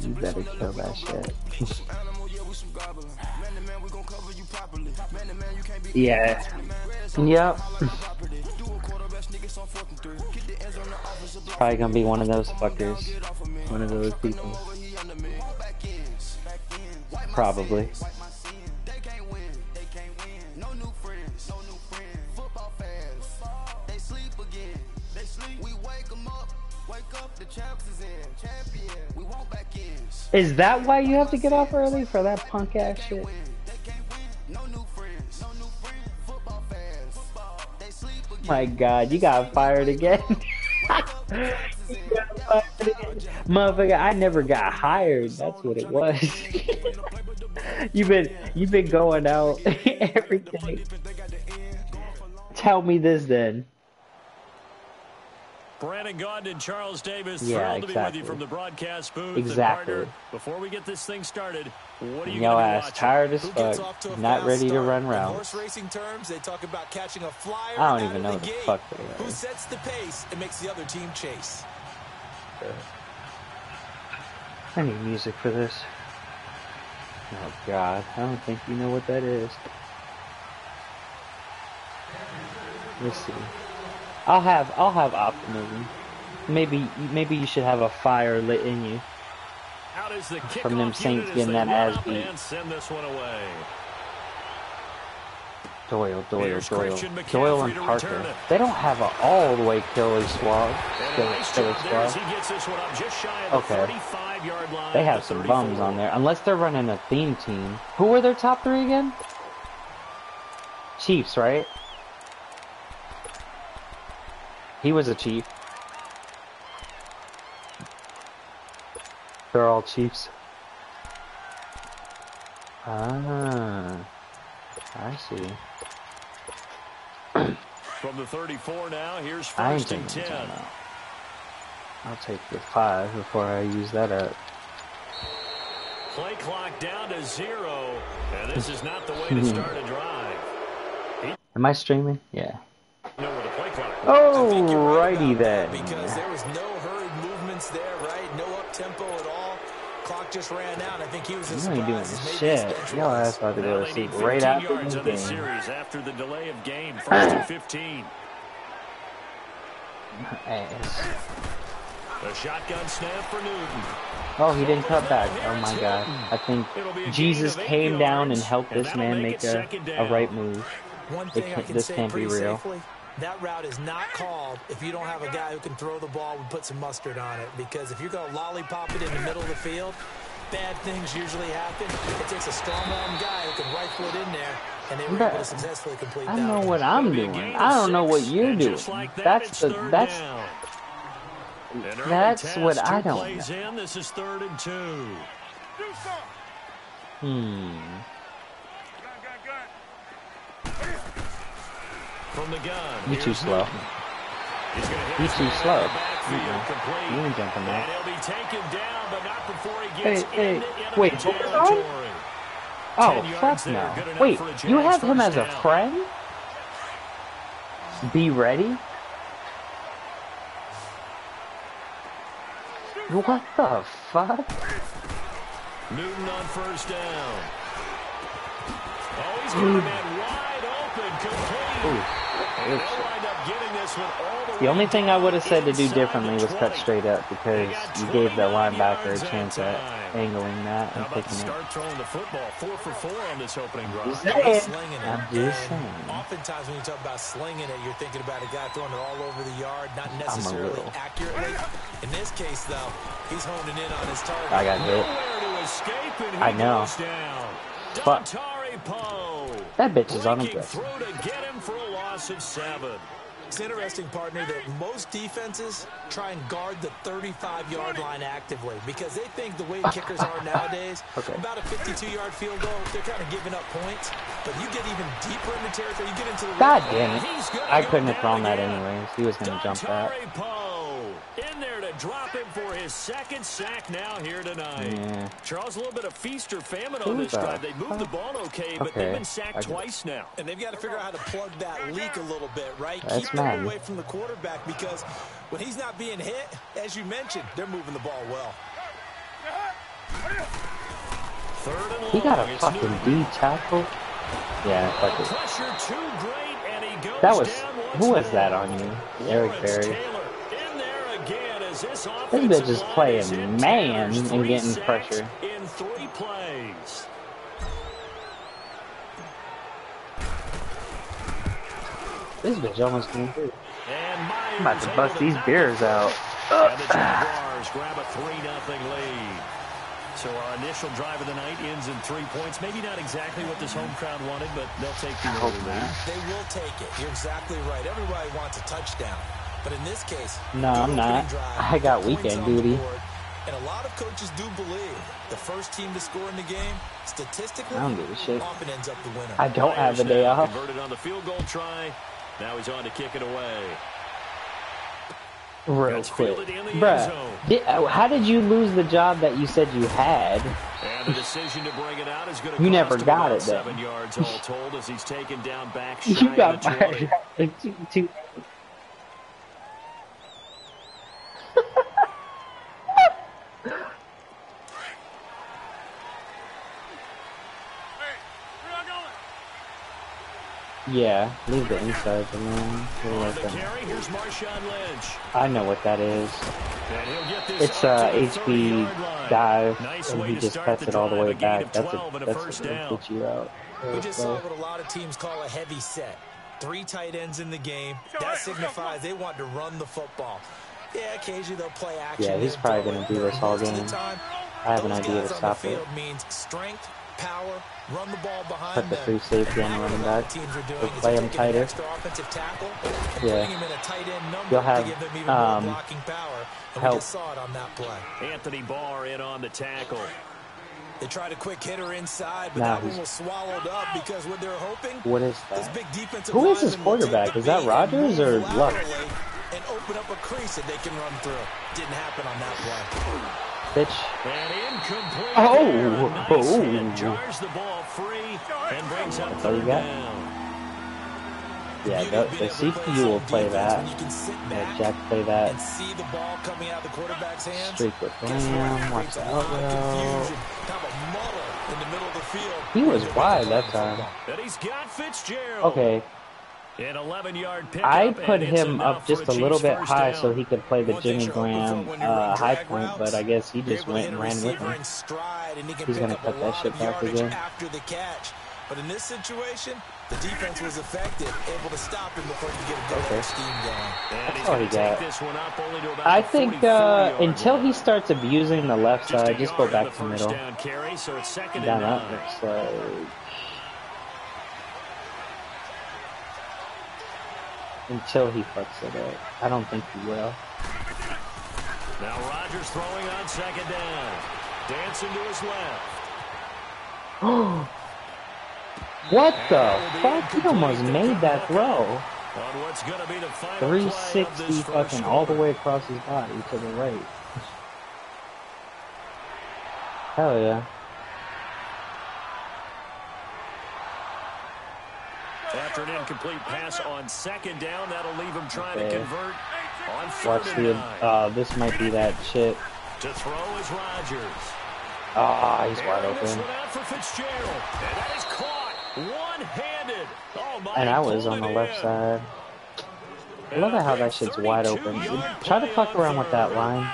You better kill that shit. Yeah. Yep. Probably gonna be one of those fuckers. One of those people. Probably. Is that why you have to get off early for that punk ass shit? My God, you got fired again. Motherfucker, I never got hired. That's what it was. You've been going out every day. Tell me this then. Brandon Gaudin and Charles Davis, yeah, thrilled to be with you from the broadcast booth. Exactly. And partner, before we get this thing started, what are you Yo going to ass watch? tired as fuck, not ready to run rounds. Horse racing terms, they talk about catching a flyer. I don't even know what the fuck they are. Who sets the pace and makes the other team chase? I need music for this. Oh God, I don't think you know what that is. Let's see. I'll have optimism. Maybe you should have a fire lit in you from them Saints getting that ass beat. Doyle and Parker. They don't have an all the way killer squad. Okay. They have some bums on there, unless they're running a theme team. Who were their top three again? Chiefs, right? He was a Chief. They're all Chiefs. Ah, I see. From the 34 now, here's first and 10. I'll take the 5 before I use that up. Play clock down to 0, and this is not the way to start a drive. Am I streaming? Yeah. Know where the play clock was. Oh, righty then. Because there was no hurried movements there, right? No up tempo at all. Clock just ran out. I think he was as you ain't doing surprised shit. Yo, that's about to go to sleep right after the game. Series after the delay of game, first and 15. Ass. A shotgun snap for Newton. Oh, he didn't cut back. Oh my God. I think Jesus came down and helped this man make a right move. This can't be real. Safely, that route is not called if you don't have a guy who can throw the ball and put some mustard on it. Because if you're going to lollipop it in the middle of the field, bad things usually happen. It takes a strong-arm guy who can rifle it in there, and they were able to successfully complete that. I know what I'm doing. I don't know what you're doing. That's what I don't know. This is 3rd and 2. From the gun. You're too slow. You're too slow. You ain't jumping there. Hey, wait, what was on? Oh, fuck no. Wait, you have him as a friend? Be ready? What the fuck? Newton on first down. Oh, he's got a man wide open, complete. The only thing I would have said to do differently was cut straight up, because you gave the linebacker a chance at angling that and picking it. Start throwing the football 4 for 4 on this opening drive. I'm just saying. Oftentimes when you talk about slinging it, you're thinking about a guy throwing it all over the yard, not necessarily accurately. In this case, though, he's honing in on his target. I got hit. I know. But that bitch is on him. Of 7. It's interesting, partner, that most defenses try and guard the 35-yard line actively because they think the way kickers are nowadays, about a 52-yard field goal, they're kind of giving up points. But you get even deeper into territory, you get into the... God damn it. I couldn't have thrown that anyways. He was going to jump that. In there to drop him for his 2nd sack now here tonight. Yeah. Charles, a little bit of feast or famine on this drive. They moved the ball okay, but they've been sacked twice now. And they've got to figure out how to plug that leak a little bit, right? That's Keep them away from the quarterback because when he's not being hit, as you mentioned, they're moving the ball well. He got a fucking D tackle. Yeah, fuck it. Pressure too great, and he goes That was down who once was that more. on you? Eric Berry. Taylor in there again as this This offensive bitch is line playing is hit man Taylor's and 3 getting sacks pressure. in 3 plays. This bitch almost came through. And I'm about to Myers bust able these knock beers it out. And the Jaguars grab a 3-0 lead. So our initial drive of the night ends in 3 points. Maybe not exactly what this home crowd wanted, but they'll take the early lead. They will take it. You're exactly right. Everybody wants a touchdown. But in this case, No, I'm not. I got weekend duty. And a lot of coaches do believe the first team to score in the game, statistically, I don't give a shit. often ends up the winner. I don't have a day off. Converted on the field goal try. Now he's on to kick it away. Real quick. Bruh, how did you lose the job that you said you had? And the decision to bring it out is going to You cost never him got about it then. 7 yards all told as he's taken down back shy You got of the 20. fired. Yeah, leave the inside alone. On the carry, here's Marshawn Lynch. I know what that is. And he'll get this It's up to the HB 30-yard line. dive, Nice and way he to just start cuts the it all the drive, way a gain back. of That's 12 and a that's first what down. gets you out. We just saw what a lot of teams call a heavy set. 3 tight ends in the game. That signifies they want to run the football. Yeah, occasionally they'll play action. Yeah, he's probably going to do this all game. I have an idea to stop it. Means strength, power, run the ball behind Put the them. free safety on the running back. We'll play him tighter. Yeah. You'll have help. Saw it on that play. Anthony Barr in on the tackle. They tried a quick hitter inside, but Nah, that one was swallowed up because what they're hoping. What is This that? big defensive Who is his lineman will take quarterback? the Is that beat Rodgers and or move Luck? laterally and open up a crease that they can run through. Didn't happen on that play. Bitch. And incomplete. Oh, Nice oh. hit. Jars the ball free and brings up That's all you 3rd got? down. Yeah, the CPU will play that. Yeah, Jack play that. And see the ball coming out of the quarterback's hands. Streak with Lamb. Watch the out route. Have a muddle in the middle of the field. He was wide that time. And he's got Fitzgerald. Okay, An 11-yard pickup. I put and it's him enough up just for a little Chiefs bit first high down. so he could play the One thing Jimmy you're hoping Graham for when you're running high drag point, routes, but I guess he you're just able to went hit and a ran with receiver him. in stride, and he can He's pick gonna up cut a that lot shit of back yardage again. after the catch. But in this situation, the defense was effective, able to stop him before he could get a good Okay. steam going. And he's all gonna he got. take this one up only to about I the think 44-yard until line. he starts abusing the left Just a side, just go yard on back the to first middle. down carry, so it's 2nd Down and up 9. looks like. Until he fucks it up. I don't think he will. Now Rodgers throwing on 2nd down. Dancing to his left. What the fuck? He almost made that throw. On what's going to be the final play of 360 this fucking first all the quarter. way across his body to the right. Hell yeah. After an incomplete pass on 2nd down, that'll leave him trying to Okay. convert on 3rd Watch and the, 9. this might be that shit. To throw is Rodgers. Ah, he's wide Airing this open. one out for Fitzgerald. And that is caught one-handed. Oh, my, And I was pulled on the it left in. side. I love how that shit's wide open. Try to fuck around with that line.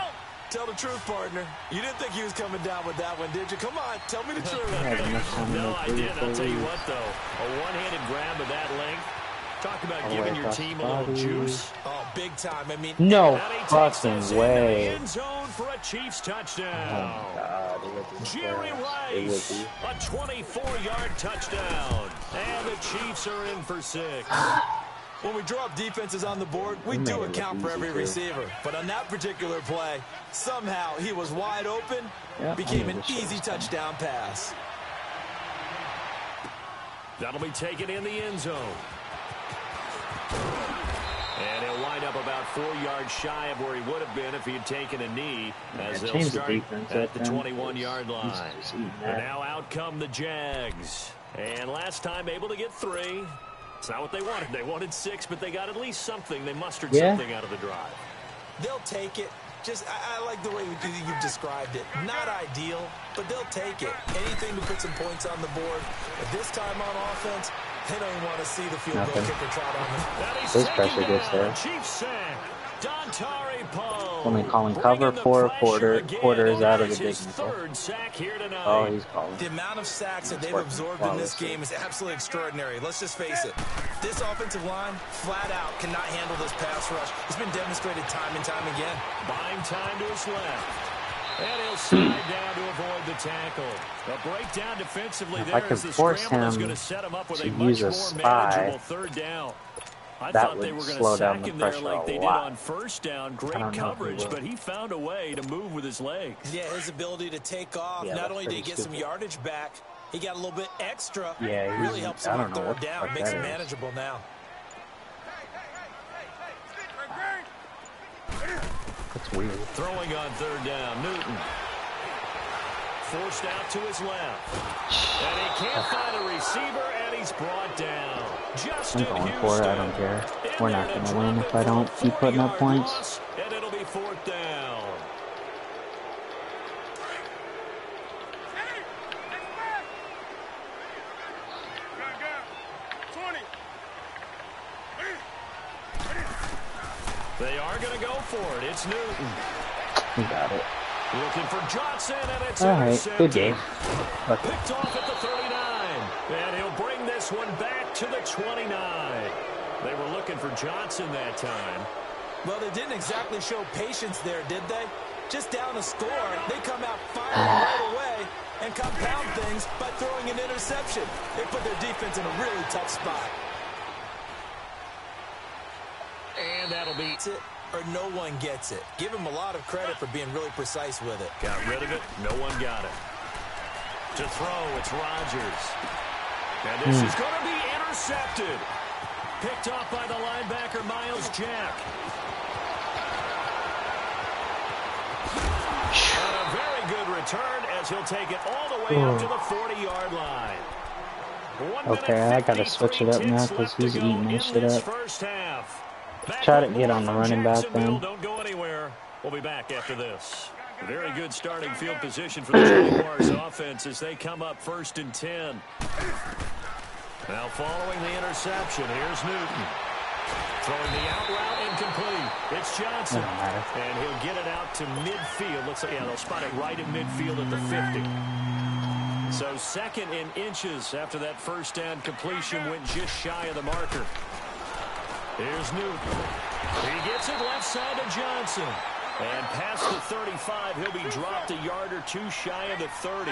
Tell the truth, partner. You didn't think he was coming down with that one, did you? Come on, tell me the truth. He has enough time to No, make I three, didn't. four I'll tell you reads. what, though. A one-handed grab of that length. Talk about All the giving way your across team the a little body. juice. Oh, big time. I mean, No And he takes this fucking into the way. end zone for a Chiefs Oh touchdown. my god, it would be Jerry trash. It would Rice, be. a 24-yard touchdown. And the Chiefs are in for 6. when we draw up defenses on the board, we He do made it account look for every easy, too. receiver. But on that particular play, somehow he was wide open, Yeah, I became knew an this shit easy was coming. touchdown pass. That'll be taken in the end zone. And he'll wind up about 4 yards shy of where he would have been if he had taken a knee, as they'll change the start defense at the then. 21-yard line. He's just eating And that. now out come the Jags. And last time able to get 3. It's not what they wanted. They wanted 6, but they got at least something. They mustered Yeah. something out of the drive. They'll take it. I like the way you've described it. Not ideal, but they'll take it. Anything to put some points on the board. But this time on offense, they don't even want to see the field goal kicker trot on them. This pressure gets there. Only calling cover for Porter. Porter is out of the big nickel. Oh, he's calling. The amount of sacks that they've absorbed in this game is absolutely extraordinary. Let's just face it. This offensive line, flat out, cannot handle this pass rush. It's been demonstrated time and time again. Buying time to his left. And he'll slide down to avoid the tackle. A breakdown defensively there. If I could force him to use a spy, third down. I that thought they were would going slow to down sack the him there pressure like they a did lot. on first down. Great coverage, but he found a way to move with his legs. Yeah, his ability to take off. Not only did he get some yardage back, he got a little bit extra. Yeah, really helps him on third down. Makes it manageable now. That's weird. Throwing on third down, Newton. Forced out to his left. And he can't find a receiver, and he's brought down. I'm going for it. I don't care. We're not going to win if I don't keep putting up points. And it'll be fourth down. They are going to go for it. It's Newton. We got it. Looking for Johnson, and it's alright, good game. Picked off at the 39, and he'll bring this one back to the 29. They were looking for Johnson that time. Well, they didn't exactly show patience there, did they? Just down a score, they come out firing right away and compound things by throwing an interception. They put their defense in a really tough spot. And that'll be it. Or no one gets it. Give him a lot of credit for being really precise with it. Got rid of it. No one got it. To throw, it's Rodgers. And this is going to be intercepted. Picked off by the linebacker, Miles Jack. And a very good return as he'll take it all the way up to the 40-yard line. Okay, I got to switch it up now because he's eating my shit up. First half. Try to get on the running back then. Don't go anywhere. We'll be back after this. A very good starting field position for the Jaguars offense as they come up 1st and 10. Now following the interception, here's Newton. Throwing the out route incomplete. It's Johnson. And he'll get it out to midfield. Looks like, yeah, they'll spot it right in midfield at the 50. So 2nd in inches after that first down completion went just shy of the marker. Here's Newton. He gets it left side to Johnson. And past the 35, he'll be dropped a yard or two shy of the 30.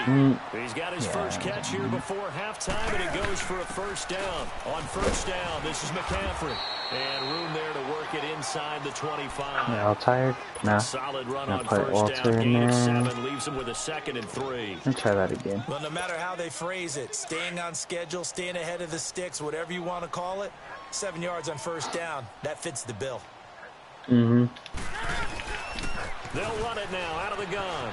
He's got his first catch here before halftime, and it goes for a first down. On first down, this is McCaffrey. And room there to work it inside the 25. Yeah, all tired? No. Solid run I'll on put first Walter down. in Gain of there. 7 leaves him with a 2nd and 3. Let's try that again. Well, no matter how they phrase it, staying on schedule, staying ahead of the sticks, whatever you want to call it, 7 yards on first down, that fits the bill. Mm-hmm. They'll run it now out of the gun.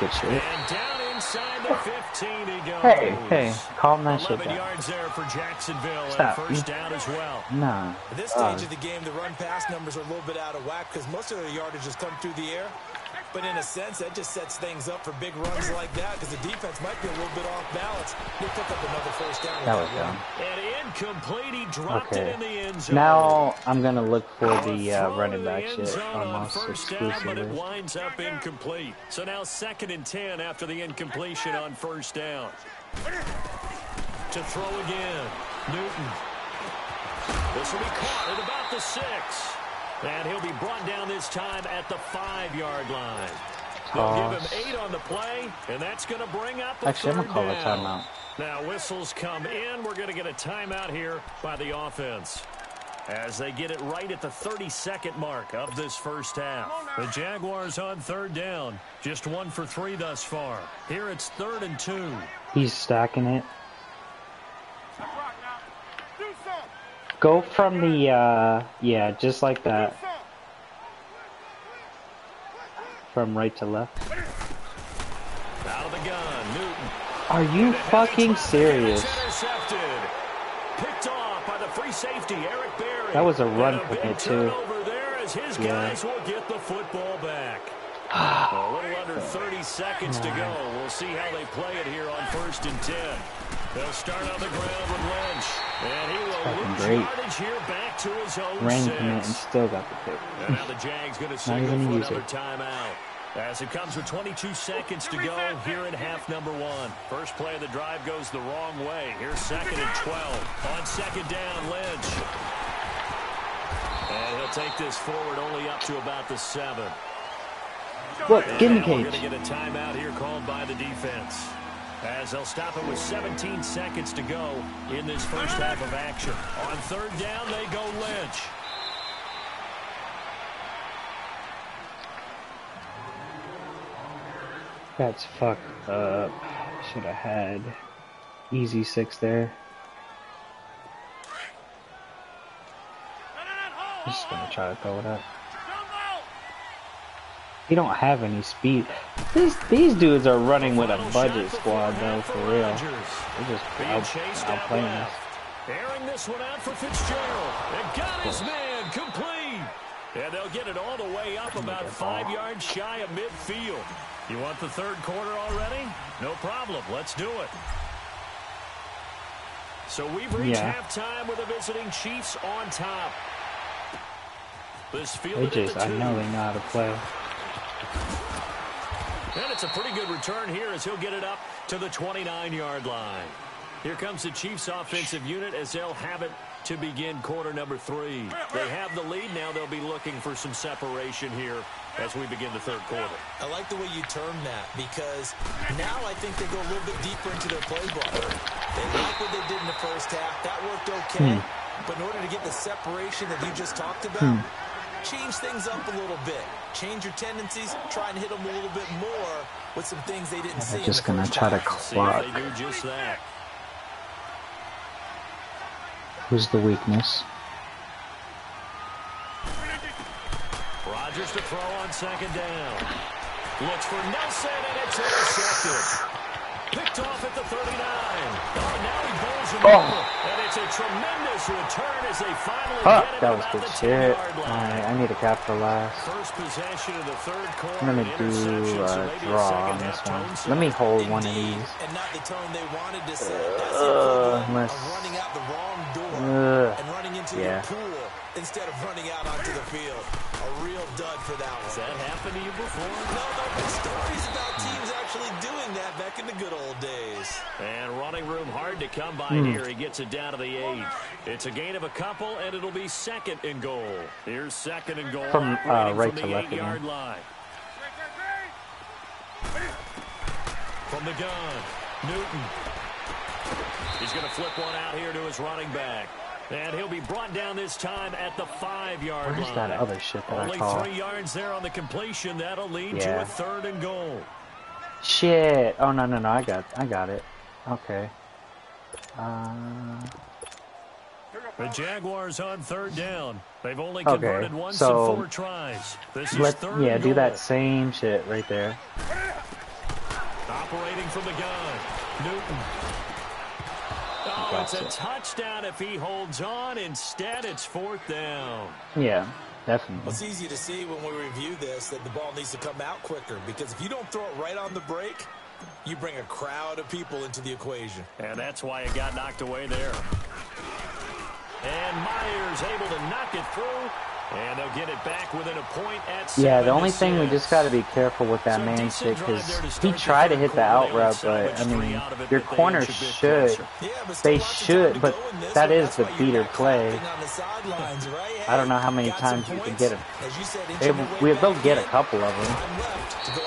Good shit. And down inside the 15 he goes. Hey, calm that shit 11 down. yards there for Jacksonville. Stop. And first down as well. Nah. At this stage of the game, the run-pass numbers are a little bit out of whack because most of their yardage has come through the air. But in a sense, that just sets things up for big runs like that because the defense might be a little bit off balance. They'll pick up another first down. That was dumb. And incomplete, he dropped it in the end zone. Now I'm going to look for the running back shit almost first down, but it exclusively. winds up incomplete. So now 2nd and 10 after the incompletion on first down. To throw again, Newton. This will be caught at about the 6. And he'll be brought down this time at the 5-yard line. They'll give him 8 on the play, and that's going to bring up a Actually, I'm going to call a third down. timeout. Now whistles come in. We're going to get a timeout here by the offense as they get it right at the 32nd mark of this first half. The Jaguars on third down. Just 1 for 3 thus far. Here it's 3rd and 2. He's stacking it. Go from the, yeah, just like that. From right to left. Out of the gun, Newton. Are you fucking serious? Intercepted. Picked off by the free safety, Eric Berry. That was a run commit, too. Over there as his guys will get the football back. A little under 30 seconds to go. We'll see how they play it here on 1st and 10. They'll start on the ground with Lynch. And he will lose yardage here back to his own ran 6. from it and still got the pick. And now the Jags going to signal for another timeout. As it comes with 22 seconds to go here in half number 1. First play of the drive goes the wrong way. Here's 2nd and 12. On 2nd down, Lynch. And he'll take this forward only up to about the 7. Look, get in the cage. We're going to get a timeout here called by the defense. As they'll stop it with 17 seconds to go in this first half of action. On 3rd down, they go Lynch. That's fucked up. Should have had easy 6 there. Just gonna try to throw it up. He don't have any speed. These dudes are running with a budget squad though, for real. They're just outplaying us. Airing this one out for Fitzgerald. They got his man complete. And they'll get it all the way up about 5 yards shy of midfield. You want the 3rd quarter already? No problem. Let's do it. So we've reached halftime with the visiting Chiefs on top. This field I know they know how to play. And it's a pretty good return here as he'll get it up to the 29-yard line. Here comes the Chiefs offensive unit as they'll have it to begin quarter number 3. They have the lead. Now they'll be looking for some separation here as we begin the 3rd quarter. I like the way you term that because now I think they go a little bit deeper into their playbook. They like what they did in the first half. That worked okay. But in order to get the separation that you just talked about, change things up a little bit. Change your tendencies. Try and hit them a little bit more with some things they didn't see. They're just going to try to clock. They do just that. Who's the weakness? Rodgers to throw on 2nd down. Looks for Nelson, and it's intercepted. Picked off at the 39. Oh, now he bowls him over. And it's a tremendous return as they finally get it that was about good the shit. 10-yard line. I need to capitalize. First possession of the 3rd quarter. I'm going to do a draw on this one. Let me hold one of these. And not the tone they wanted to set. That's the equivalent of running out the wrong door and running into the pool instead of running out onto the field. A real dud for that one. Has that happened to you before? No, but stories about teams actually doing that back in the good old days. And running room hard to come by here. He gets it down to the 8. It's a gain of a couple, and it'll be 2nd and goal. Here's 2nd and goal from right from to the left 8-yard again. line. From the gun, Newton. He's going to flip one out here to his running back. And he'll be brought down this time at the 5-yard line. Where's that other shit that Only I caught? 3 yards there on the completion. That'll lead to a 3rd and goal. Shit. Oh, no. I got it. Okay. The Jaguars on 3rd down. They've only converted once in 4 tries. This is 3rd and do goal. that same shit right there. Operating from the gun, Newton. Oh, it's a touchdown if he holds on. Instead, it's 4th down. Yeah, definitely. Well, it's easy to see when we review this that the ball needs to come out quicker because if you don't throw it right on the break, you bring a crowd of people into the equation. And that's why it got knocked away there. And Myers able to knock it through. And they'll get it back within a point at 7. Yeah, the only thing we just got to be careful with that man shit because he tried to hit the out route, but I mean, your corners should, they should, but that is the beater play. I don't know how many times you can get him. They'll get a couple of them.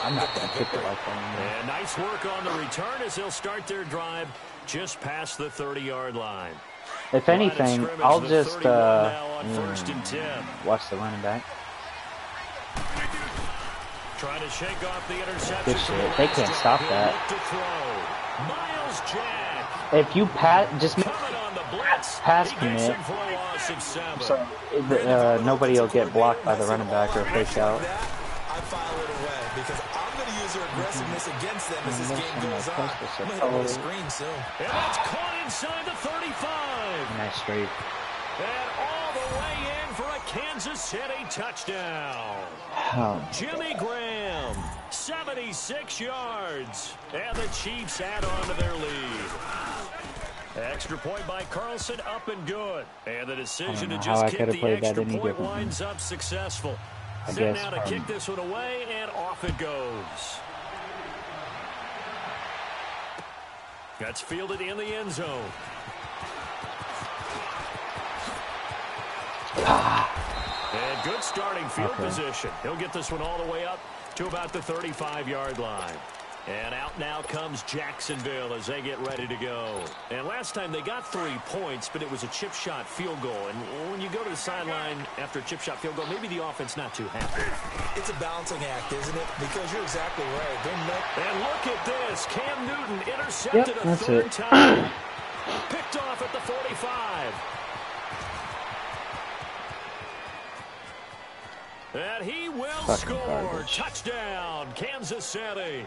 I'm not going to kick it like that anymore. And nice work on the return as they'll start their drive just past the 30-yard line. If anything, I'll just watch the running back. Trying to shake off the interception. Good shit. They can't stop that. Miles Jack. If you just pass commit, so nobody will get blocked by the running back or fake out. I file it away because I'm going to use their aggressiveness against them as this game goes on. I'm going to hit on the screen soon. And that's caught inside the 35. Nice straight. And all all the way in for a Kansas City touchdown. Oh. Jimmy Graham, 76 yards. And the Chiefs add on to their lead. Extra point by Carlson, up and good. And the decision to just kick the extra point winds up successful. Set now to kick this one away, and off it goes. That's fielded in the end zone. And good starting field position. He'll get this one all the way up to about the 35-yard line. And out now comes Jacksonville as they get ready to go. And last time they got 3 points, but it was a chip shot field goal. And when you go to the sideline after a chip shot field goal, maybe the offense not too happy. It's a balancing act, isn't it? Because you're exactly right. And look at this. Cam Newton intercepted a third time. Picked off at the 45. And he will score. Touchdown, Kansas City.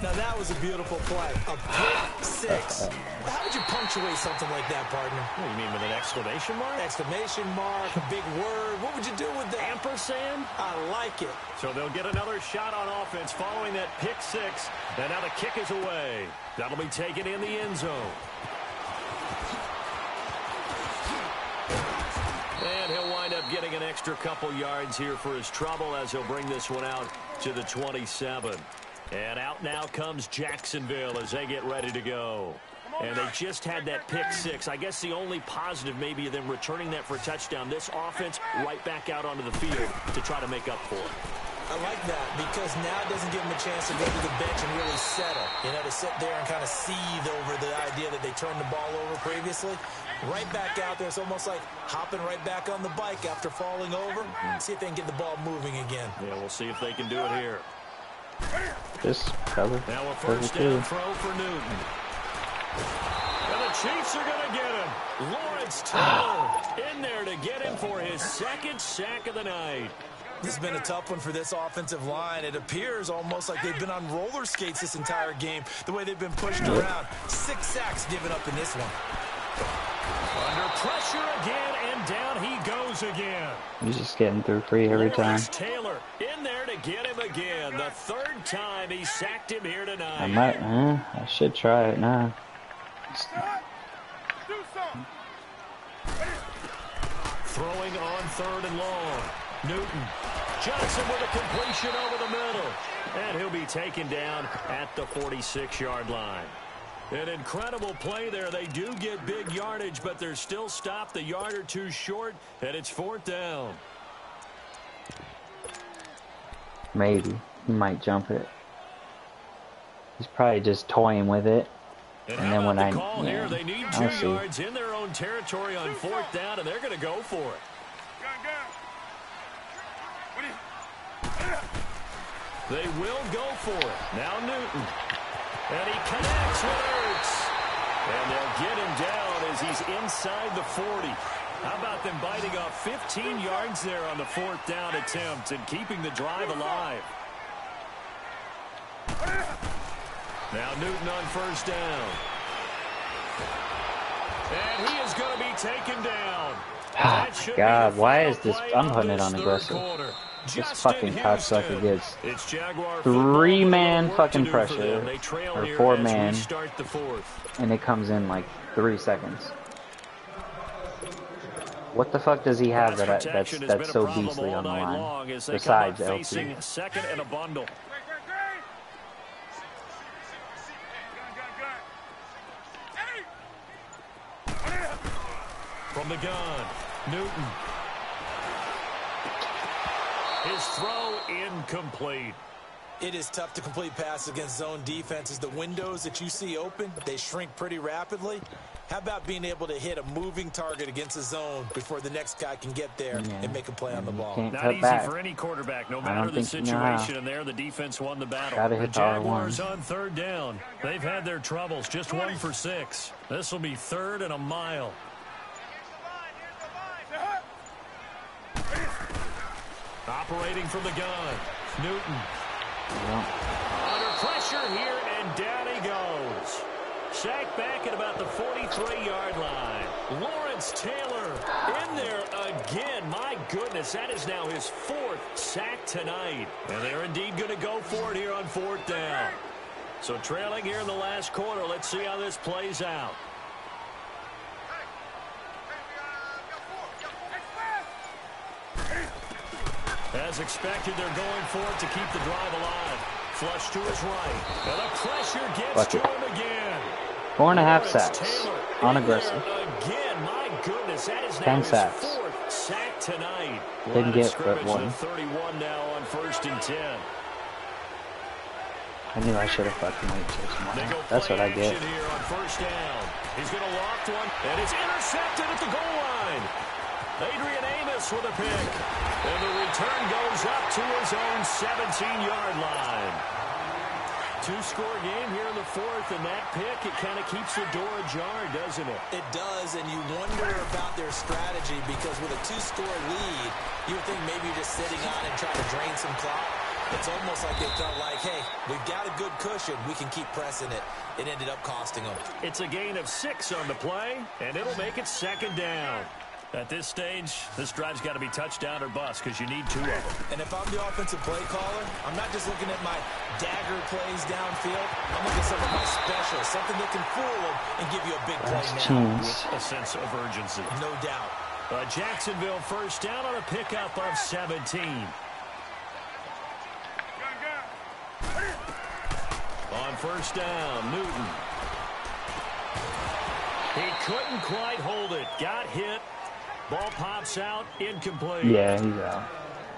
Now that was a beautiful play. A pick six. How would you punctuate something like that, partner? What do you mean, with an exclamation mark? Exclamation mark, a big word. What would you do with that? Ampersand? I like it. So they'll get another shot on offense following that pick six. And now the kick is away. That'll be taken in the end zone. And he'll wind up getting an extra couple yards here for his trouble as he'll bring this one out to the 27. And out now comes Jacksonville as they get ready to go. And they just had that pick six. I guess the only positive maybe of them returning that for a touchdown. This offense right back out onto the field to try to make up for it. I like that because now it doesn't give them a chance to go to the bench and really settle. You know, to sit there and kind of seethe over the idea that they turned the ball over previously. Right back out there. It's almost like hopping right back on the bike after falling over. See if they can get the ball moving again. Yeah, we'll see if they can do it here. Just cover. Now a first down throw for Newton. And the Chiefs are going to get him. Lawrence Taylor in there to get him for his second sack of the night. This has been a tough one for this offensive line. It appears almost like they've been on roller skates this entire game, the way they've been pushed around. 6 sacks given up in this one. Under pressure again, and down he goes again. He's just getting through free every time. Taylor in there to get him again. The third time he sacked him here tonight. I should try it now. Throwing on 3rd and long. Newton. Johnson with a completion over the middle. And he'll be taken down at the 46-yard line. An incredible play there. They do get big yardage, but they're still stopped a yard or two short, and it's 4th down. Maybe. He might jump it. He's probably just toying with it. And then when here, they need 2 yards in their own territory on 4th down, and they're going to go for it. They will go for it. Now Newton. And he connects with Ertz. And they'll get him down as he's inside the 40. How about them biting off 15 yards there on the 4th down attempt and keeping the drive alive? Now Newton on 1st down. And he is going to be taken down. God, why is this? I'm putting it on aggressive. This fucking cocksucker gets 3-man fucking pressure, or 4-man, and it comes in like 3 seconds. What the fuck does he have that's so beastly on the line, besides LT? Second and a bundle. From the gun, Newton. His throw incomplete. It is tough to complete passes against zone defenses. The windows that you see open, they shrink pretty rapidly. How about being able to hit a moving target against a zone before the next guy can get there and make a play on the ball? Not easy for any quarterback, no matter the situation. And there, the defense won the battle. The Jaguars on 3rd down. They've had their troubles, just 1 for 6. This will be 3rd and a mile. Operating from the gun, Newton. Under pressure here, and down he goes. Sacked back at about the 43-yard line. Lawrence Taylor in there again. My goodness, that is now his 4th sack tonight. And they're indeed going to go for it here on 4th down. So trailing here in the last quarter. Let's see how this plays out. As expected, they're going for it to keep the drive alive. Flush to his right. And the pressure gets to him again. 4.5 sacks. Unaggressive. Again, my goodness, that is now 10 his sacks. 4th sack tonight. Didn't get but 1. 31 now on 1st and 10. I knew I should have fucking waited till tomorrow. That's what I get. Here on 1st down. He's going to loft one, and it's intercepted at the goal line. Adrian Amos with a pick. And the return goes up to his own 17-yard line. 2-score game here in the 4th, and that pick, it kind of keeps the door ajar, doesn't it? It does, and you wonder about their strategy because with a 2-score lead, you would think maybe you're just sitting on and trying to drain some clock. It's almost like they felt like, hey, we've got a good cushion. We can keep pressing it. It ended up costing them. It's a gain of 6 on the play, and it'll make it 2nd down. At this stage, this drive's got to be touchdown or bust because you need 2 of them. And if I'm the offensive play caller, I'm not just looking at my dagger plays downfield. I'm looking at some of my specials, something that can fool them and give you a big play now. With a sense of urgency. No doubt. Jacksonville 1st down on a pickup of 17. On 1st down, Newton. He couldn't quite hold it. Got hit. Ball pops out, incomplete. Yeah, he's out.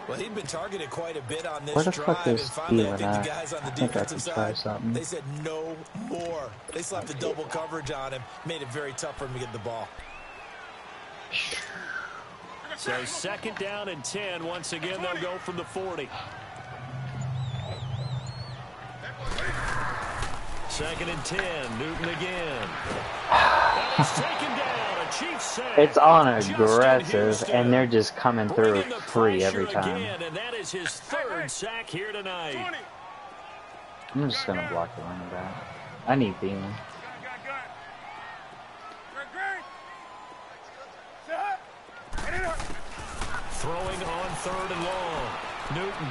Well, he'd been targeted quite a bit on this Where the drive, fuck and is finally, I Thielen think the at? guys on the I think I defensive could try side, something. they said no more. They slapped a double coverage on him, made it very tough for him to get the ball. So 2nd down and 10. Once again, they'll go from the 40. 2nd and 10. Newton again. And he's taken down. A Chiefs sack. It's on aggressive, and they're just coming through free every time. Again, and that is his 3rd sack here tonight. I'm just going to block the running back. I need Thielen. Throwing on 3rd and long. Newton.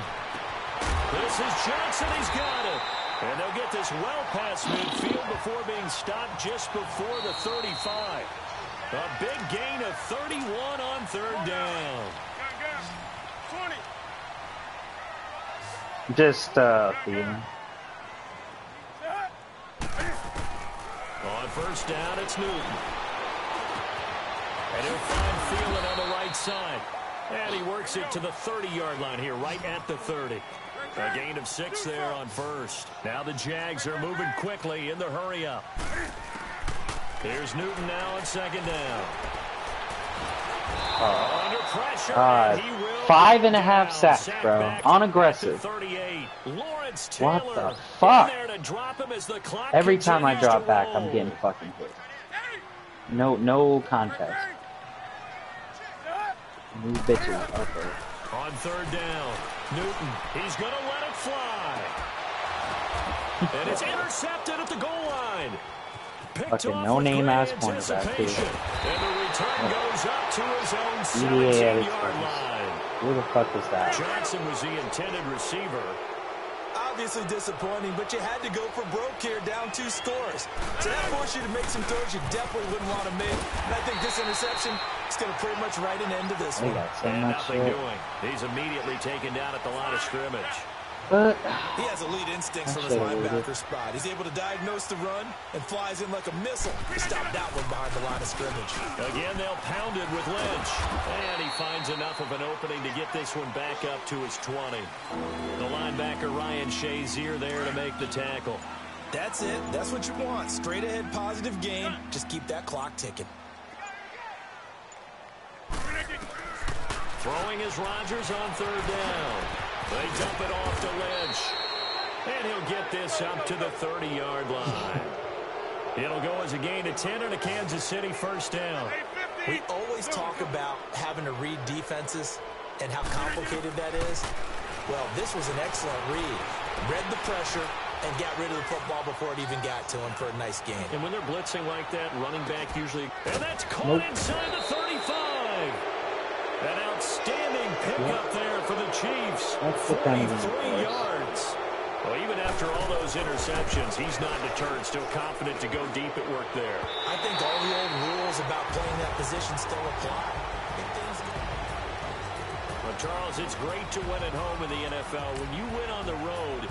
This is Johnson. He's got it. And they'll get this well past midfield before being stopped just before the 35. A big gain of 31 on 3rd down. Just, Thielen. On 1st down, it's Newton. And he'll find Thielen on the right side. And he works it to the 30-yard line here, right at the 30. A gain of 6 there on 1st. Now the Jags are moving quickly in the hurry-up. Here's Newton now on 2nd down. Under pressure, and he will 5.5 sacks, bro. Unaggressive. 38. Lawrence Taylor What the fuck? in there to drop him as the clock Every time I continues drop to back, roll. I'm getting fucking hit. No context. These bitches up there. On 3rd down, Newton, he's going to let it fly. And it's intercepted at the goal line. Fucking no-name ass cornerback, too. And the return goes up to his own Yeah, 17-yard line. Who the fuck is that? Johnson was the intended receiver. Obviously disappointing, but you had to go for broke here, down 2 scores. So that forced you to make some throws you definitely wouldn't want to make. And I think this interception is going to pretty much write an end to this They one. got so And much nothing shit. doing. He's immediately taken down at the line of scrimmage. But He has elite instincts from his linebacker spot. He's able to diagnose the run and flies in like a missile to stop that one behind the line of scrimmage. Again, they'll pound it with Lynch. And he finds enough of an opening to get this one back up to his 20. The linebacker, Ryan Shazier, there to make the tackle. That's it. That's what you want. Straight ahead, positive gain. Just keep that clock ticking. Throwing is Rodgers on 3rd down. They dump it off to Lynch. And he'll get this up to the 30-yard line. It'll go as a gain of 10 and a Kansas City 1st down. We always talk about having to read defenses and how complicated that is. Well, this was an excellent read. Read the pressure, and got rid of the football before it even got to him for a nice gain. And when they're blitzing like that, running back usually... And that's caught inside the 35. An outstanding pickup there for the Chiefs. 43 yards. Well, even after all those interceptions, he's not deterred, still confident to go deep at work there. I think all the old rules about playing that position still apply. Well, Charles, it's great to win at home in the NFL. When you win on the road,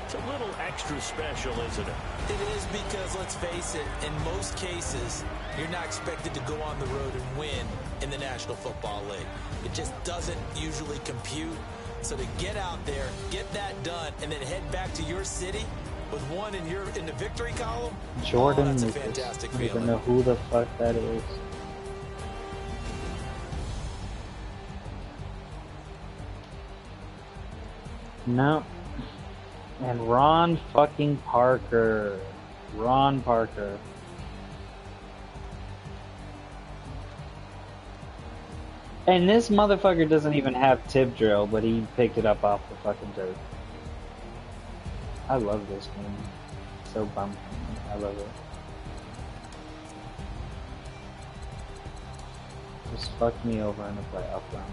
it's a little extra special, isn't it? It is because, let's face it, in most cases, you're not expected to go on the road and win in the National Football League. It just doesn't usually compute. So to get out there, get that done, and then head back to your city with one in the victory column, Jordan, that's a fantastic feeling. I don't even know who the fuck that is. No. And Ron fucking Parker. Ron Parker. And this motherfucker doesn't even have tip drill, but he picked it up off the fucking turf. I love this game. So bumpy. I love it. Just fucked me over in the playoff round.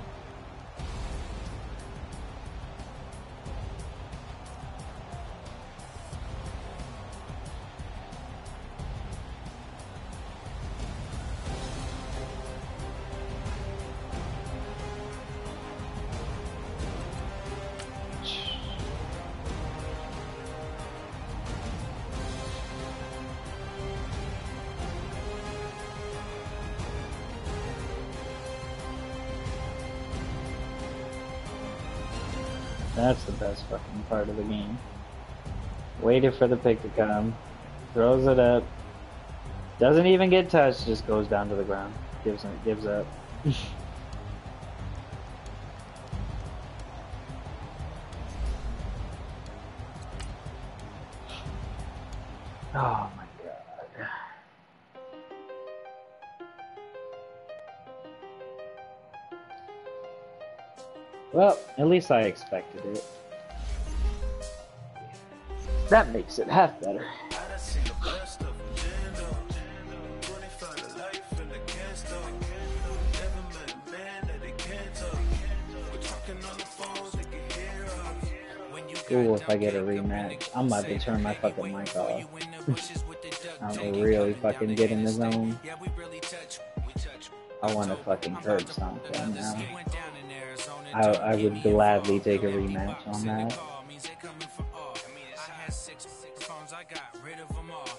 That's the best fucking part of the game. Waited for the pick to come, throws it up, doesn't even get touched, just goes down to the ground, gives up. Oh my god. Well, at least I expected it. That makes it half better. Ooh, if I get a rematch, I'm about to turn my fucking mic off. I'm gonna really fucking get in the zone. I want to fucking curb stomp them now. I would gladly take a rematch on that.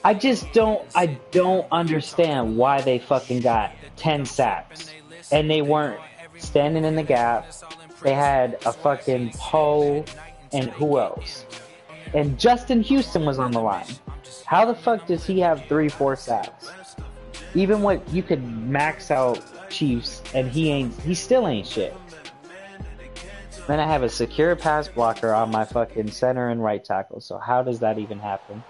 I don't understand why they fucking got 10 sacks. And they weren't standing in the gap. They had a fucking Poe and who else? And Justin Houston was on the line. How the fuck does he have 3-4 sacks? Even when you could max out Chiefs and he still ain't shit. Then I have a secure pass blocker on my fucking center and right tackle. So how does that even happen?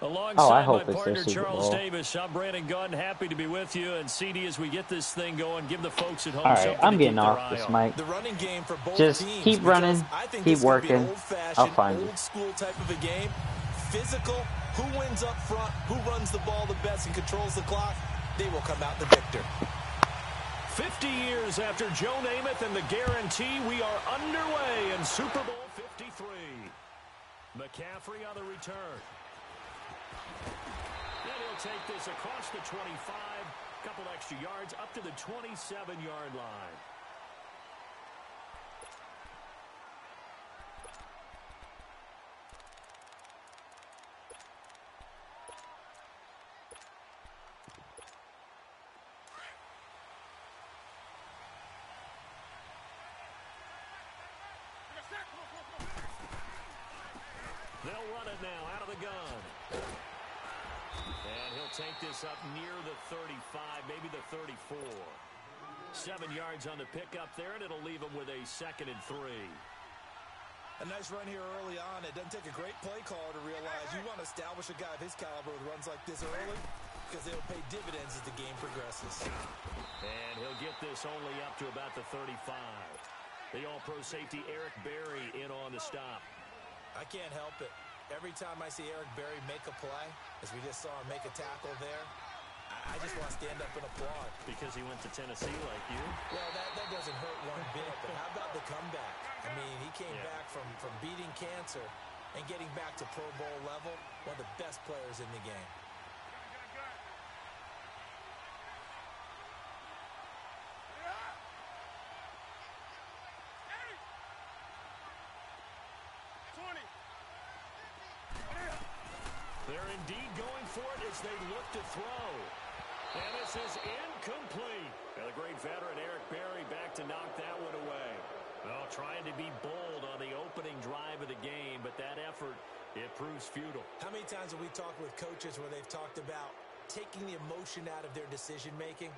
Alongside I hope my it's their partner, Super Charles Bowl. Davis, I'm Brandon Gunn. Happy to be with you. And CD, as we get this thing going, give the folks at home Alright, something I'm to getting keep their off eye this on. mic. The running game for both Just teams, keep running, I think keep this could be working. old-fashioned, I'll find you. old school type of a game. Physical, who wins up front, who runs the ball the best and controls the clock, they will come out the victor. 50 years after Joe Namath and the guarantee, we are underway in Super Bowl 53. McCaffrey on the return. And he'll take this across the 25, couple extra yards up to the 27-yard line. They'll run it now out of the gun. And he'll take this up near the 35, maybe the 34. 7 yards on the pickup there, and it'll leave him with a 2nd and 3. A nice run here early on. It doesn't take a great play caller to realize you want to establish a guy of his caliber with runs like this early because they'll pay dividends as the game progresses. And he'll get this only up to about the 35. The All-Pro safety Eric Berry in on the stop. I can't help it. every time I see Eric Berry make a play, as we just saw him make a tackle there, I just want to stand up and applaud. Because he went to Tennessee like you? Well, that doesn't hurt one bit, but how about the comeback? I mean, he came back from beating cancer and getting back to Pro Bowl level, one of the best players in the game. They're indeed going for it as they look to throw. And this is incomplete. And the great veteran Eric Berry back to knock that one away. Well, trying to be bold on the opening drive of the game, but that effort, it proves futile. How many times have we talked with coaches where they've talked about taking the emotion out of their decision-making?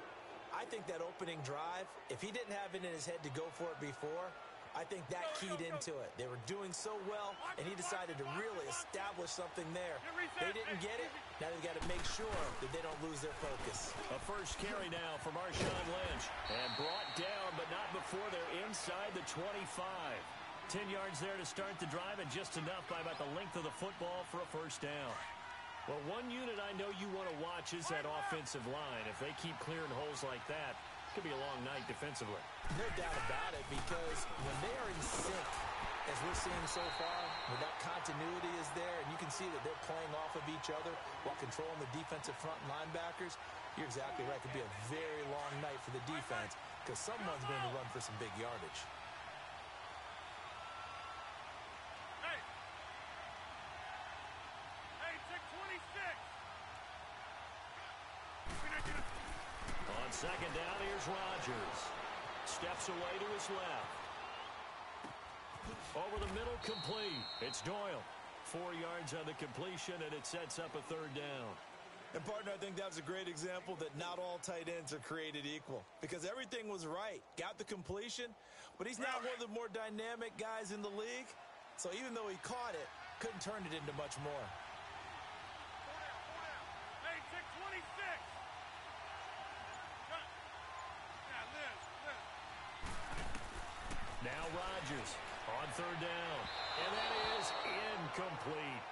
I think that opening drive, if he didn't have it in his head to go for it before, I think that keyed into it. They were doing so well, and he decided to really establish something there. They didn't get it. Now they've got to make sure that they don't lose their focus. A first carry now for Marshawn Lynch. And brought down, but not before they're inside the 25. 10 yards there to start the drive, and just enough by about the length of the football for a first down. Well, one unit I know you want to watch is that offensive line. If they keep clearing holes like that, it could be a long night defensively. No doubt about it, because when they are in sync, as we're seeing so far, when that continuity is there, and you can see that they're playing off of each other while controlling the defensive front linebackers, you're exactly right. It could be a very long night for the defense because someone's going to run for some big yardage. On second down, here's Rodgers. Steps away to his left. Over the middle, complete. It's Doyle. 4 yards on the completion, and it sets up a third down. And, partner, I think that's a great example that not all tight ends are created equal, because everything was right. Got the completion, but he's not one of the more dynamic guys in the league. So even though he caught it, couldn't turn it into much more. Hey, check 26. Now Rodgers on third down. And that is incomplete.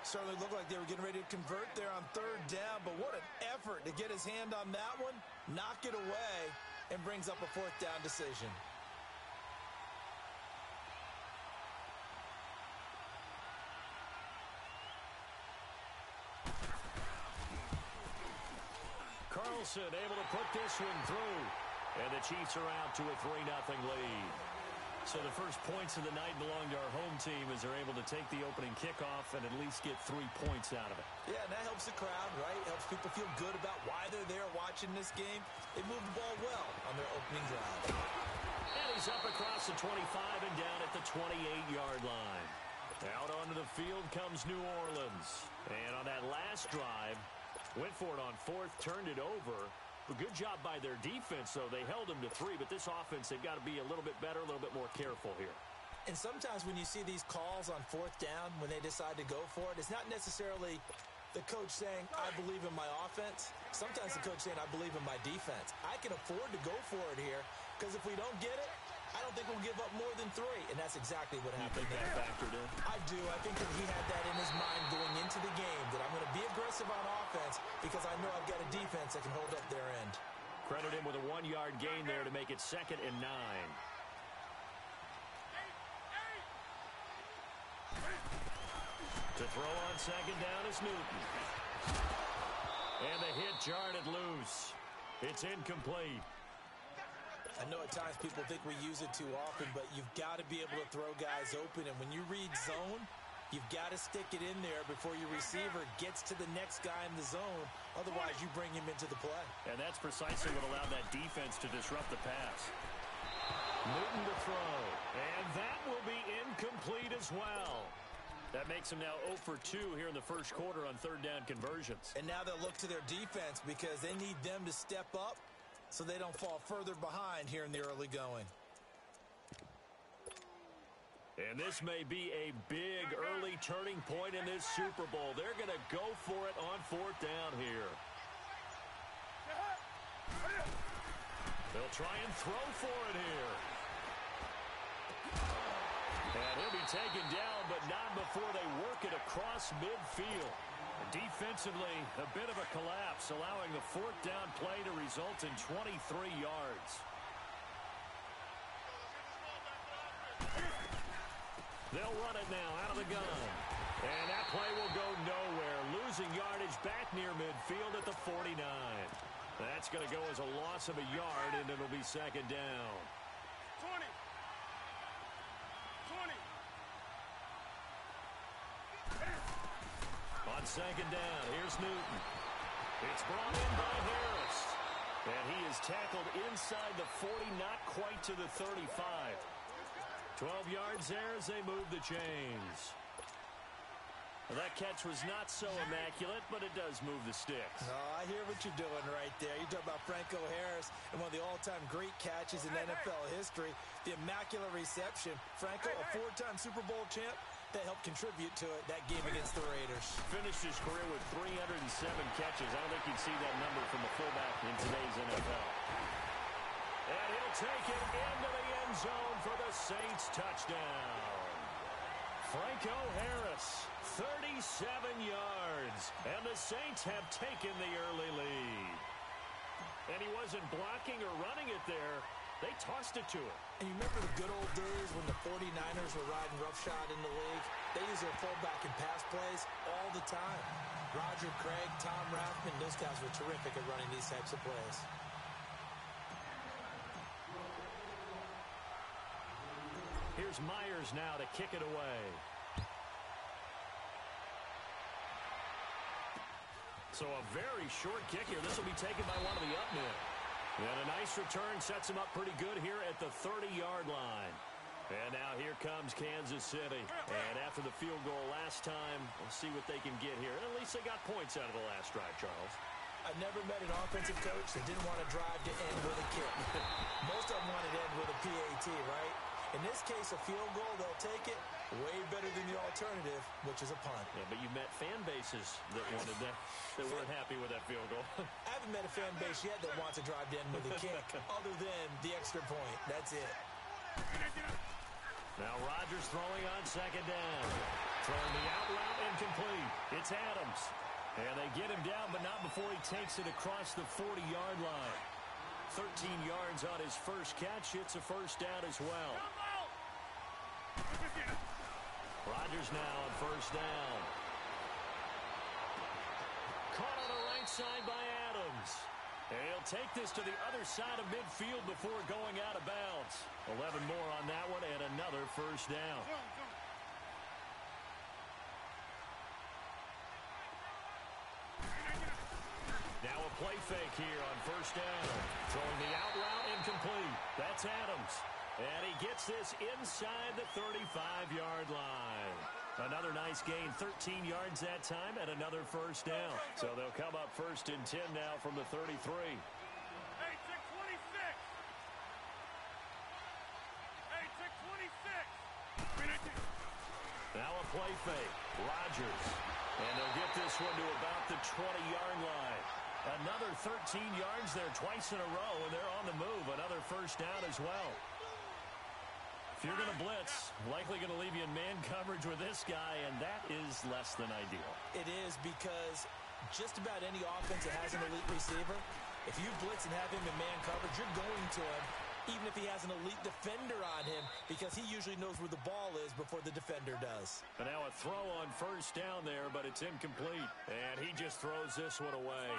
Certainly looked like they were getting ready to convert there on third down, but what an effort to get his hand on that one, knock it away, and brings up a fourth down decision. Carlson able to put this one through. And the Chiefs are out to a 3-0 lead. So the first points of the night belong to our home team as they're able to take the opening kickoff and at least get 3 points out of it. Yeah, and that helps the crowd, right? Helps people feel good about why they're there watching this game. They moved the ball well on their opening drive. And he's up across the 25 and down at the 28-yard line. Out onto the field comes New Orleans. And on that last drive, went for it on fourth, turned it over. A good job by their defense, though. They held them to 3, but this offense, they've got to be a little bit better, a little bit more careful here. And sometimes when you see these calls on fourth down, when they decide to go for it, it's not necessarily the coach saying, I believe in my offense. Sometimes the coach saying, I believe in my defense. I can afford to go for it here, because if we don't get it, I don't think we'll give up more than 3, and that's exactly what happened. You think that factored in? I do. I think that he had that in his mind going into the game, that I'm going to be aggressive on offense because I know I've got a defense that can hold up their end. Credit him with a 1-yard gain there to make it 2nd and 9. To throw on second down is Newton. And the hit jarred it loose. It's incomplete. I know at times people think we use it too often, but you've got to be able to throw guys open. And when you read zone, you've got to stick it in there before your receiver gets to the next guy in the zone. Otherwise, you bring him into the play. And that's precisely what allowed that defense to disrupt the pass. Newton to throw. And that will be incomplete as well. That makes him now 0 for 2 here in the first quarter on third down conversions. And now they'll look to their defense because they need them to step up so they don't fall further behind here in the early going. And this may be a big early turning point in this Super Bowl. They're going to go for it on fourth down here. They'll try and throw for it here. And he'll be taken down, but not before they work it across midfield. Defensively, a bit of a collapse, allowing the fourth down play to result in 23 yards. They'll run it now out of the gun. And that play will go nowhere, losing yardage back near midfield at the 49. That's going to go as a loss of a yard, and it'll be second down. 20. 20. On second down, here's Newton. It's brought in by Harris. And he is tackled inside the 40, not quite to the 35. 12 yards there as they move the chains. Well, that catch was not so immaculate, but it does move the sticks. Oh, I hear what you're doing right there. You're talking about Franco Harris and one of the all-time great catches in NFL history. The immaculate reception. Franco, a four-time Super Bowl champ, that helped contribute to it, that game against the Raiders. Finished his career with 307 catches. I don't think you'd see that number from a fullback in today's NFL. And he'll take it into the end zone for the Saints touchdown. Franco Harris, 37 yards. And the Saints have taken the early lead. And he wasn't blocking or running it there. They tossed it to him. And you remember the good old days when the 49ers were riding roughshod in the league? They used their fullback in pass plays all the time. Roger Craig, Tom Rathman, those guys were terrific at running these types of plays. Here's Myers now to kick it away. So a very short kick here. This will be taken by one of the up men. And a nice return sets him up pretty good here at the 30-yard line. And now here comes Kansas City. And after the field goal last time, we'll see what they can get here. At least they got points out of the last drive, Charles. I've never met an offensive coach that didn't want to drive to end with a kick. Most of them wanted to end with a PAT, right? In this case, a field goal, they'll take it. Way better than the alternative, which is a punt. Yeah, but you met fan bases that wanted that, that weren't happy with that field goal. I haven't met a fan base yet that wants to drive to end with a kick, other than the extra point. That's it. Now Rodgers throwing on second down. Throwing the out route incomplete. It's Adams. And they get him down, but not before he takes it across the 40-yard line. 13 yards on his first catch. It's a first down as well. Rodgers now on first down. Caught on the right side by Adams. And he'll take this to the other side of midfield before going out of bounds. 11 more on that one and another first down. Now a play fake here on first down. Throwing the out route incomplete. That's Adams. And he gets this inside the 35-yard line. Another nice gain, 13 yards that time, and another first down. So they'll come up first and 10 now from the 33. 26. Now a play fake. Rodgers. And they'll get this one to about the 20-yard line. Another 13 yards there twice in a row, and they're on the move. Another first down as well. If you're going to blitz, likely going to leave you in man coverage with this guy, and that is less than ideal. It is, because just about any offense that has an elite receiver, if you blitz and have him in man coverage, you're going to him, even if he has an elite defender on him, because he usually knows where the ball is before the defender does. And now a throw on first down there, but it's incomplete. And he just throws this one away.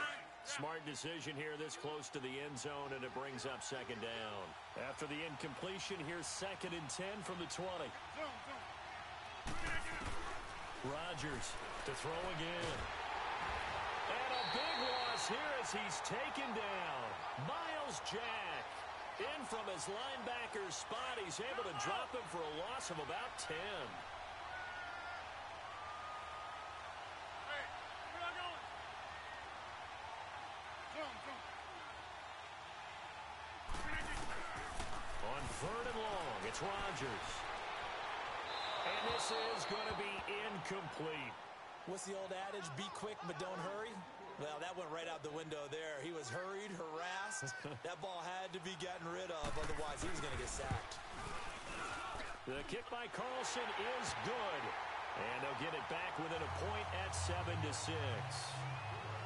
Smart decision here this close to the end zone, and it brings up second down. After the incompletion, here's second and 10 from the 20. Rodgers to throw again. And a big loss here as he's taken down. Miles Jack in from his linebacker spot. He's able to drop him for a loss of about 10. On third and long, it's Rodgers. And this is going to be incomplete. What's the old adage? Be quick, but don't hurry. Well, that went right out the window there. He was hurried, harassed. That ball had to be gotten rid of, otherwise he was going to get sacked. The kick by Carlson is good. And they'll get it back within a point at 7-6.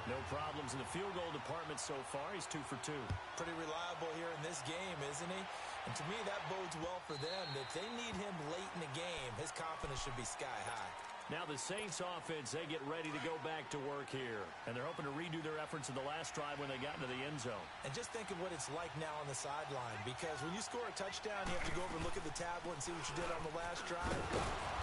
No problems in the field goal department so far. He's 2 for 2. Pretty reliable here in this game, isn't he? And to me, that bodes well for them. If they need him late in the game, his confidence should be sky high. Now the Saints offense, they get ready to go back to work here. And they're hoping to redo their efforts in the last drive when they got into the end zone. And just think of what it's like now on the sideline. Because when you score a touchdown, you have to go over and look at the tablet and see what you did on the last drive.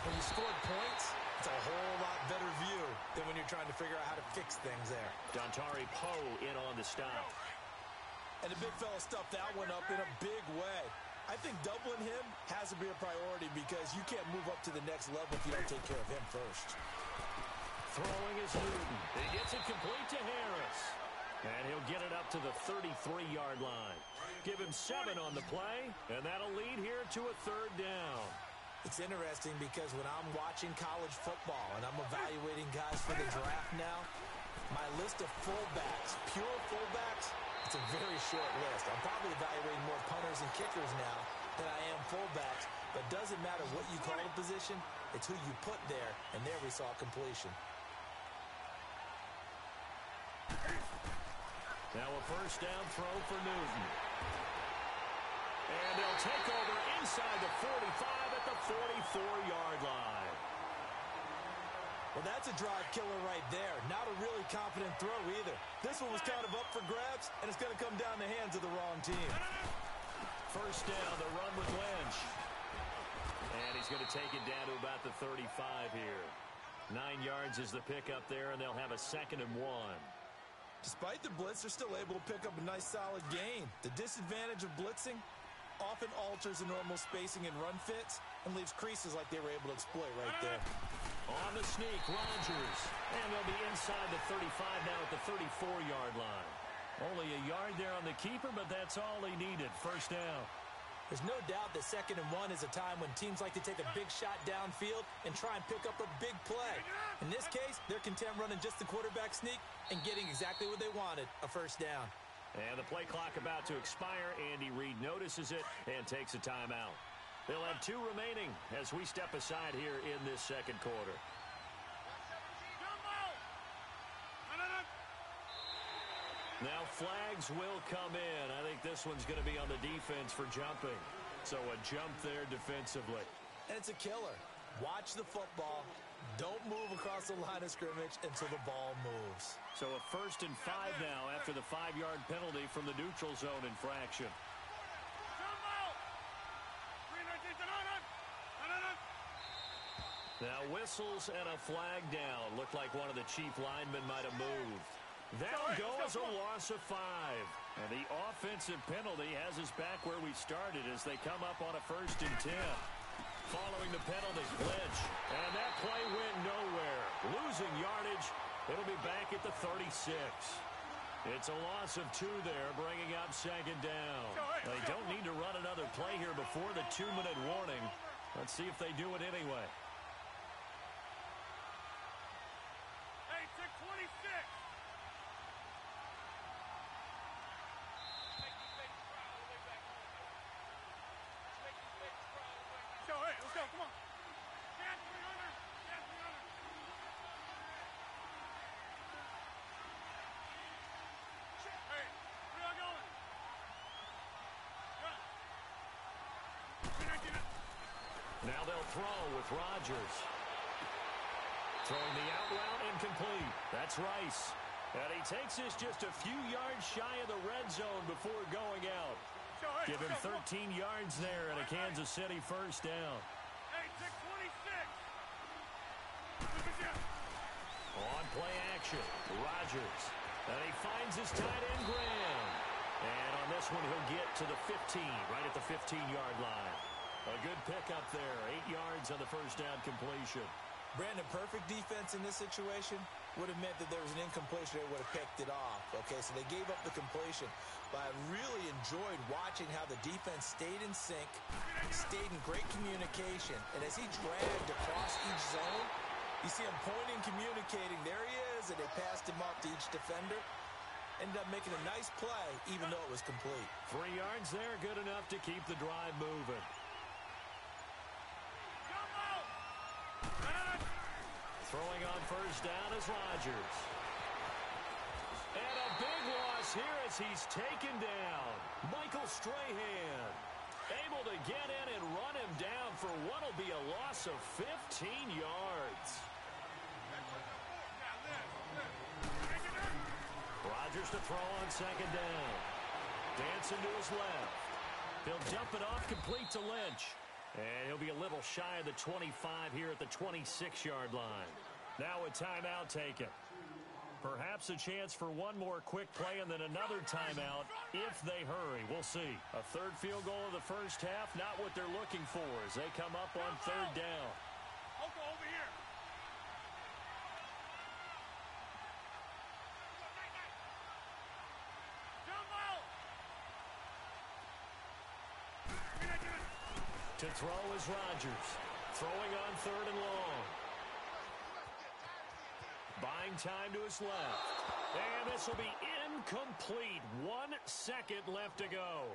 When you scored points, it's a whole lot better view than when you're trying to figure out how to fix things there. Dontari Poe in on the stop. And the big fella stuffed that one up in a big way. I think doubling him has to be a priority because you can't move up to the next level if you don't take care of him first. Throwing is Newton. He gets it complete to Harris. And he'll get it up to the 33-yard line. Give him 7 on the play, and that'll lead here to a 3rd down. It's interesting because when I'm watching college football and I'm evaluating guys for the draft now, my list of fullbacks, pure fullbacks, it's a very short list. I'm probably evaluating more punters and kickers now than I am fullbacks, but it doesn't matter what you call a position, it's who you put there, and there we saw completion. Now a 1st down throw for Newton. And they'll take over inside the 45 at the 44-yard line. Well, that's a drive killer right there. Not a really confident throw either. This one was kind of up for grabs, and it's going to come down the hands of the wrong team. 1st down, the run with Lynch. And he's going to take it down to about the 35 here. 9 yards is the pickup there, and they'll have a 2nd and 1. Despite the blitz, they're still able to pick up a nice solid gain. The disadvantage of blitzing often alters the normal spacing and run fits and leaves creases like they were able to exploit right there. On the sneak, Rodgers. And they'll be inside the 35 now at the 34-yard line. Only a yard there on the keeper, but that's all he needed. 1st down. There's no doubt that 2nd and 1 is a time when teams like to take a big shot downfield and try and pick up a big play. In this case, they're content running just the quarterback sneak and getting exactly what they wanted, a 1st down. And the play clock about to expire. Andy Reid notices it and takes a timeout. They'll have 2 remaining as we step aside here in this 2nd quarter. Now flags will come in. I think this one's going to be on the defense for jumping. So a jump there defensively. And it's a killer. Watch the football. Don't move across the line of scrimmage until the ball moves. So a 1st and 5 now after the 5-yard penalty from the neutral zone infraction. Now whistles and a flag down. Looked like one of the chief linemen might have moved. That'll go as a loss of 5. And the offensive penalty has us back where we started as they come up on a 1st and 10. Following the penalty, Lynch. And that play went nowhere. Losing yardage. It'll be back at the 36. It's a loss of 2 there, bringing up 2nd down. They don't need to run another play here before the 2-minute warning. Let's see if they do it anyway. Hey, 626. Let's go, come on. Yes, 300. Yes, 300. Hey, where y'all going? Now they'll throw with Rodgers. Throwing the out route incomplete. That's Rice. And he takes this just a few yards shy of the red zone before going out. Give him 13 yards there and a Kansas City 1st down. Hey, 626. On play action, Rodgers. And he finds his tight end, Graham. And on this one, he'll get to the 15, right at the 15-yard line. A good pickup there, 8 yards on the 1st down completion. Brandon, perfect defense in this situation would have meant that there was an incompletion. They would have picked it off. Okay, so they gave up the completion. But I really enjoyed watching how the defense stayed in sync, stayed in great communication. And as he dragged across each zone, you see him pointing, communicating. There he is, and they passed him up to each defender. Ended up making a nice play, even though it was complete. 3 yards there, good enough to keep the drive moving. Throwing on first down is Rodgers. And a big loss here as he's taken down. Michael Strahan able to get in and run him down for what will be a loss of 15 yards. Rodgers to throw on second down. Dancing to his left. He'll dump it off complete to Lynch. And he'll be a little shy of the 25 here at the 26-yard line. Now a timeout taken. Perhaps a chance for one more quick play and then another timeout if they hurry. We'll see. A third field goal of the first half, not what they're looking for as they come up on third down. Over here. To throw is Rodgers. Throwing on third and long. Buying time to his left. And this will be incomplete. 1 second left to go.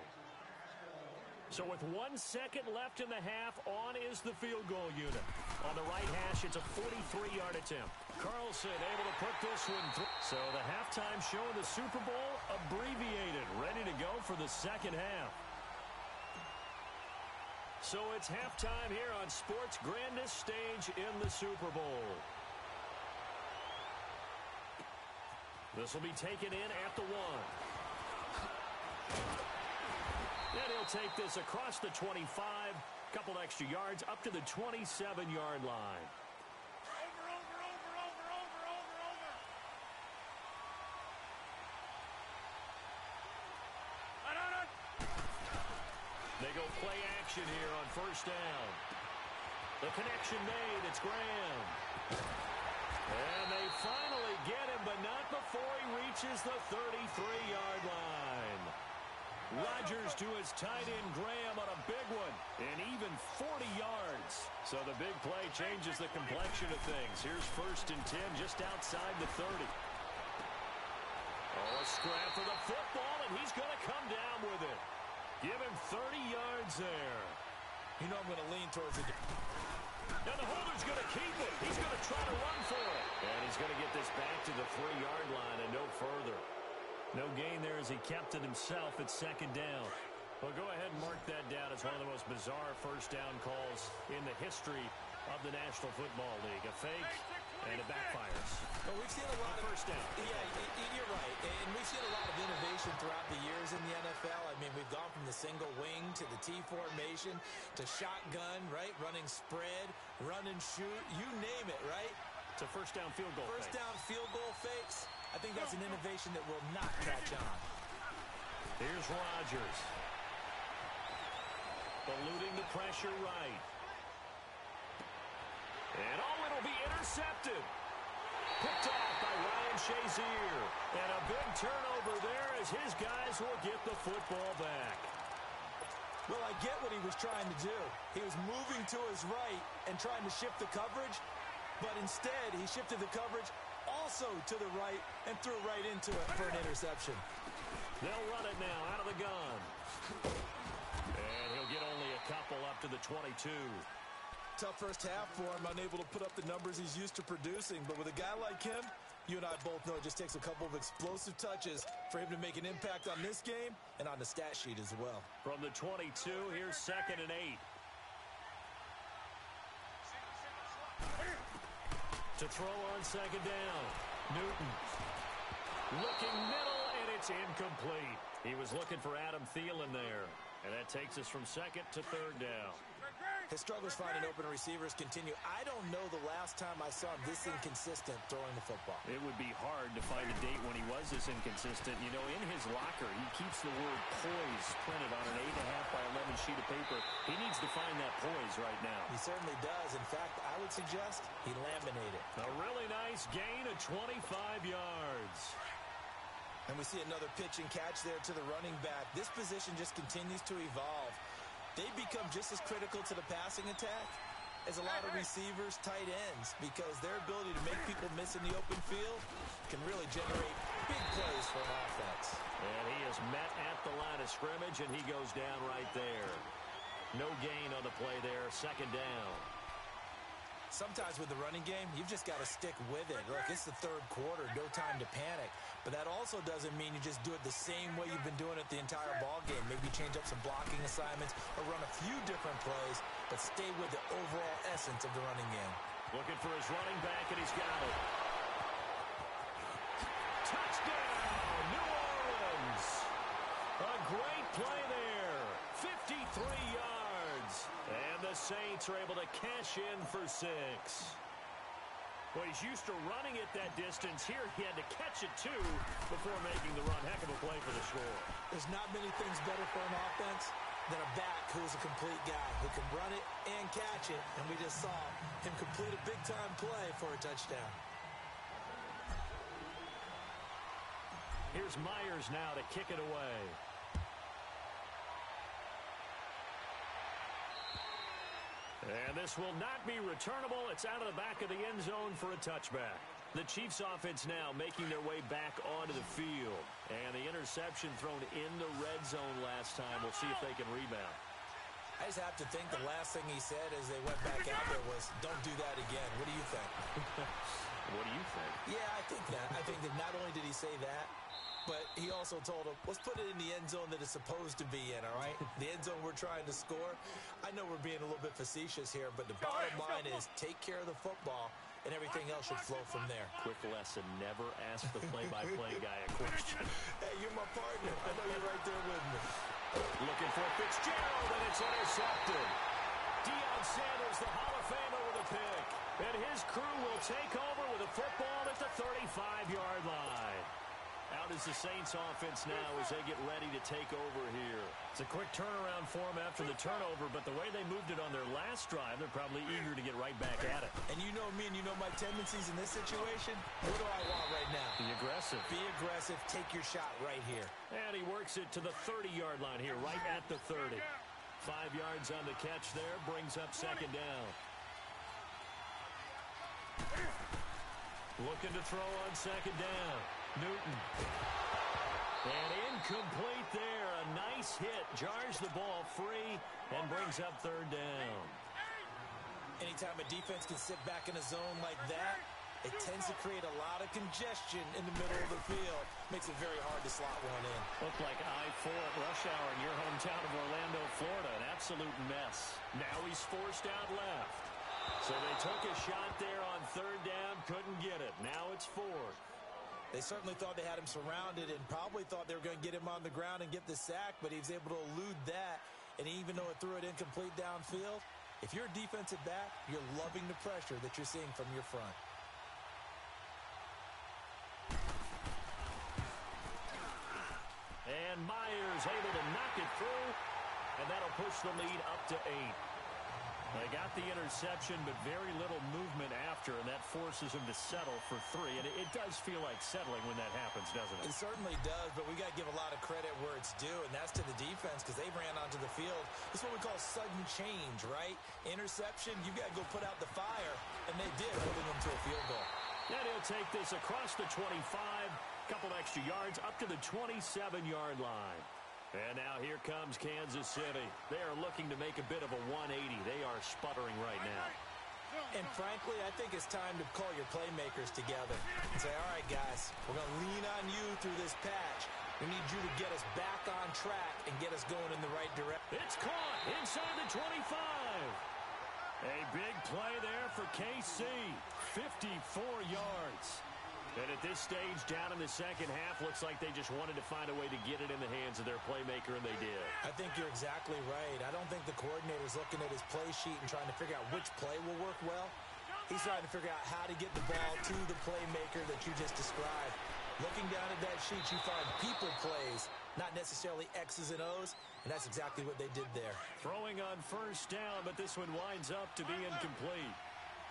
So with 1 second left in the half, on is the field goal unit. On the right hash, it's a 43-yard attempt. Carlson able to put this one through. So the halftime show of the Super Bowl abbreviated, ready to go for the second half. So it's halftime here on sports' grandest stage in the Super Bowl. This will be taken in at the 1. And he'll take this across the 25, couple extra yards up to the 27-yard line. Over. Run. They go play action here on first down. The connection made. It's Graham. And they finally get him, but not before he reaches the 33-yard line. Rodgers to his tight end Graham on a big one, and even 40 yards. So the big play changes the complexion of things. Here's first and 10 just outside the 30. Oh, a scrap for the football, and he's going to come down with it. Give him 30 yards there. You know I'm going to lean towards it. Now the holder's going to keep it. He's going to try to run for it. And he's going to get this back to the 3-yard line and no further. No gain there as he kept it himself at second down. Well, go ahead and mark that down as one of the most bizarre first down calls in the history of the National Football League. A fake, and it backfires. Well, we've seen a lot of first down. Yeah, you're right. And we've seen a lot of innovation throughout the years in the NFL. I mean, we've gone from the single wing to the T formation to shotgun, right? Running spread, run and shoot, you name it, right? It's a first down field goal First down field goal fakes. I think that's an innovation that will not catch on. Here's Rodgers. Eluding the pressure right. And it'll be intercepted. Picked off by Ryan Shazier. And a big turnover there as his guys will get the football back. Well, I get what he was trying to do. He was moving to his right and trying to shift the coverage. But instead, he shifted the coverage also to the right and threw right into it for an interception. They'll run it now out of the gun. And he'll get only a couple up to the 22. Tough first half for him, unable to put up the numbers he's used to producing. But with a guy like him, you and I both know it just takes a couple of explosive touches for him to make an impact on this game and on the stat sheet as well. From the 22, here's 2nd and 8. To throw on second down. Newton. Looking middle, and it's incomplete. He was looking for Adam Thielen there. And that takes us from second to third down. His struggles finding open receivers continue. I don't know the last time I saw him this inconsistent throwing the football. It would be hard to find a date when he was this inconsistent. You know, in his locker, he keeps the word poise printed on an 8.5 by 11 sheet of paper. He needs to find that poise right now. He certainly does. In fact, I would suggest he laminated. A really nice gain of 25 yards. And we see another pitch and catch there to the running back. This position just continues to evolve. They become just as critical to the passing attack as a lot of receivers, tight ends, because their ability to make people miss in the open field can really generate big plays for an offense. And he is met at the line of scrimmage, and he goes down right there. No gain on the play there, second down. Sometimes with the running game, you've just got to stick with it. Look, it's the third quarter, no time to panic. But that also doesn't mean you just do it the same way you've been doing it the entire ball game. Maybe change up some blocking assignments or run a few different plays, but stay with the overall essence of the running game. Looking for his running back, and he's got it. Touchdown, New Orleans. A great play there. 53 yards. And the Saints are able to cash in for 6. Well, he's used to running it that distance. Here he had to catch it, too, before making the run. Heck of a play for the score. There's not many things better for an offense than a back who's a complete guy who can run it and catch it. And we just saw him complete a big-time play for a touchdown. Here's Myers now to kick it away. And this will not be returnable. It's out of the back of the end zone for a touchback. The Chiefs offense now making their way back onto the field. And the interception thrown in the red zone last time. We'll see if they can rebound. I just have to think the last thing he said as they went back out there was, don't do that again. What do you think? What do you think? Yeah, I think that. I think that not only did he say that, but he also told him, let's put it in the end zone that it's supposed to be in, all right? The end zone we're trying to score. I know we're being a little bit facetious here, but the bottom line is take care of the football, and everything else should flow from there. Quick lesson, never ask the play-by-play guy a question. Hey, you're my partner. I know you're right there with me. Looking for Fitzgerald, and it's intercepted. Deion Sanders, the Hall of Famer, with a pick. And his crew will take over with a football at the 35-yard line. Out is the Saints offense now as they get ready to take over here. It's a quick turnaround for them after the turnover, but the way they moved it on their last drive, they're probably eager to get right back at it. And you know me and you know my tendencies in this situation. What do I want right now? Be aggressive. Be aggressive. Take your shot right here. And he works it to the 30-yard line here, right at the 30. 5 yards on the catch there, brings up second down. Looking to throw on second down. Newton. And incomplete there. A nice hit. Jars the ball free and brings up third down. Anytime a defense can sit back in a zone like that, it tends to create a lot of congestion in the middle of the field. Makes it very hard to slot one in. Looked like I-4 at rush hour in your hometown of Orlando, Florida. An absolute mess. Now he's forced out left. So they took a shot there on third down, couldn't get it. Now it's fourth. They certainly thought they had him surrounded and probably thought they were going to get him on the ground and get the sack, but he was able to elude that. And even though it threw it incomplete downfield, if you're a defensive back, you're loving the pressure that you're seeing from your front. And Myers able to knock it through, and that'll push the lead up to 8. They got the interception, but very little movement after, and that forces him to settle for 3. And it does feel like settling when that happens, doesn't it? It certainly does, but we got to give a lot of credit where it's due, and that's to the defense because they ran onto the field. This is what we call sudden change, right? Interception, you got to go put out the fire, and they did, holding them to a field goal. And he'll take this across the 25, couple extra yards, up to the 27-yard line. And now here comes Kansas City. They are looking to make a bit of a 180. They are sputtering right now. And frankly, I think it's time to call your playmakers together and say, all right, guys, we're going to lean on you through this patch. We need you to get us back on track and get us going in the right direction. It's caught inside the 25. A big play there for KC. 54 yards. And at this stage, down in the second half, looks like they just wanted to find a way to get it in the hands of their playmaker, and they did. I think you're exactly right. I don't think the coordinator's looking at his play sheet and trying to figure out which play will work well. He's trying to figure out how to get the ball to the playmaker that you just described. Looking down at that sheet, you find people plays, not necessarily X's and O's, and that's exactly what they did there. Throwing on first down, but this one winds up to be incomplete.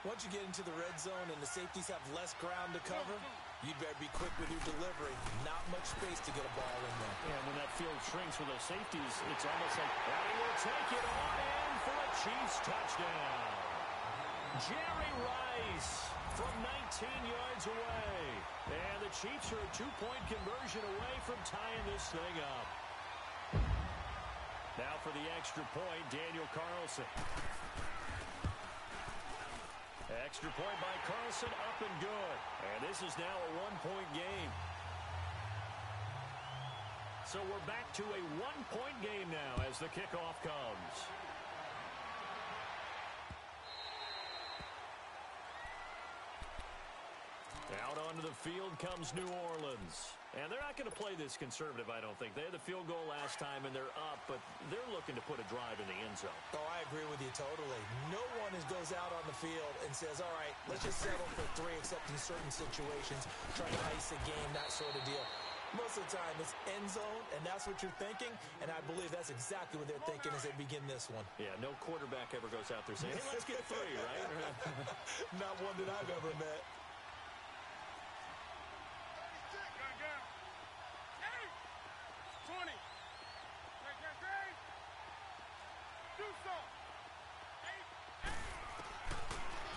Once you get into the red zone and the safeties have less ground to cover, you'd better be quick with your delivery. Not much space to get a ball in there. And when that field shrinks with those safeties, it's almost like, and he will take it on in for a Chiefs touchdown. Jerry Rice from 19 yards away. And the Chiefs are a 2-point conversion away from tying this thing up. Now for the extra point, Daniel Carlson. Extra point by Carlson, up and good. And this is now a one-point game. So we're back to a one-point game now as the kickoff comes. Out onto the field comes New Orleans. And they're not going to play this conservative, I don't think. They had the field goal last time, and they're up, but they're looking to put a drive in the end zone. Oh, I agree with you totally. No one goes out on the field and says, all right, let's just settle for 3, except in certain situations, try to ice a game, that sort of deal. Most of the time, it's end zone, and that's what you're thinking, and I believe that's exactly what they're thinking as they begin this one. Yeah, no quarterback ever goes out there saying, hey, let's get 3, right? Not one that I've ever met.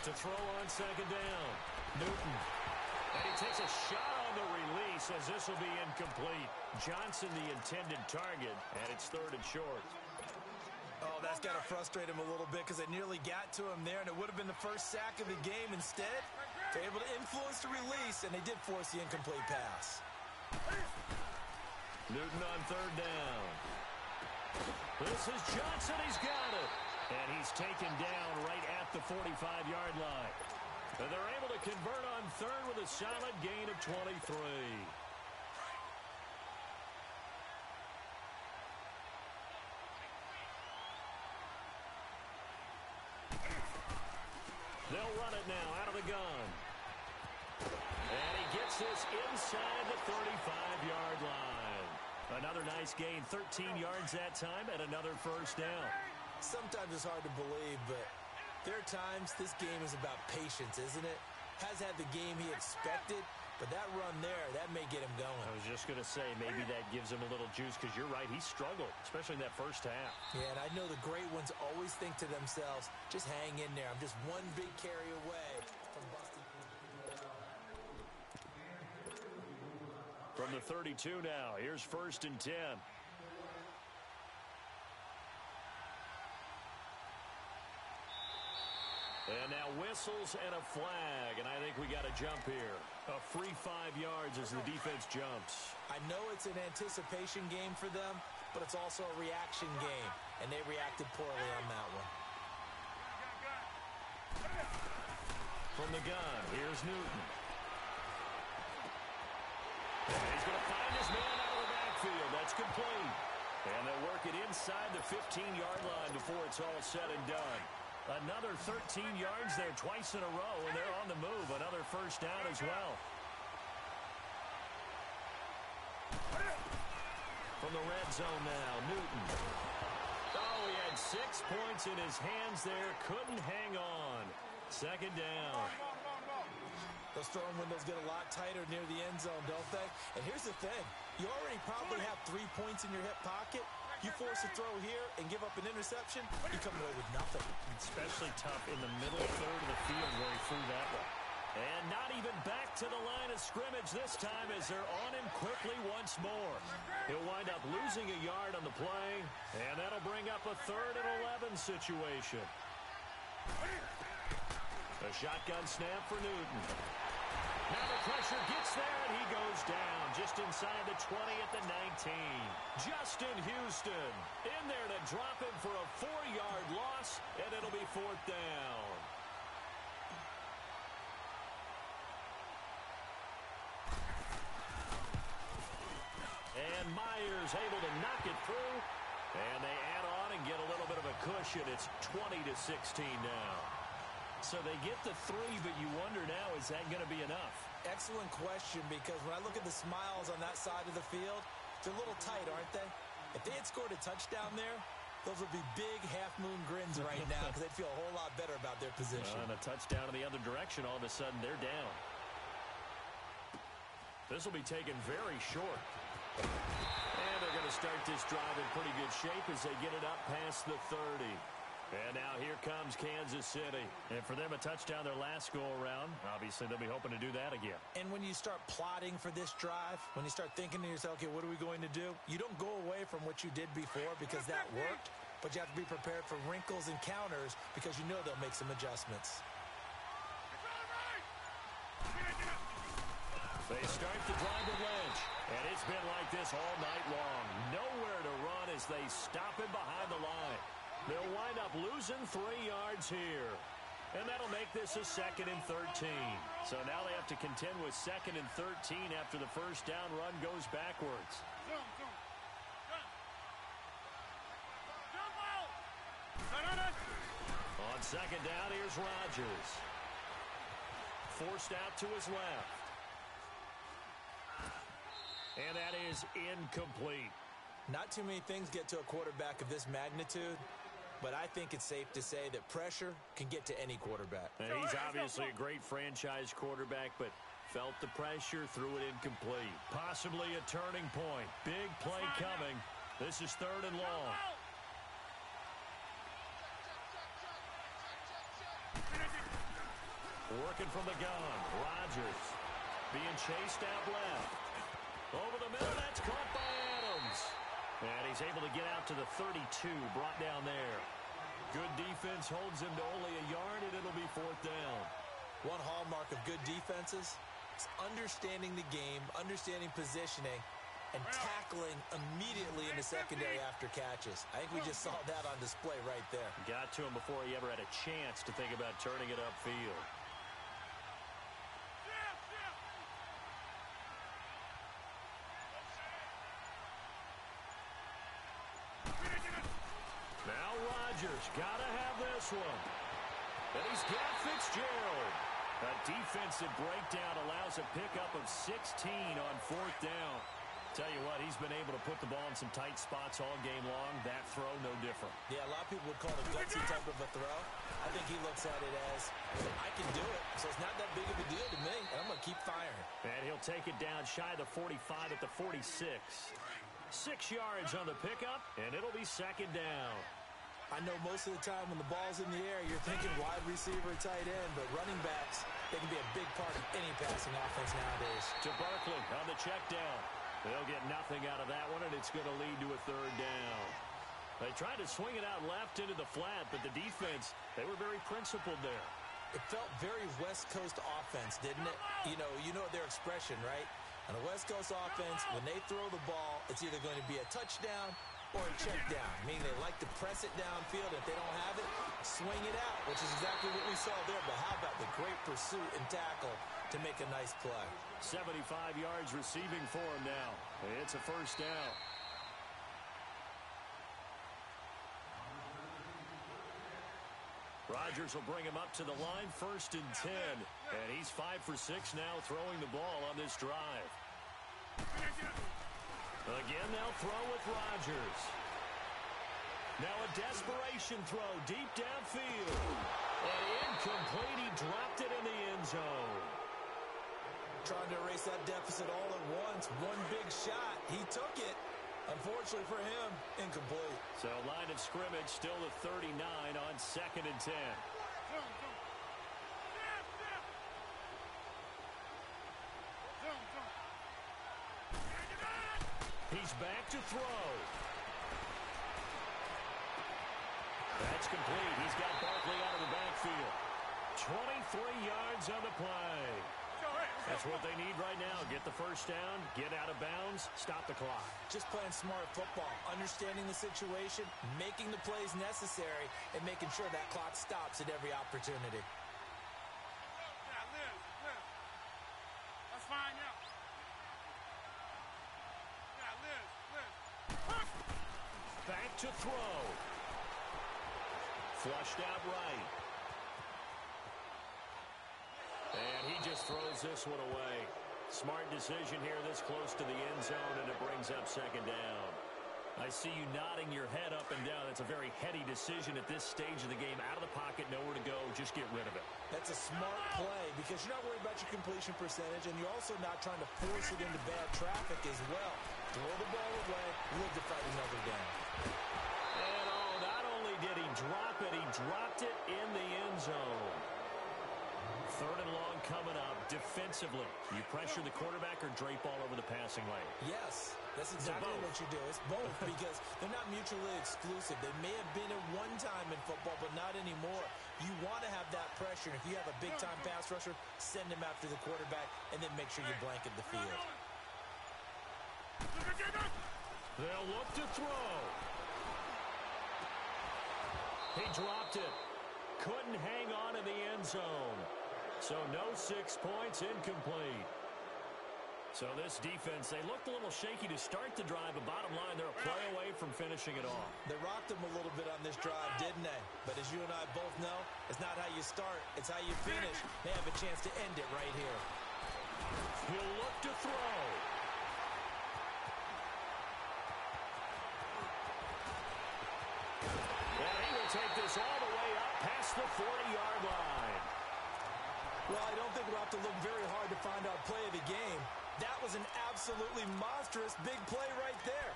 To throw on second down, Newton. And he takes a shot on the release as this will be incomplete. Johnson the intended target, and it's 3rd and short. Oh, that's got to frustrate him a little bit because it nearly got to him there, and it would have been the first sack of the game. Instead, they're able to influence the release, and they did force the incomplete pass. Newton on 3rd down. This is Johnson. He's got it. And he's taken down right at the 45-yard line. And they're able to convert on 3rd with a solid gain of 23. They'll run it now out of the gun. And he gets this inside the 35-yard line. Another nice gain, 13 yards that time, and another first down. Sometimes it's hard to believe, but there are times this game is about patience, isn't it? Has had the game he expected, but that run there, that may get him going. I was just going to say, maybe that gives him a little juice, because you're right, he struggled, especially in that first half. Yeah, and I know the great ones always think to themselves, just hang in there. I'm just one big carry away from busting. From the 32 now, here's 1st and 10. And now whistles and a flag, and I think we got a jump here. A free 5 yards as the defense jumps. I know it's an anticipation game for them, but it's also a reaction game, and they reacted poorly on that one. From the gun, here's Newton. And he's going to find his man out of the backfield. That's complete. And they'll work it inside the 15-yard line before it's all said and done. Another 13 yards there twice in a row, and they're on the move. Another first down as well. From the red zone now, Newton. Oh, he had 6 points in his hands there. Couldn't hang on. 2nd down. Those throwing windows get a lot tighter near the end zone, don't they? And here's the thing. You already probably have 3 points in your hip pocket. You force a throw here and give up an interception, you come away with nothing. Especially tough in the middle third of the field where he threw that one. And not even back to the line of scrimmage this time as they're on him quickly once more. He'll wind up losing a yard on the play, and that'll bring up a 3rd and 11 situation. A shotgun snap for Newton. Now the pressure gets there, and he goes down just inside the 20 at the 19. Justin Houston in there to drop him for a 4-yard loss, and it'll be 4th down. And Myers able to knock it through, and they add on and get a little bit of a cushion. It's 20-16 now. So they get the 3, but you wonder now, is that going to be enough? Excellent question, because when I look at the smiles on that side of the field, they're a little tight, aren't they? If they had scored a touchdown there, those would be big half-moon grins right now because they'd feel a whole lot better about their position. And a touchdown in the other direction, all of a sudden they're down. This will be taken very short. And they're going to start this drive in pretty good shape as they get it up past the 30. And now here comes Kansas City. And for them, a touchdown their last go-around. Obviously, they'll be hoping to do that again. And when you start plotting for this drive, when you start thinking to yourself, okay, what are we going to do? You don't go away from what you did before because that worked, but you have to be prepared for wrinkles and counters because you know they'll make some adjustments. They start the drive with Lynch, and it's been like this all night long. Nowhere to run as they stop him behind the line. They'll wind up losing 3 yards here. And that'll make this a 2nd and 13. So now they have to contend with 2nd and 13 after the first down run goes backwards. Jump out! On 2nd down, here's Rodgers. Forced out to his left. And that is incomplete. Not too many things get to a quarterback of this magnitude, but I think it's safe to say that pressure can get to any quarterback. And he's obviously a great franchise quarterback, but felt the pressure, threw it incomplete. Possibly a turning point. Big play coming. This is 3rd and long. Working from the gun. Rodgers being chased out left. Over the middle, that's caught by Adams. And he's able to get out to the 32, brought down there. Good defense holds him to only a yard, and it'll be 4th down. One hallmark of good defenses is understanding the game, understanding positioning, and tackling immediately in the secondary after catches. I think we just saw that on display right there. Got to him before he ever had a chance to think about turning it upfield. Now Rodgers got to have this one. And he's got Fitzgerald. A defensive breakdown allows a pickup of 16 on 4th down. Tell you what, he's been able to put the ball in some tight spots all game long. That throw, no different. Yeah, a lot of people would call it a gutsy type of a throw. I think he looks at it as, I can do it, so it's not that big of a deal to me, and I'm going to keep firing. And he'll take it down shy of the 45 at the 46. 6 yards on the pickup, and it'll be 2nd down. I know most of the time when the ball's in the air, you're thinking wide receiver, tight end, but running backs, they can be a big part of any passing offense nowadays. To Barkley on the check down. They'll get nothing out of that one, and it's going to lead to a 3rd down. They tried to swing it out left into the flat, but the defense, they were very principled there. It felt very West Coast offense, didn't it? You know their expression, right? On a West Coast offense, when they throw the ball, it's either going to be a touchdown or a check down, meaning they like to press it downfield. If they don't have it, swing it out, which is exactly what we saw there. But how about the great pursuit and tackle to make a nice play? 75 yards receiving for him now. It's a 1st down. Rodgers will bring him up to the line, 1st and 10. And he's 5 for 6 now throwing the ball on this drive. Again, they'll throw with Rodgers. Now a desperation throw deep downfield. And incomplete. He dropped it in the end zone. Trying to erase that deficit all at once. One big shot. He took it. Unfortunately for him, incomplete. So line of scrimmage still the 39 on 2nd and 10. He's back to throw. That's complete. He's got Barkley out of the backfield. 23 yards on the play. That's what they need right now. Get the 1st down, get out of bounds, stop the clock. Just playing smart football, understanding the situation, making the plays necessary, and making sure that clock stops at every opportunity. Yeah, Liz. That's fine, yeah. Back to throw. Flushed out right. And he just throws this one away. Smart decision here this close to the end zone, and it brings up 2nd down. I see you nodding your head up and down. That's a very heady decision at this stage of the game. Out of the pocket, nowhere to go. Just get rid of it. That's a smart play because you're not worried about your completion percentage, and you're also not trying to force it into bad traffic as well. Throw the ball away, live to fight another down. And not only did he drop it, he dropped it in the end zone. 3rd and long coming up. Defensively, you pressure the quarterback or drape all over the passing lane? Yes, that's exactly what you do. It's both because they're not mutually exclusive. They may have been at one time in football, but not anymore. You want to have that pressure. If you have a big-time pass rusher, send him after the quarterback, and then make sure you blanket the field. They'll look to throw. He dropped it. Couldn't hang on in the end zone. So no 6 points, incomplete. So this defense, they looked a little shaky to start the drive, but bottom line, they're a play away from finishing it off. They rocked him a little bit on this drive, didn't they? But as you and I both know, it's not how you start, it's how you finish. They have a chance to end it right here. He'll look to throw. And he will take this all the way up past the 40-yard line. Well, I don't think we'll have to look very hard to find our play of the game. That was an absolutely monstrous big play right there.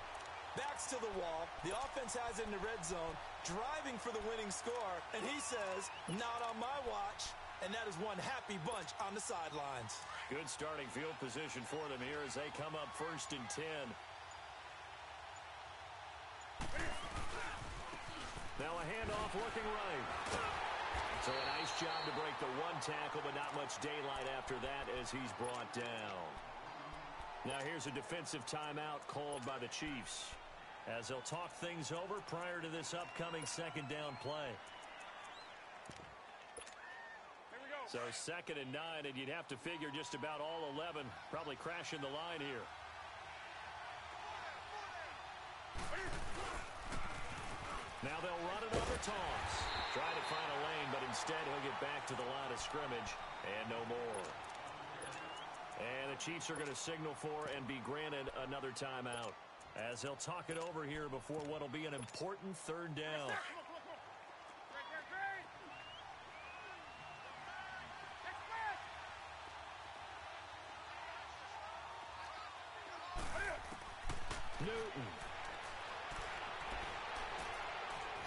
Backs to the wall. The offense has it in the red zone, driving for the winning score. And he says, not on my watch. And that is one happy bunch on the sidelines. Good starting field position for them here as they come up 1st and 10. Now a handoff looking right. So a nice job to break the one tackle, but not much daylight after that as he's brought down. Now here's a defensive timeout called by the Chiefs as they'll talk things over prior to this upcoming 2nd down play. So 2nd and 9, and you'd have to figure just about all 11 probably crashing the line here. Now they'll run it over toss. Try to find a lane, but instead he'll get back to the line of scrimmage and no more. And the Chiefs are going to signal for and be granted another timeout as they'll talk it over here before what will be an important 3rd down. Newton.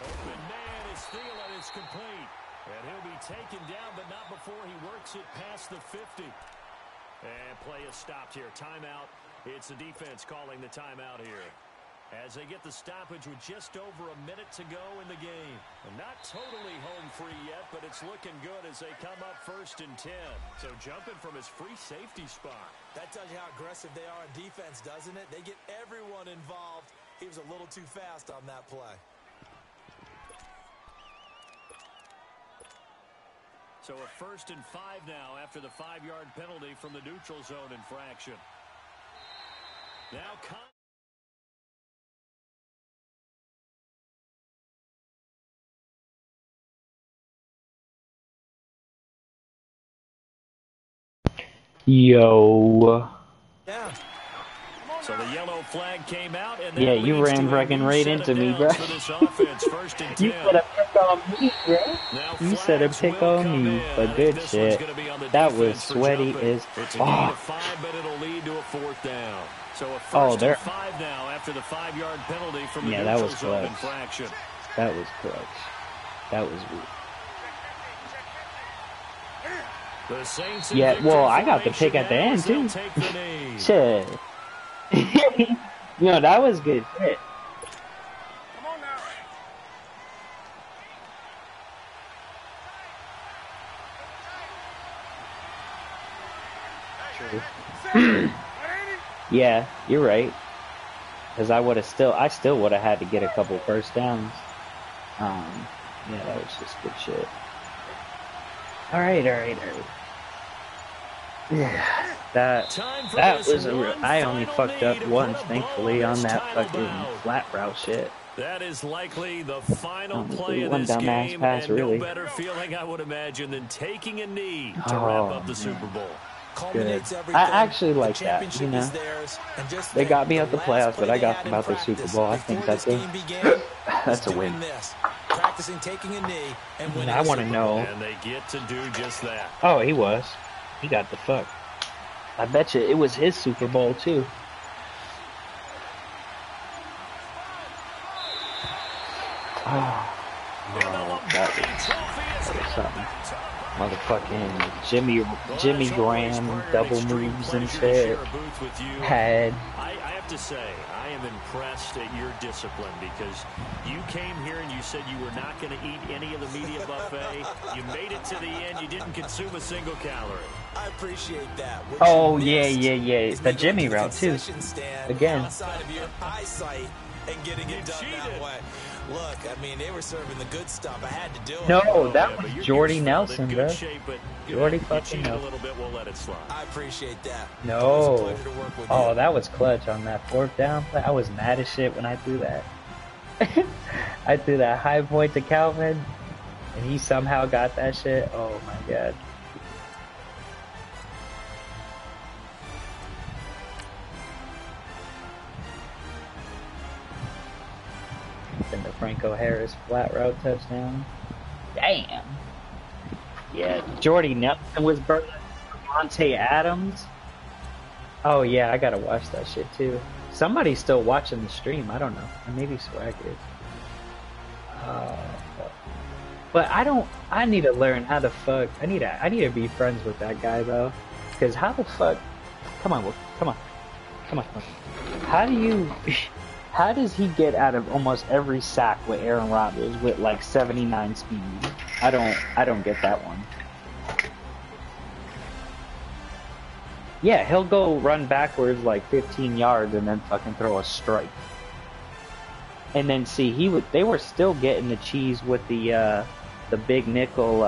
Open man is Thielen. It's complete. And he'll be taken down, but not before he works it past the 50. And play is stopped here. Timeout. It's the defense calling the timeout here as they get the stoppage with just over a minute to go in the game. And not totally home free yet, but it's looking good as they come up 1st and 10. So jumping from his free safety spot. That tells you how aggressive they are on defense, doesn't it? They get everyone involved. He was a little too fast on that play. So a 1st and 5 now after the 5-yard penalty from the neutral zone infraction. Now Yo. Yeah. So the yellow flag came out, and yeah, you ran freaking right into me, bro. You put a pick on me, bro. You said a pick on me, but good shit. That was sweaty as fuck. But it'll lead to a 4th down. So a 1st and 5 now after the 5-yard penalty from the neutral zone infraction. That was clutch. That was weird. Yeah, well, I got the pick at the end, too. Shit. No, that was good shit. Come on now. True. Yeah, you're right. Because I still would have had to get a couple 1st downs. Yeah, that was just good shit. Alright. Yeah, that was I only fucked up once, thankfully, on that fucking flat route shit. That is likely the final play of this game, pass, and really. no better feeling, I would imagine, than taking a knee to wrap up the Super Bowl. Good. I actually like that, you know. They got me out the playoffs, but I got them out the Super Bowl. I think that's a win. Practicing taking a knee and winning. I want to know. And they get to do just that. Oh, he was. He got the fuck. I bet you it was his Super Bowl too. Oh, that was something. Motherfucking Jimmy Graham double moves and shit. Had. I have to say, I am impressed at your discipline because you came here and you said you were not going to eat any of the media buffet. You made it to the end. You didn't consume a single calorie. I appreciate that. Oh, yeah. The Jimmy route, too. Again. Outside of your eyesight and getting it done that way. Look, I mean, they were serving the good stuff. I had to do it. No, that was Jordy Nelson, bro. Jordy fucking Nelson. I appreciate that. No. Oh, that was clutch on that 4th down play. I was mad as shit when I threw that. I threw that high point to Calvin, and he somehow got that shit. Oh, my God. And the Franco Harris flat route touchdown. Damn. Yeah, Jordy Nelson was burning. Monte Adams. Oh yeah, I gotta watch that shit too. Somebody's still watching the stream. I don't know. Or maybe Swag is. But I don't. I need to learn how the fuck. I need to be friends with that guy though. Cause how the fuck? Come on. How do you? How does he get out of almost every sack with Aaron Rodgers with like 79 speed? I don't get that one. Yeah, he'll go run backwards like 15 yards and then fucking throw a strike. And then see, they were still getting the cheese with the big nickel.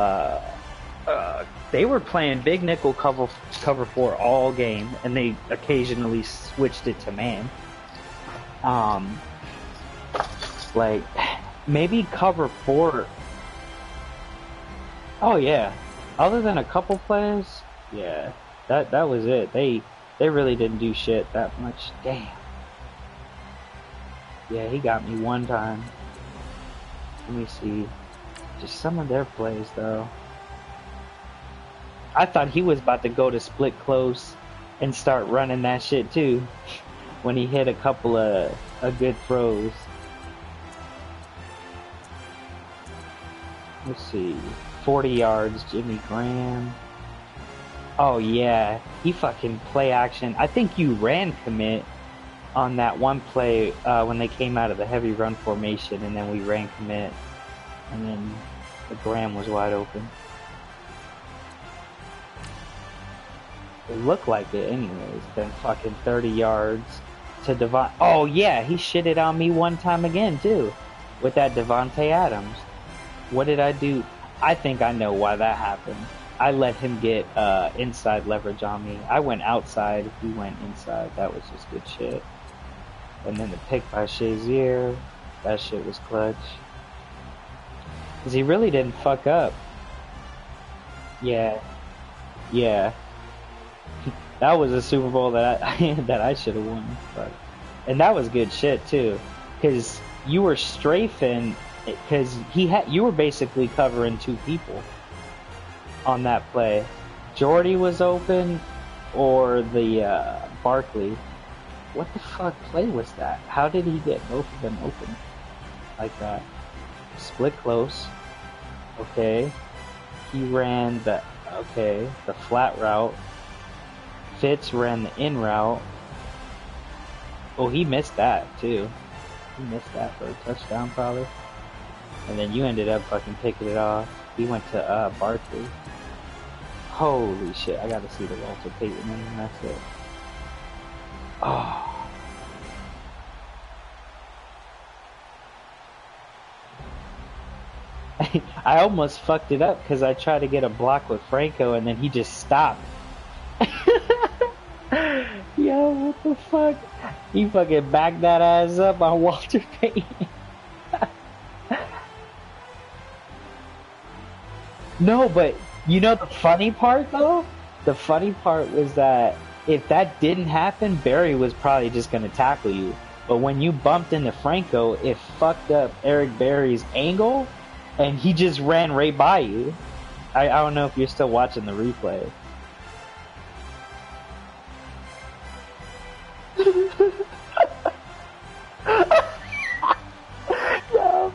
They were playing big nickel cover 4 all game, and they occasionally switched it to man. Like, maybe cover 4. Oh yeah, other than a couple plays, yeah, that was it. They really didn't do shit that much. Damn. Yeah, he got me one time. Let me see. Just some of their plays though. I thought he was about to go to split close and start running that shit too. When he hit a couple of good throws. Let's see. 40 yards, Jimmy Graham. Oh yeah, he fucking play action. I think you ran commit on that one play when they came out of the heavy run formation, and then we ran commit, and then the Graham was wide open. It looked like it anyways. Then fucking 30 yards to Devon. Oh yeah, he shitted on me one time again too, with that Devontae Adams. What did I do? I think I know why that happened. I let him get inside leverage on me. I went outside, he went inside. That was just good shit. And then the pick by Shazier, that shit was clutch. Cause he really didn't fuck up. Yeah. That was a Super Bowl that I should have won. But, and that was good shit too. Cause you were strafing, cause you were basically covering 2 people on that play. Jordy was open, or the Barkley. What the fuck play was that? How did he get both of them open like that? Split close. Okay. He ran the flat route. Fitz ran the in route. Oh, he missed that too. He missed that for a touchdown probably. And then you ended up fucking picking it off. He went to Barkley. Holy shit, I gotta see the Walter Payton and that's it. Oh. I almost fucked it up because I tried to get a block with Franco and then he just stopped. Yo, what the fuck? He fucking backed that ass up on Walter Payton. No, but you know the funny part though? The funny part was that if that didn't happen, Barry was probably just gonna tackle you. But when you bumped into Franco, it fucked up Eric Berry's angle, and he just ran right by you. I don't know if you're still watching the replay. No,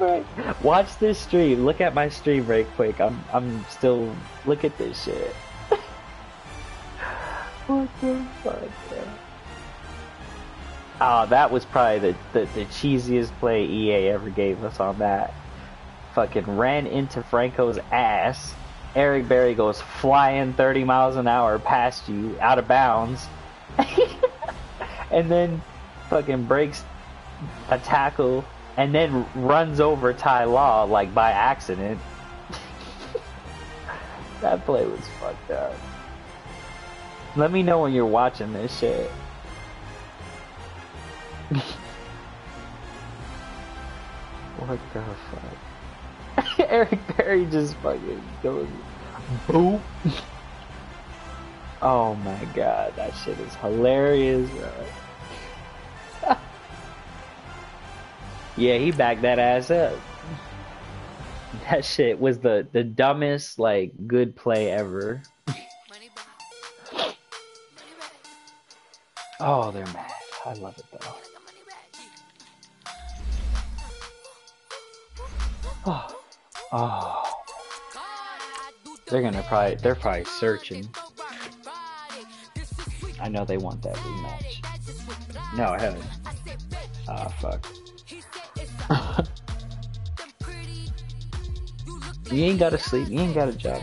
Watch this stream. Look at my stream right quick. I'm still. Look at this shit. What the fuck? Man? Oh, that was probably the cheesiest play EA ever gave us on that. Fucking ran into Franco's ass. Eric Berry goes flying 30 miles an hour past you, out of bounds. And then fucking breaks a tackle and then runs over Ty Law like by accident. That play was fucked up. Let me know when you're watching this shit. What the fuck? Eric Berry just fucking goes boop. Oh my god, that shit is hilarious, bro. Yeah, he backed that ass up. That shit was the dumbest, like, good play ever. Oh, they're mad. I love it though. Oh. They're probably searching. I know they want that rematch. No, I haven't. Ah, fuck. You ain't gotta sleep. You ain't got a job.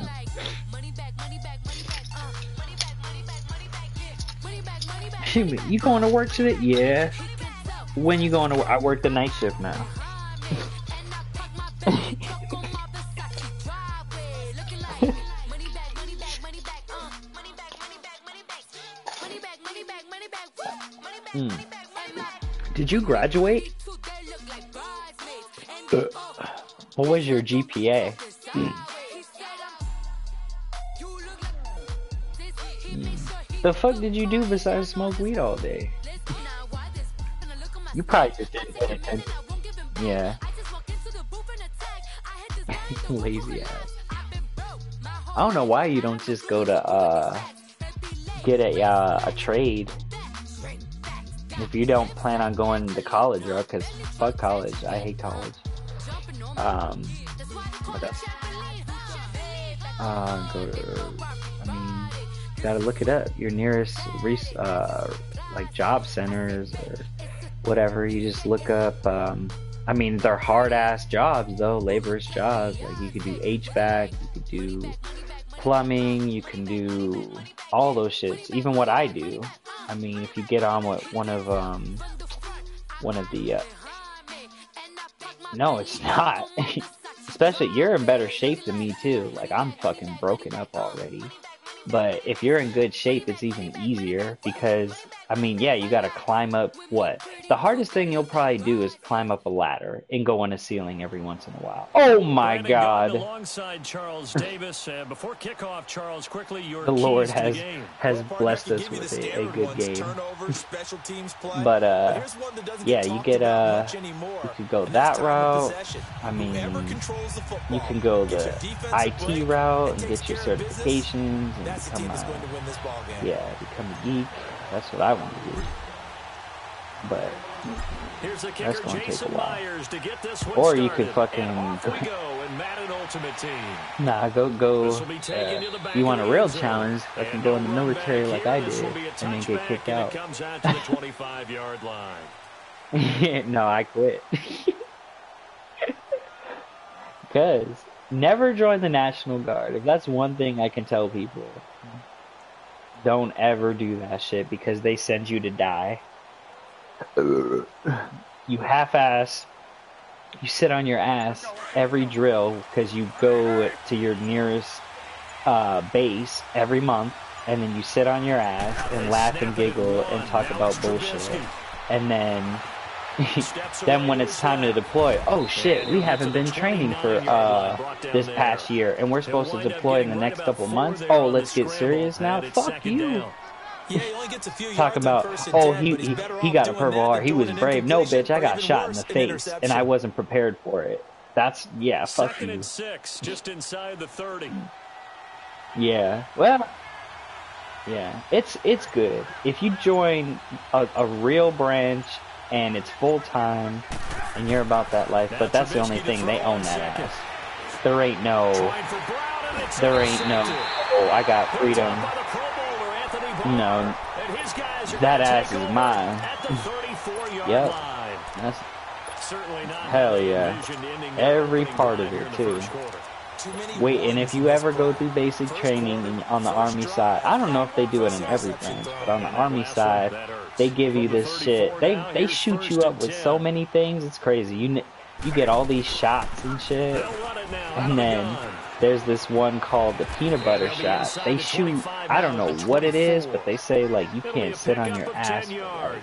You going to work today? Yeah. When you going to work? I work the night shift now. Did you graduate? What was your GPA? The fuck did you do besides smoke weed all day? You probably just didn't pay attention. Yeah. Lazy ass. I don't know why you don't just go to get a trade. If you don't plan on going to college, bro, because fuck college. I hate college. What else? Gotta look it up. Your nearest like job centers or whatever. You just look up. I mean, they're hard ass jobs though, laborers jobs. Like you could do HVAC, you could do plumbing, you can do all those shits. Even what I do. I mean, if you get on with one of the no, it's not. Especially, you're in better shape than me too. Like I'm fucking broken up already. But if you're in good shape, it's even easier because, I mean, yeah, you gotta climb up what? The hardest thing you'll probably do is climb up a ladder and go on a ceiling every once in a while. Oh my god. Alongside Charles Davis, before kickoff, Charles, quickly, your the Lord has blessed us with a good game. But yeah, you get you could go that route. I mean, you can go the IT route and get your certifications and become a geek. That's what I want to do. But that's going to take a while. Or you could fucking go. You want a real challenge? I can go in the military like I did and then get kicked out. No, I quit. Because never join the National Guard. If that's one thing I can tell people, don't ever do that shit because they send you to die. You half-ass, you sit on your ass every drill because you go to your nearest base every month, and then you sit on your ass and laugh and giggle and talk about bullshit. And then when it's time to deploy, oh shit, we haven't been training for this past year and we're supposed to deploy in the next couple months. Oh, let's get serious now? Fuck you. Talk about, oh, he got a Purple Heart, he was brave. No, bitch, I got shot in the face and I wasn't prepared for it. That's, yeah, fuck you. 2nd and 6, just inside the 30. Yeah, well, yeah, it's good. If you join a real branch and it's full time, and you're about that life. But that's the only thing, they own that ass. There ain't no, oh, I got freedom. You know, that ass is mine. Yep. That's, hell yeah. Every part of it, too. Wait, and if you ever go through basic training on the Army side, I don't know if they do it in every branch, but on the Army side, they give you this shit. They shoot you up with so many things, it's crazy. You get all these shots and shit, and then there's this one called the peanut butter shot. They shoot, I don't know what it is, but they say, like, you can't sit on your ass for,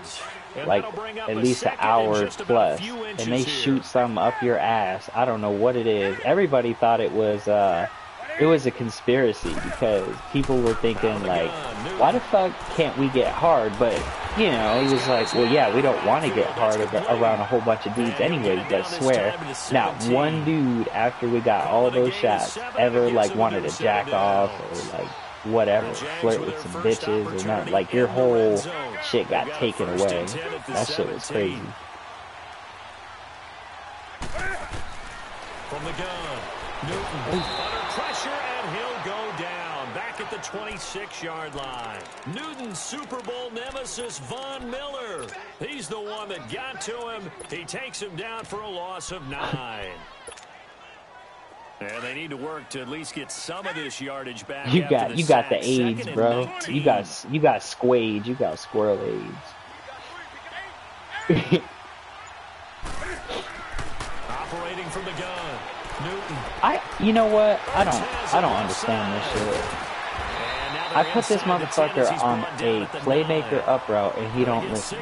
like at least an hour plus, and they shoot something up your ass. I don't know what it is. Everybody thought it was a conspiracy, because people were thinking, like, why the fuck can't we get hard? But, you know, it was like, well, yeah, we don't want to get hard around a whole bunch of dudes anyway, but I swear, not one dude after we got all those shots ever, like, wanted to jack off or, like, whatever, flirt with some bitches or nothing. Like, your whole shit got taken away. That shit was crazy. From the gun, Newton under pressure, and he'll go down back at the 26-yard line. Newton's Super Bowl nemesis, Von Miller. He's the one that got to him. He takes him down for a loss of 9. And they need to work to at least get some of this yardage back. You got the AIDS, bro. You got squade. You got squirrel AIDS. Operating from the gun, Newton. You know what? I don't understand this shit. I put this motherfucker on a playmaker up route, and he don't listen.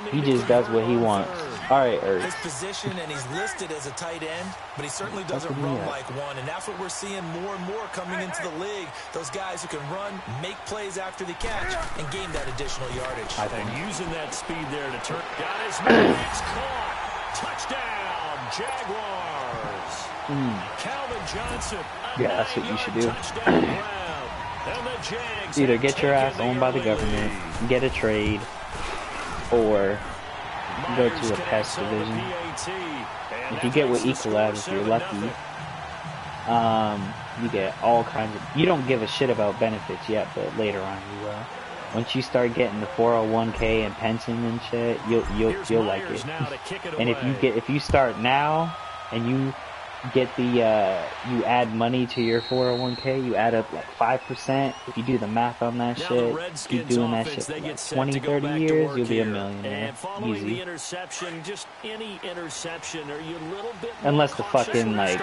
He just does what he wants. All right, Ertz. His position, and he's listed as a tight end, but he certainly doesn't run like one, and that's what we're seeing more and more coming into the league. Those guys who can run, make plays after the catch, and gain that additional yardage. And using that speed there to turn. Got his man. It's caught. Touchdown, Jaguars. Calvin Johnson. Yeah, that's what you should do. Either get your ass owned by the government, get a trade, or go to a pest division. If you get with Ecolab, if you're lucky, you get all kinds of... You don't give a shit about benefits yet, but later on you will. Once you start getting the 401k and pension and shit, you'll like it. And if you start now and you get the you add money to your 401k, you add up like 5%. If you do the math on that shit, keep doing that shit for like 20, 30 years, you'll be a millionaire. Easy. Unless the fucking, like,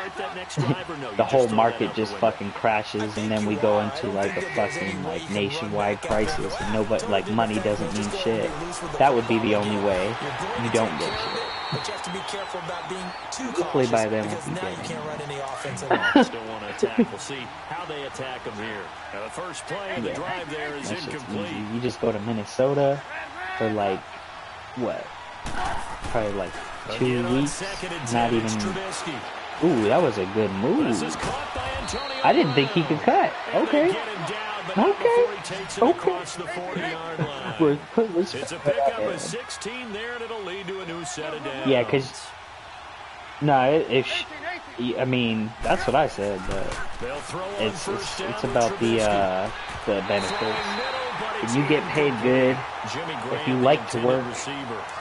the whole market just fucking crashes, and then we go into like a fucking, like, nationwide crisis, and nobody, like, money doesn't mean shit. That would be the only way you don't get shit. But you have to be careful about being too Hopefully cautious, by then because we'll be now you getting can't run any offense at all. Still want to attack. We'll see how they attack them here. Now, the first play of the drive there is incomplete. Easy. You just go to Minnesota for like, what? Probably like 2 weeks. Not even. Ooh, that was a good move. I didn't think he could cut. Okay. Okay. It's a pickup of 16 there, and it'll lead to a new set of downs. Yeah, because I mean, that's what I said, but it's about the benefits. If you get paid good, if you like to work,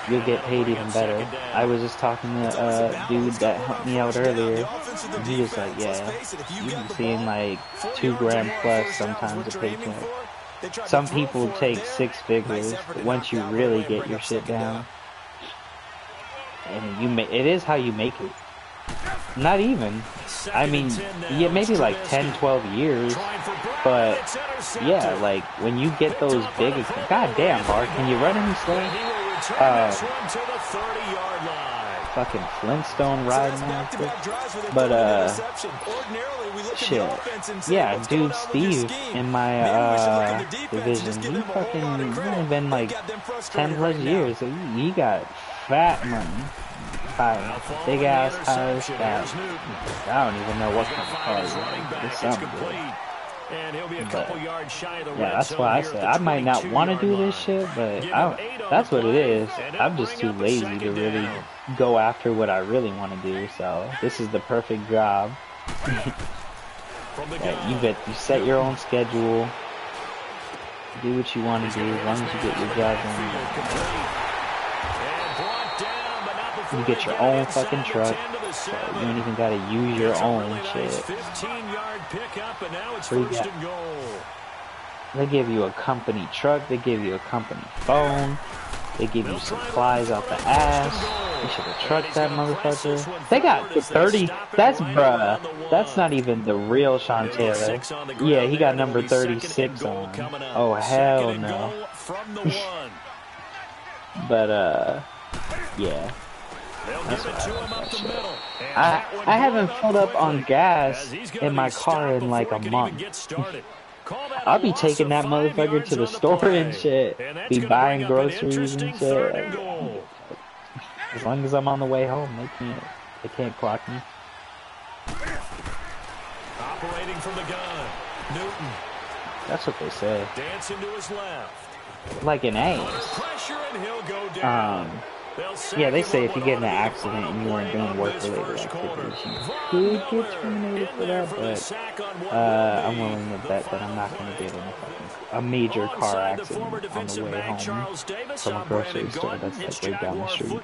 you'll get paid even better. I was just talking to a dude that helped me out earlier, and he was like, yeah, you be seeing like $2,000 plus sometimes a paycheck. Some people take 6 figures, but once you really get your shit down, and it is how you make it. Not even. I mean, yeah, maybe like 10, 12 years, but yeah, like when you get those big, goddamn, Bart, can you run any slow? Fucking Flintstone riding out there. But shit, yeah, dude, Steve in my division, he fucking been like 10 plus years, so he got fat money. Big ass tires, I don't even know what kind of car it is. It's something good. And he'll be a couple yards shy of the yeah, that's why I said I might not want to do this shit, but that's what it is. I'm just too lazy to really go after what I really want to do. So this is the perfect job. Yeah, you set your own schedule. Do what you want to do as long as you get your job done. You get your own fucking truck. So you don't even gotta use your own shit. 15-yard pickup, and now it's First and goal. They give you a company truck. They give you a company phone. They give you supplies out the ass. They should have trucked that motherfucker. They got 30. That's bruh. That's not even the real Sean Taylor. Yeah, he got number 36 on. Oh hell no. But yeah. That's what I haven't filled up on gas in my car in like a month. I'll be taking that motherfucker to the store and shit. Be buying groceries and shit. As long as I'm on the way home, they can't clock me. Operating from the gun, Newton. That's what they say. Dancing to his left. Like an ace. Pressure and he'll go down. Yeah, they say if you get in an accident and you weren't doing work-related activities, you could get terminated for that, but I'm willing to bet that I'm not going to get in a major car accident on the way home from a grocery store that's like right down the street.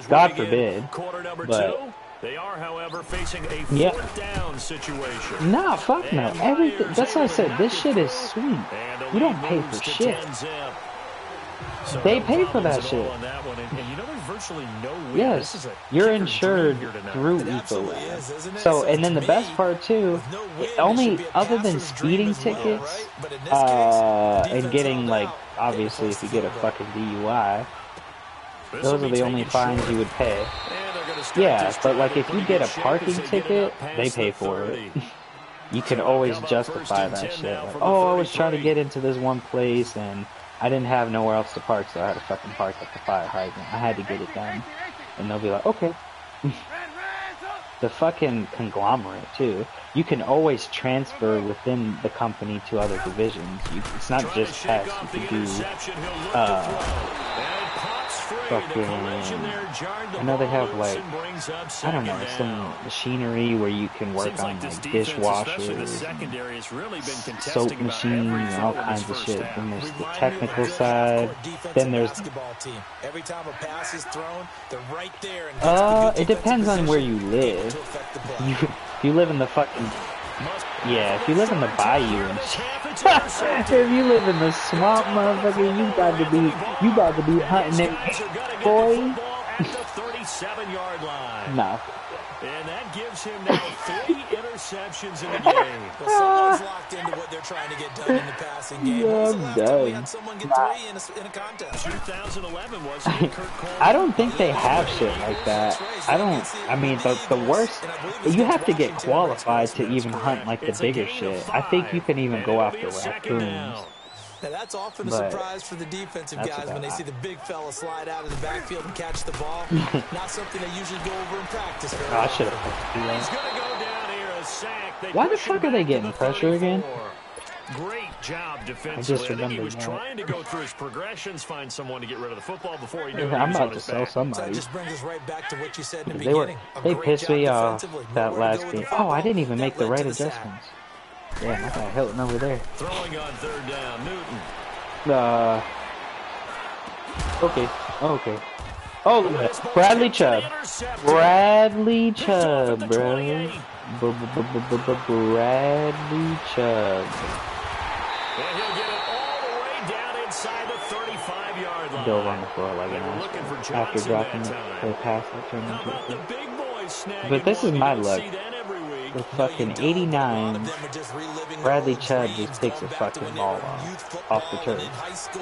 God forbid, but they are, however, facing a fourth down situation. Nah, fuck no. Everything. That's what I said. This shit is sweet. You don't pay for shit. So they pay for that shit. And you know there's virtually no way. Yes, you're insured through EcoLab. So, and then the best part too, only other than speeding tickets, and getting like, obviously if you get a fucking DUI, those are the only fines you would pay. Yeah, but like if you get a parking ticket, they pay for it. You can always justify that shit. Like, oh, I was trying to get into this one place and I didn't have nowhere else to park, so I had to fucking park at the fire hydrant. I had to get it done. And they'll be like, okay. The fucking conglomerate, too. You can always transfer within the company to other divisions. It's not just tests. You can do, fucking, I know they have, like, I don't know, some machinery where you can work on, like, dishwashers, soap machines, and all kinds of shit. Then there's the technical side. Then there's... it depends on where you live. If you live in the fucking... Yeah, if you live in the bayou and shit. If you live in the swamp, motherfucker, you got to be hunting it, boy. Nah. And that gives him now 3 interceptions in the game. Well, someone's locked into what they're trying to get done in the passing game. Yeah, I'm done. We had someone get 3 in a contest. 2011 was I don't think they have shit like that. I mean, the worst, you have to get qualified to even hunt like the bigger shit. I think you can even go after raccoons. Now that's often a surprise for the defensive guys when they see the big fella slide out of the backfield and catch the ball. Not something they usually go over in practice. I should have. Why the fuck are they getting pressure again? Great job defensively. I think he was trying to go through his progressions, find someone to get rid of the football before he knew it. I'm about to sell somebody. That just brings us right back to what you said in the beginning. They pissed me off that last game. Oh, I didn't even make the right adjustments. Damn, I got Hilton over there. Throwing on 3rd down, Newton. Okay. Oh, Bradley Chubb. Bradley Chubb, bro. Bradley Chubb. And he'll get it all the way down inside the 35-yard line. Dove on the floor like an ass after dropping the pass that turned into it. But this is my luck. With fucking 89, Bradley Chubb just takes a fucking ball off the turf.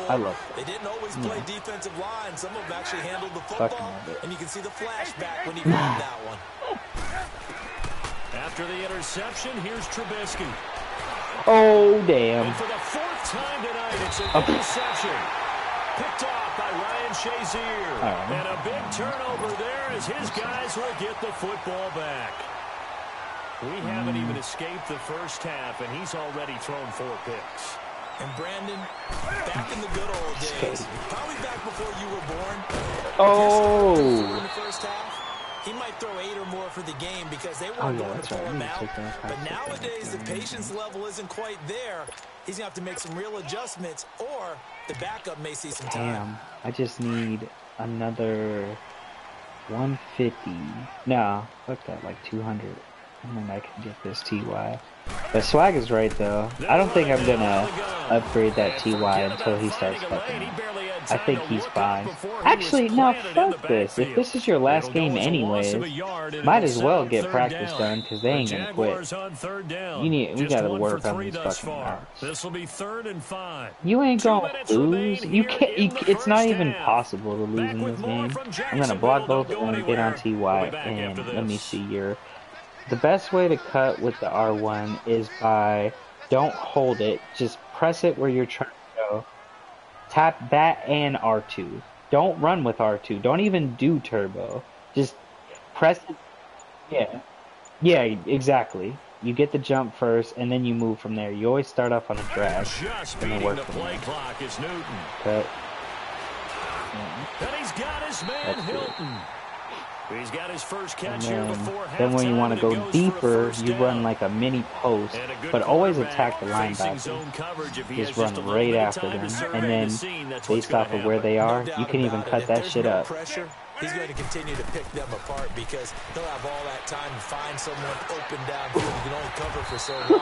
I love it. They didn't always play defensive line. Some of them actually handled the football. And you can see the flashback when he grabbed that one. After the interception, here's Trubisky. Oh, damn. And for the 4th time tonight, it's an interception. Picked off by Ryan Shazier. And a big turnover there as his guys will get the football back. We haven't even escaped the first half, and he's already thrown 4 picks. And Brandon, back in the good old days, probably back before you were born. Oh! In the first half, he might throw 8 or more for the game because they weren't going to pull him out. But nowadays, the patience level isn't quite there. He's going to have to make some real adjustments, or the backup may see some time. Damn, I just need another 150. No, fuck that, like 200. And then I can get this TY. The swag is right though. I don't think I'm gonna upgrade that TY until he starts fucking. I think he's fine. Actually, no, fuck this. If this is your last game anyways, might as well get practice done because they ain't gonna quit. We gotta work on these fucking routes. This will be 3rd and 5. You ain't gonna lose. You can't. It's not even possible to lose in this game. I'm gonna block both of them, get on TY, and let me see your. The best way to cut with the R1 is by don't hold it, just press it where you're trying to go. Tap that and R2. Don't run with R2. Don't even do turbo. Just press it. Yeah. Yeah, exactly. You get the jump first, and then you move from there. You always start off on a drag, and then work from there. Cut. And he's got his man Hilton. He's got his first catch here before halftime. Then when you want to go deeper, you run like a mini post, but always attack the linebacker. Just run right after them, and then based off of where they are, you can even cut that shit up. He's going to continue to pick them apart because he'll have all that time to find someone open downfield. You can only cover for so long.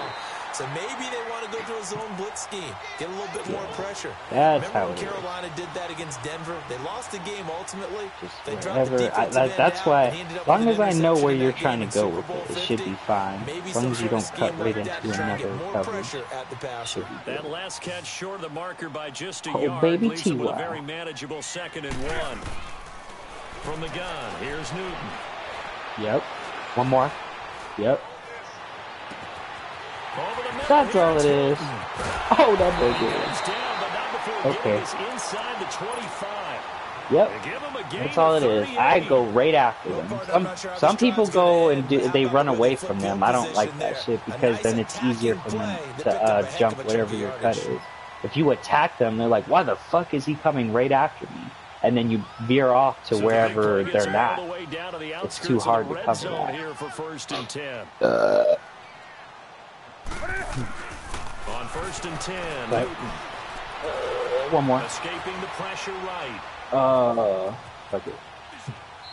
So maybe they want to go to a zone blitz scheme, get a little bit more pressure. That's Remember how when it Carolina is. did that against Denver? They lost the game ultimately. They Whatever. That's why, as long as I know where you're trying to go with it, it should be fine. As long as you don't cut right into another coverage. That last catch short of the marker by just a Oh, yard baby leaves him with a TY. very manageable 2nd and 1. From the gun, here's Newton. Yep. One more. Yep. That's all it is. Oh, that boy good. Okay. Yep. That's all it is. I go right after them. Some people go and they run away from them. I don't like that shit because then it's easier for them to jump whatever your cut is. If you attack them, they're like, why the fuck is he coming right after me? And then you veer off to wherever they're not. It's too hard to cover that. On 1st and 10, Right. Newton. One more. Escaping the pressure right. Fuck it.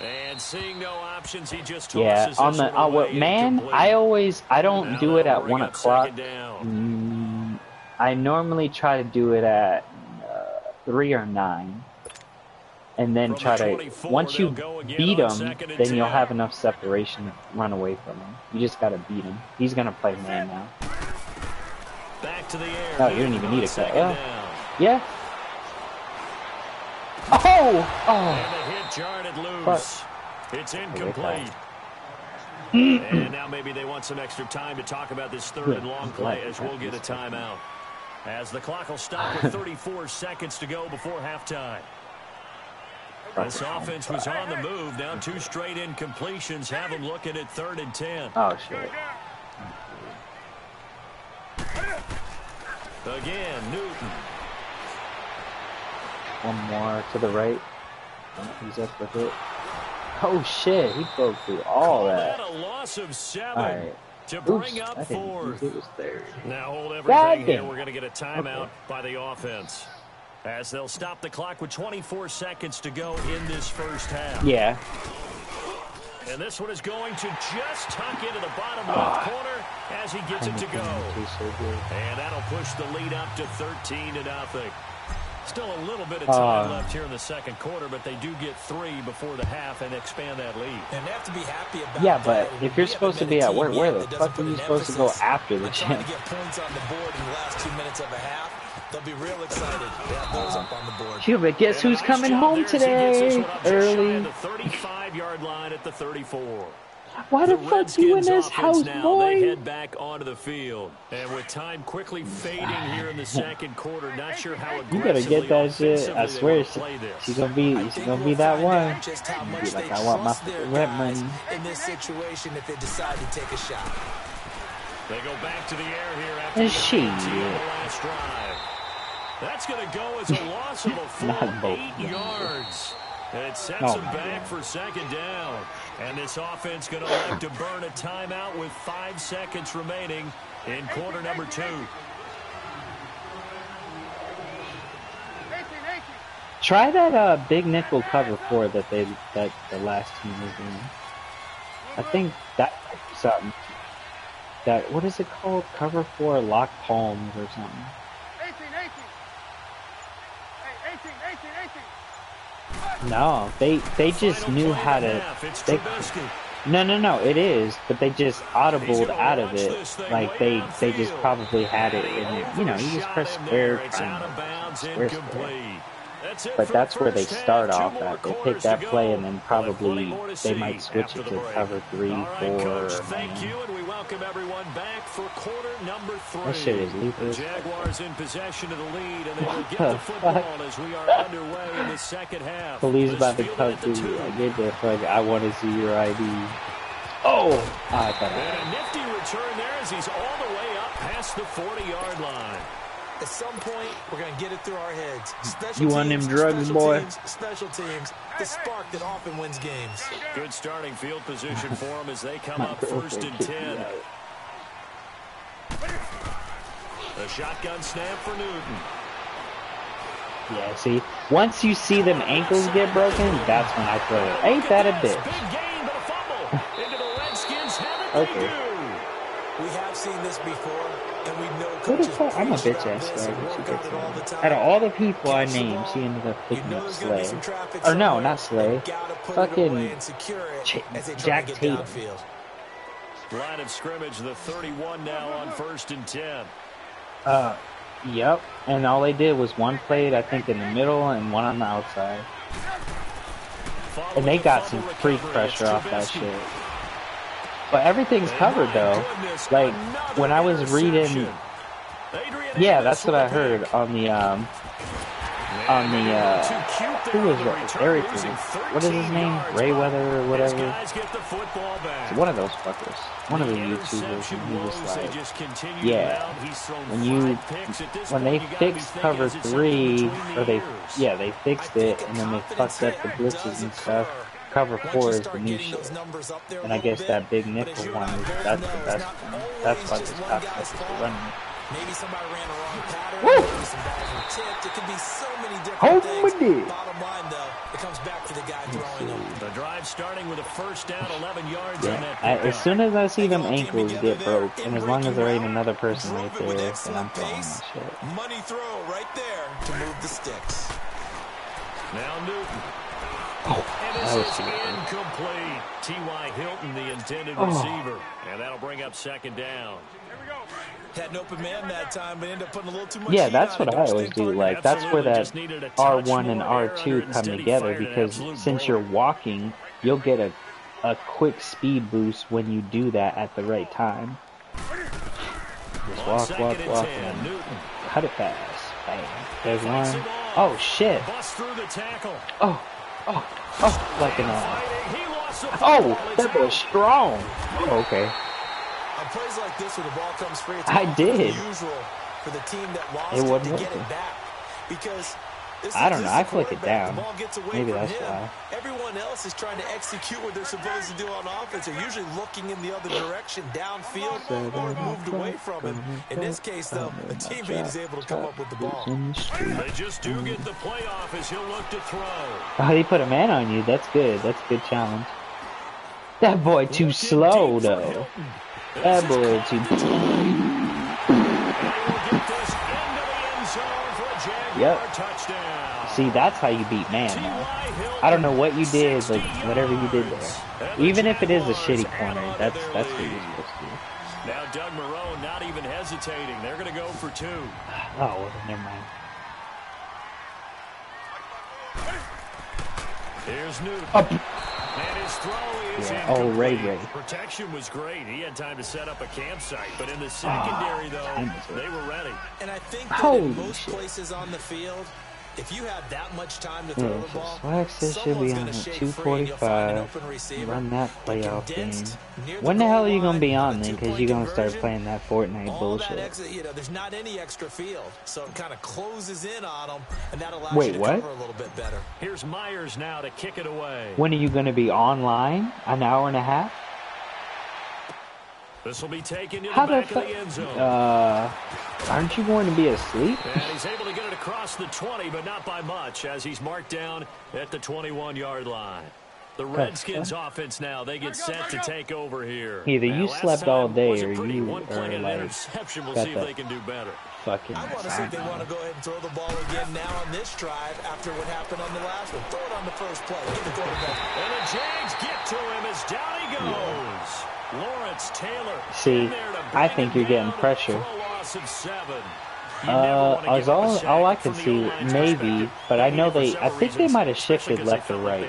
And seeing no options, he just Yeah, tosses on this the one away man, incomplete. I don't Now do it they'll at bring 1 it o'clock. 2nd down. I normally try to do it at 3 or 9. And then From try the to, 24, once you they'll go again beat on him, 2nd and then you'll 10. have enough separation to run away from him. You just gotta beat him. He's gonna play man now. Back to the air. No, you don't even need a cut. Second down. Yeah. Oh! And the hit jarred loose. Fuck. It's incomplete. And now maybe they want some extra time to talk about this 3rd and long play as we'll get a timeout. As the clock will stop with 34 seconds to go before halftime. This offense was on the move. Now 2 straight incompletions have them looking at 3rd and 10. Oh, shit. Again, Newton. One more to the right. He's up with it. Oh, shit. He broke through all that. A loss of 7 Alright. to Oops, bring I up didn't 4th. think it was 3rd. Now hold God everything here. damn. We're going to get a timeout by the offense. As they'll stop the clock with 24 seconds to go in this first half. Yeah. And this one is going to just tuck into the bottom left corner as he gets it to go. And that'll push the lead up to 13-0. Still a little bit of time left here in the 2nd quarter, but they do get 3 before the half and expand that lead. And they have to be happy about Yeah, but that. if you're supposed to be at where the fuck are you supposed to go after the trying gym? to get points on the board in the last 2 minutes of a half. They'll be real excited to have those up on the board. Yeah, but guess who's coming home today? Early. The 35-yard line at the 34. Why the fuck you in this house, now, boy? They head back onto the field. And with time quickly fading here in the second quarter, not sure how You better get that shit. I swear she's gonna be that one. Just how Be much like, they I want my trust their rent guys money. in this situation if they decide to take a shot. They go back to the air here after And the she. last drive. That's going to go as a loss of a full Not both. 8 yards. And it sets Oh, them back God. for second down. And this offense going to elect to burn a timeout with 5 seconds remaining in quarter number 2. Try that big nickel cover 4 that the last team was doing. I think that something. That what is it called? Cover 4 lock palms or something. 18. No, they just knew how to. No, it is, but they just audibled out of it. Like they just probably had it in. You know, you just press square, triangle, square. But that's where they start off at. They pick that play and then probably they might switch it to cover 3, 4. Thank you, and we welcome everyone back for quarter number 3. That shit is lethal. The Jaguars in possession of the lead, and they will get the football as we are underway in the second half. Police about to come to you. I get there, fuck. I want to see your ID. Oh! I thought And a nifty return there as he's all the way up past the 40-yard line. At some point, we're going to get it through our heads. You want them drugs, boy? Special teams, the spark that often wins games. Good starting field position for them as they come up first and 10. A shotgun snap for Newton. Yeah, see, once you see them ankles get broken, that's when I throw it. Ain't that a bitch? Big gain, but a fumble. Into the Redskins have it. Okay. We have seen this before, and we know Who the coaches fuck? I'm a preach bitch about ass this and swag. She work on gets it all the me. time. Out of all the people I Catch the named, she ball. ended up You picking know up there's gonna be Slay. some traffic Or no, somewhere. not Slay. You gotta put it Fucking away and secure it as they try Jack to get Tatum. downfield. Line of scrimmage, the 31 now on first and 10. Yep. And all they did was one played, I think, in the middle and one on the outside. And they got some freak pressure off that shit. But everything's covered though. Like when I was reading, yeah, that's what I heard on the who was that? Eric, what is his name? Rayweather or whatever. It's one of those fuckers. One of the YouTubers. And he was like, yeah, when they fixed cover 3, or they fixed it, and then they fucked up the blitzes and stuff. Cover 4 is the new shit. And I guess that big nickel one, that's the best one. That's why this cocksuckers are running it. Maybe somebody ran a wrong pattern. Maybe some balls were tipped. It could be so many different things. Bottom line, though, it comes back to the guy throwing them. The drive starting with a first down, 11 yards on that. As soon as I see them ankles get broke, and as long as there ain't another person right there, then I'm throwing that shit. Money throw right there to move the sticks. Now Newton. Oh, And that was this is stupid. incomplete. T.Y. Hilton, the intended receiver. And that'll bring up second down. Had an open man that time, but ended up putting a little too much Yeah, heat that's on what it. I Don't always stink do. partner. Like, that's where that Just needed a touch R1 and more air R2 under it. come Instead, he together fired an because absolute since you're bullet. walking, you'll get a quick speed boost when you do that at the right time. Just walk, and Newton. cut it fast. Bang. There's one. Oh, shit. Bust through the tackle. Oh, like an Fighting. He lost the football. Oh, It's that was strong. Oh, okay. On plays like this where the ball comes free, it's I often did. unusual for the team that lost It it wasn't to get working. it back. Because this I is don't know. this I is the flick it quarterback. down. The ball gets away Maybe from that's him. why. Everyone else is trying to execute what they're supposed to do on offense. They're usually looking in the other direction, downfield, or moved away from him. In this case, though, a teammate is able to come up with the ball. They just do get the playoff as he'll look to throw. Oh, he put a man on you. That's good. That's a good challenge. That boy too slow, though. That boy too... Yep. Touchdown. See, that's how you beat man, though. I don't know what you did, like, whatever you did there. Even if it is a shitty corner, that's what you're supposed to do. Now Doug Marone not even hesitating. They're going to go for 2. Oh, well, never mind. Here's Newton. Up. And his throw is Yeah. Oh, Ray. Protection was great. He had time to set up a campsite, but in the secondary, though, they were ready. And I think that in most places on the field, if you have that much time to throw the ball, someone's going to shake free and you'll find an open receiver. Run that playoff game. When the hell are you going to be on then? Because you're going to start playing that Fortnite bullshit. There's not any extra field, so it kind of closes in on them, and that allows you to what? cover a little bit better. Here's Myers now to kick it away. When are you going to be online? An hour and a half? This will be taken to the back of the end zone. Aren't you going to be asleep? And he's able to get it across the 20, but not by much, as he's marked down at the 21-yard line. The Redskins offense now, they get set to take over here. Either you slept all day or you are like, interception. We'll see if they can do better. Fucking I want to see if they want to go ahead and throw the ball again now on this drive after what happened on the last one. Throw it on the first play. Get the quarterback. And the Jags get to him as down he goes. Lawrence Taylor. See, I think you're getting pressure. All I can see, maybe, but I know I think they might have shifted left or right.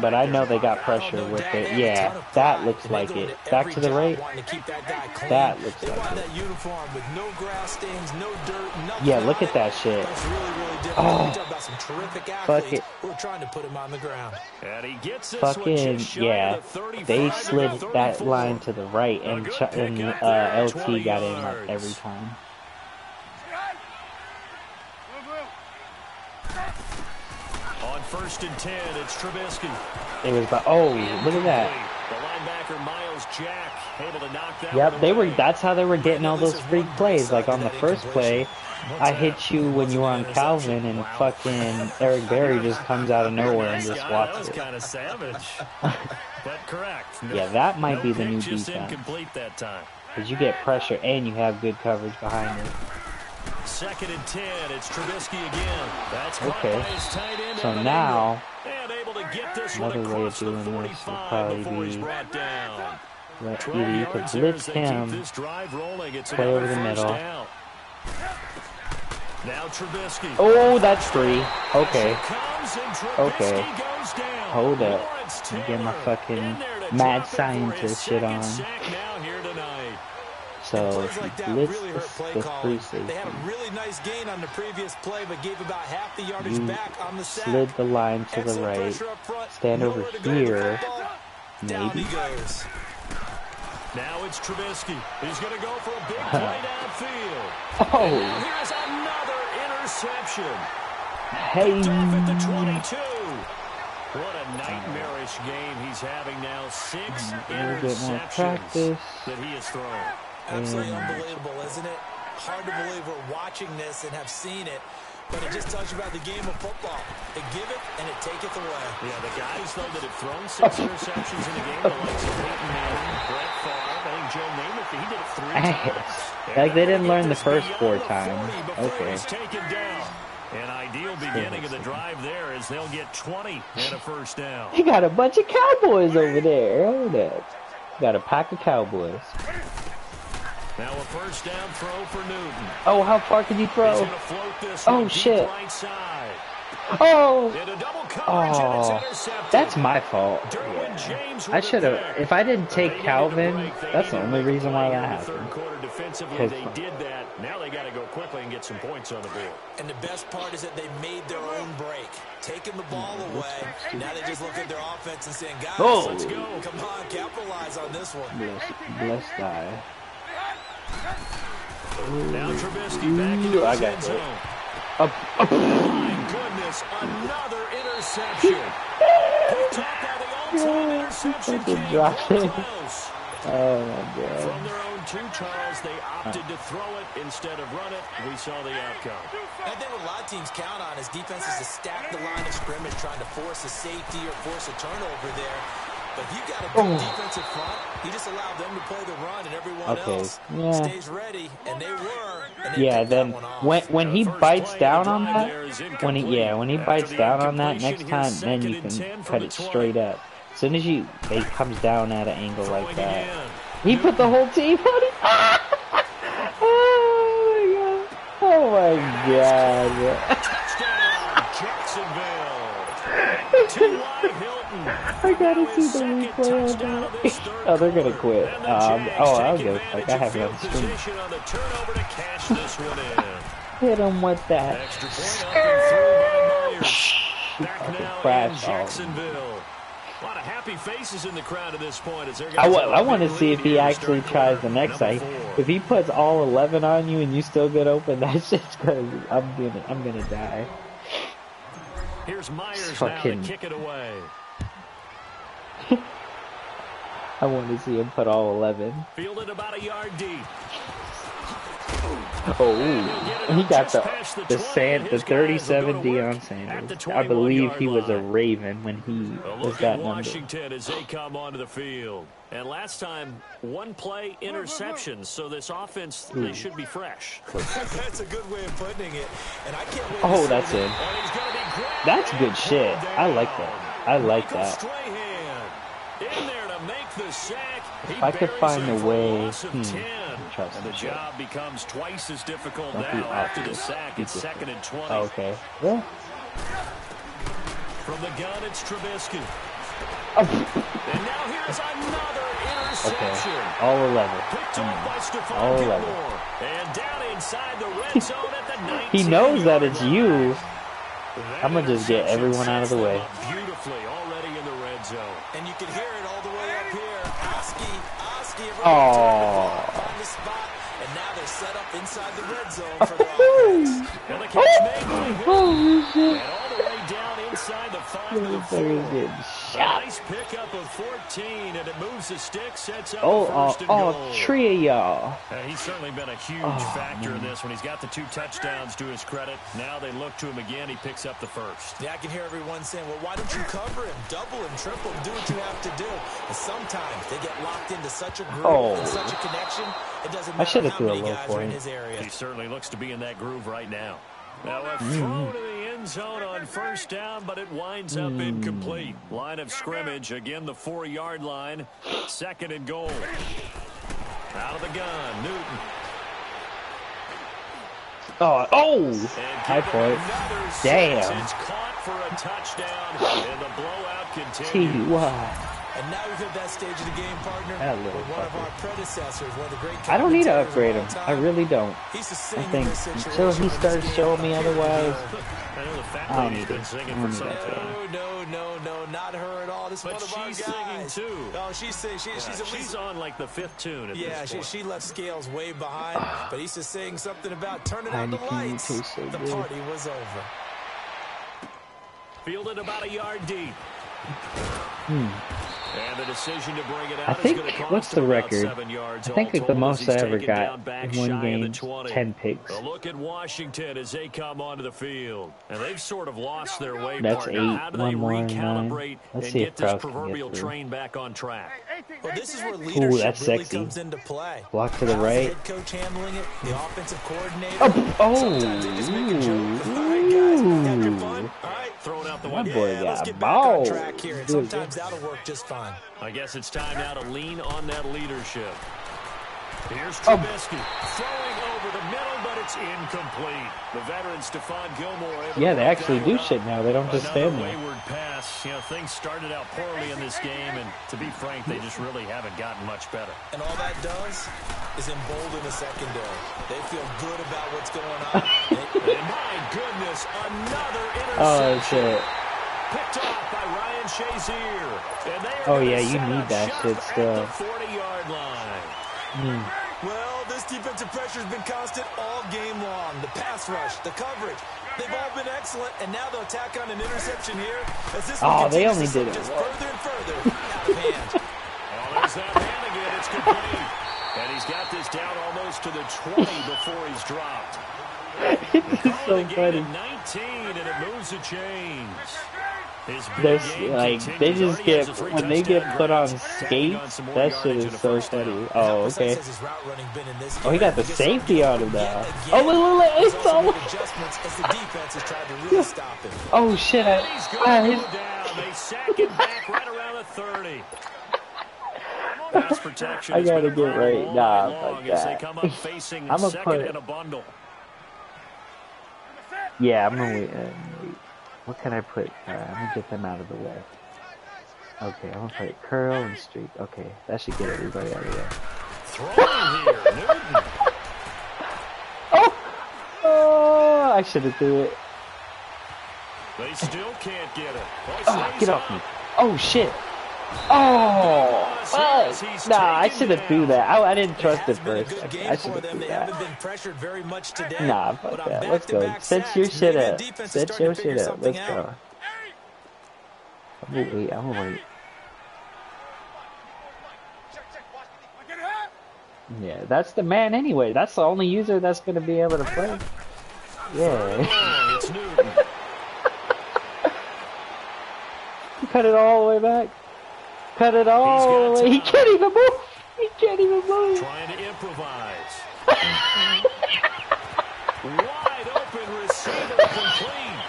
But I know they got pressure with it. Yeah, that looks like it. Back to the right. That looks like it. Yeah, look at that shit. Oh, fuck it. We're trying to put him on the ground. Fucking, yeah. They slid that line to the right, and LT got in like every time. On 1st and 10, it's Trubisky. It was about, oh, look at that. The linebacker Miles Jack able to knock that. Yep, that's how they were getting all those freak plays. Like on the first play, I hit you when you were on Calvin, and fucking Eric Berry just comes out of nowhere and just walks it. That was kind of savage, but correct. Yeah, that might be the new defense. Incomplete that time. Because you get pressure and you have good coverage behind it. 2nd and 10, it's Trubisky again. That's okay. So now, another way of doing this would probably be either you could blitz him, play over the middle. Oh, that's free. Okay. Okay. Hold up. Get my fucking mad scientist shit on. So blitz the free safety. They had a really nice gain on the previous play, but gave about half the yardage back on the sack. Slid the line to the right. Stand over here. Maybe. Now it's Trubisky. He's going to go for a big play downfield. Oh. And here's another interception. Hey. At the 22. What a nightmarish game he's having now. 6 interceptions that he has thrown. Absolutely unbelievable, isn't it? Hard to believe we're watching this and have seen it, but it just tells you about the game of football. They give it and it taketh away. Yeah, the guys, though, that have thrown 6 interceptions in the game, the likes of Peyton Manning, Brett Favre, I think Joe Namath, he did it 3 times. Like they didn't learn the first 4 times. Okay. An ideal beginning of the drive there as they'll get 20 and a first down. You got a bunch of Cowboys over there. Hold up. Got a pack of Cowboys. Now a first down throw for Newton. Oh, how far can you throw? Oh, shit. Oh. Oh. That's my fault. Yeah. I should have. If I didn't take Calvin, that's the only reason why that happened. They did that. Now they got to go quickly and get some points on the board. And the best part is that they made their own break, taking the ball away. Now they just look at their offense and saying, guys, let's go. Come on, capitalize on this one. Bless die. Now Trubisky back into his end zone. Oh my goodness, another interception. Picked up by the all-time interception king, Charles. Oh my God. From their own 2, Charles, they opted to throw it instead of run it. We saw the outcome. I think what a lot of teams count on is defenses to stack the line of scrimmage, trying to force a safety or force a turnover there. But you got a good defensive front. You just allow them to play the run, and everyone else stays ready. And they were. And they then when he bites down on that, when he bites down on that next time, then you can cut it straight up. As soon as he comes down at an angle like that, he put the whole team on it. Oh my God! Touchdown, Jacksonville. I gotta see the replay on that. Oh, they're gonna quit. Oh, I'll give a fuck. I have it on the stream. Hit him with that. Crash. Jacksonville. A lot of happy faces in the crowd at this point. I want to see if he actually tries the next side. If he puts all 11 on you and you still get open, that's just crazy. I'm gonna die. Here's Myers now to kick it away. I want to see him put all 11. Fielded about a yard deep. Oh, he got the 37 Deion Sanders. I believe he was a Raven when he was that number. Washington as they come onto the field. And last time, one play interceptions, so this offense, they should be fresh. That's a good way of putting it. And I can't wait oh, that's it. That's good shit. I like that. I like that. In there to make the sack. If I could find a way, and the job becomes twice as difficult now after the sack. It's 2nd and 20. Oh, okay. Yeah. From the gun, it's Trubisky. Oh. And now here's another interception. Okay. All 11. Picked off by Stephon All 11. Gilmore. And down inside the red zone at the 19. He knows that it's you. I'm gonna just get everyone out of the way. Beautifully already in the red zone. And you can hear it all the way up here. Oski, oh. on the spot, and now they're set up inside the red zone for their offense. And the catch made by Holy shit. and all the way down inside the 5 to the 4. Nice pickup of 14, and it moves the stick, sets up first and goal. Three of y'all. He's certainly been a huge factor in this when he's got the 2 touchdowns to his credit. Now they look to him again. He picks up the first. Yeah, I can hear everyone saying, well, why don't you cover him, double him, triple him, do what you have to do. And sometimes they get locked into such a groove and such a connection, it doesn't matter how many guys are in his area. He certainly looks to be in that groove right now. Now a throw to the end zone on first down, but it winds up incomplete. Line of scrimmage, again the 4-yard line. 2nd and goal. Out of the gun, Newton. High point. Damn. It's caught for a touchdown, and the blowout continues. T.Y. And now we've hit that stage of the game, partner. One of our predecessors, one of the great. I don't need to upgrade him. I really don't. I think until he starts showing me otherwise, I don't need it. No, not her at all. This is one of our guys. Singing too. Oh, she's on like the 5th tune. Yeah, she left Scales way behind, but he's just saying something about turning out the lights. The party was over. Fielded about a yard deep. And the decision to bring it out I think, is cost what's the record? 7 yards. I think the most I ever got in one game, 10 10 picks. A look at Washington as they come onto the field. And they've sort of lost their way. That's partner. 8, How do they 1 more, 9. recalibrate Let's and see get if this Kraus can proverbial get through. train back on track? Well, this is where leadership that's really sexy. comes into play. Block to the How's right. The head coach handling it, the offensive coordinator. Sometimes they just make a joke. All right, guys, we had your fun. All right, throwing out the My one. boy let's got get back on balls. track here. And sometimes that'll work just fine. I guess it's time now to lean on that leadership. Here's Trubisky throwing over the middle, but it's incomplete. The veteran Stephon Gilmore. Yeah, they actually do shit now. They don't just stand there. Wayward pass. You know, things started out poorly in this game, and to be frank, they just really haven't gotten much better. And all that does is embolden the secondary. They feel good about what's going on. And my goodness, another interception. Oh, shit. Picked off by Ryan Shazier. And they are Oh, yeah, gonna you set need up that shop shit at still. the 40-yard line. Well, this defensive pressure has been constant all game long. The pass rush, the coverage, they've all been excellent, and now they'll tack on an interception here. As this one they continues only to did slip it just once. further and further out of hand. Oh, there's that man again. It's complete. And he's got this down almost to the 20 before he's dropped. It's so funny. 19, and it moves the chains. They just get, when they get put on skates, that shit is so funny. Oh, okay. Oh, he got the safety on him now. Oh, look, it's so... Oh, shit, They sack him back right around the 30. Pass protection I has gotta been get around right all now night long like as they that. come up facing I'ma second put- in a bundle. Yeah, I'm gonna wait. What can I put? Alright, I'm gonna get them out of the way. Okay, I'm gonna put curl and streak. Okay, that should get everybody out of the way. Throwing here, Newton. Oh, I should have threw it. They still can't get it. Oh, get off me. Oh, shit. Oh, fuck. Nah, I should have threw that. I didn't trust it first. I should have threw that. Nah, fuck that. Let's go. Set your shit up. Set your shit up. Let's go. I'm gonna wait. I'm gonna wait. Yeah, that's the man anyway. That's the only user that's gonna be able to play. Yeah. It's Newton. Cut it all the way back. Cut it all the way. He can't even move. He can't even move. Trying to improvise. Wide open receiver complete.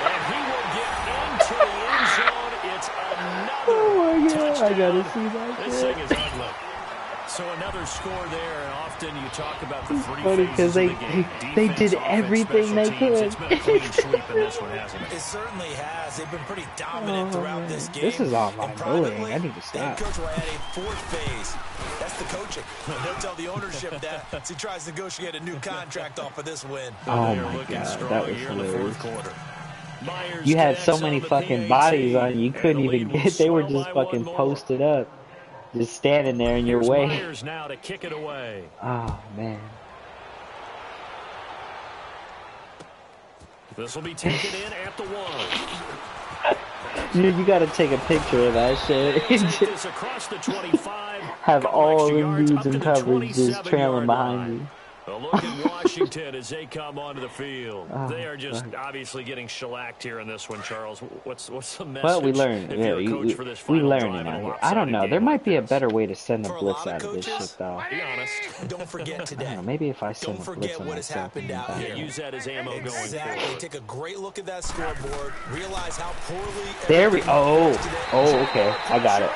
And he will get into the end zone. It's another Oh my god, touchdown. I gotta see that This shit. thing is ugly. So another score there, and often you talk about the three Funny phases because of the game. they Defense, did offense, everything they special teams. could. It's been a clean sweep in this one, hasn't it? It certainly has. They've been pretty dominant throughout this game. This is online And bullying. privately, I need to the stop. head coach will add a fourth phase. That's the coaching. They'll tell the ownership that as he tries to negotiate a new contract off of this win. Oh They're my looking god, strong that was here in the hilarious. fourth quarter. Myers You had so connects many on the fucking PAT, bodies on you, you and couldn't the even lead will get. They were swell just by one fucking more. posted up, just standing there in your Here's way. Myers now to kick it away. Oh man. This will be taken in at the 1. You gotta take a picture of that shit. Take this across the 25. Have couple all extra them yards dudes up in to the coverage just 27-yard trailing behind line. you. A look at Washington as they come onto the field. Oh, They are just fuck. obviously getting shellacked here in this one, Charles. What's the message? Well, we learned. if Yeah, you're a coach for this we final learning drive in out a here. I don't lopsided know. game There like might be a this? better way to send a For a blitz lot of out of this coaches, shit, though. Be honest. Don't forget I don't today. know. Maybe if I send Don't a blitz forget on what has myself, happened it'd be out better. here. Use that as ammo going Exactly. forward. Take a great look at that scoreboard. Realize how poorly. There we. everything Oh, today. okay. I got it.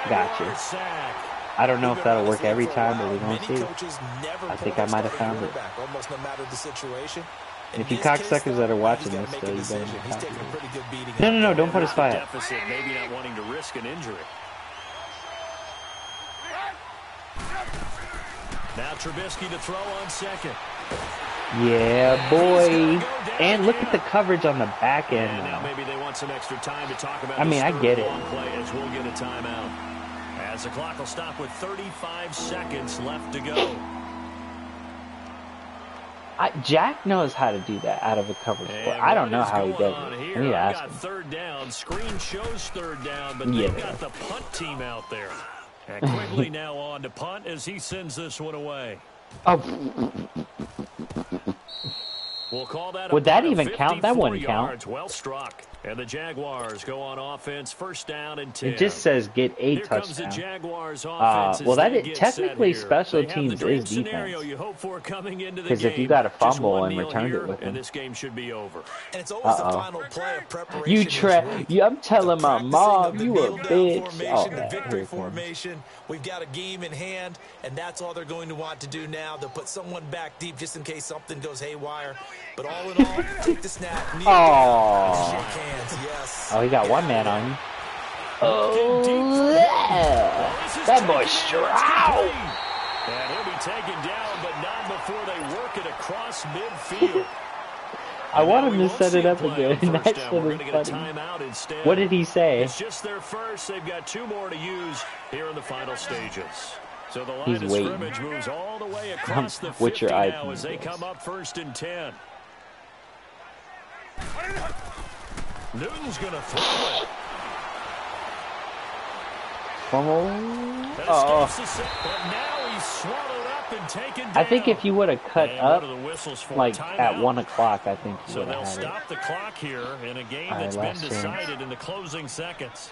Got you. Jaguar sack. I don't know if We've that'll been work honest every for a time, but while. we're gonna Many see. coaches never I pull think their I might have starting found it. quarterback, almost no matter the situation. In If you this case, cocksuckers that are though, watching he's this, gotta though, make a you better decision. He's copy taking a it. pretty good beating. No, don't put his spy up. Deficit, maybe not wanting to risk an injury. Now Trubisky to throw on second. Yeah, boy. And look at the coverage on the back end. And now Now. maybe they want some extra time to talk about I mean, I this get third it. long play as we'll get a timeout. As the clock will stop with 35 seconds left to go. Jack knows how to do that out of a coverage play. And I don't know what is how he going does on it. here? I need to I've ask got him. third down. Screen shows third down, but Yeah. they've got the punt team out there. And quickly now on to punt as he sends this one away. Oh, We'll call that a Would that punt of even count? That 54 wouldn't count. yards. Well struck. And the Jaguars go on offense, first down and 10. it just says get a Here comes the touchdown. Jaguars offense. Well, as that they is get technically set here. special They have the teams dream is scenario defense. you hope for coming into the 'Cause game. if you got a Just fumble and 1-0 returned it here, with and them. this game should be over. And it's always the Uh-oh. final play of preparation. You each week. I'm telling my Practicing mom, of the you a kneel down bitch. formation, Oh, the man, victory here it comes. formation. We've got a game in hand, and that's all they're going to want to do now. They'll put someone back deep just in case something goes haywire. But all in all, take the snap, kneel down, shake hands. Yes. Oh, he got one man on you. Oh, yeah. That boy Stroud. And he'll be taken down, but not before they work it across midfield. I want him We to won't set see it up play on again. first That down. shit We're is gonna get a funny. timeout instead. What did he say? It's just their first. They've got two more to use here in the final stages. So the line He's of waiting. scrimmage moves all the way across the 50 What's your now iPhone as they is? come up first and 10. Newton's going to throw it. That escapes the set, but now he's swallowed up and taken down. I think if you would have cut And up, what are the whistles for? like, Timeout. at 1 o'clock, I think you So would they'll have had it. stop the clock here in a game All right, that's been last chance. decided in the closing seconds.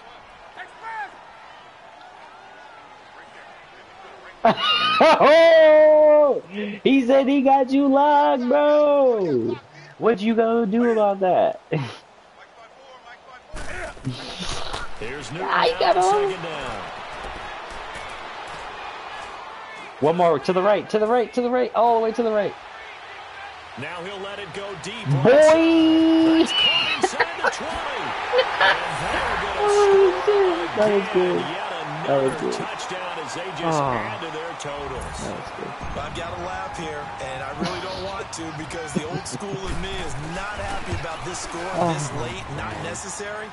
Oh, he said he got you locked, bro. What you gonna do about that? Here's Newton I now got on him. second down. One more to the right, to the right, to the right, all the way to the right. Now he'll let it go deep. Boy! That's caught That was good. Yet That was another good. touchdown as they just Oh. add to their totals. That was good. I've got to laugh here, and I really don't want to because the old school in me is not happy about this score this late, not necessary.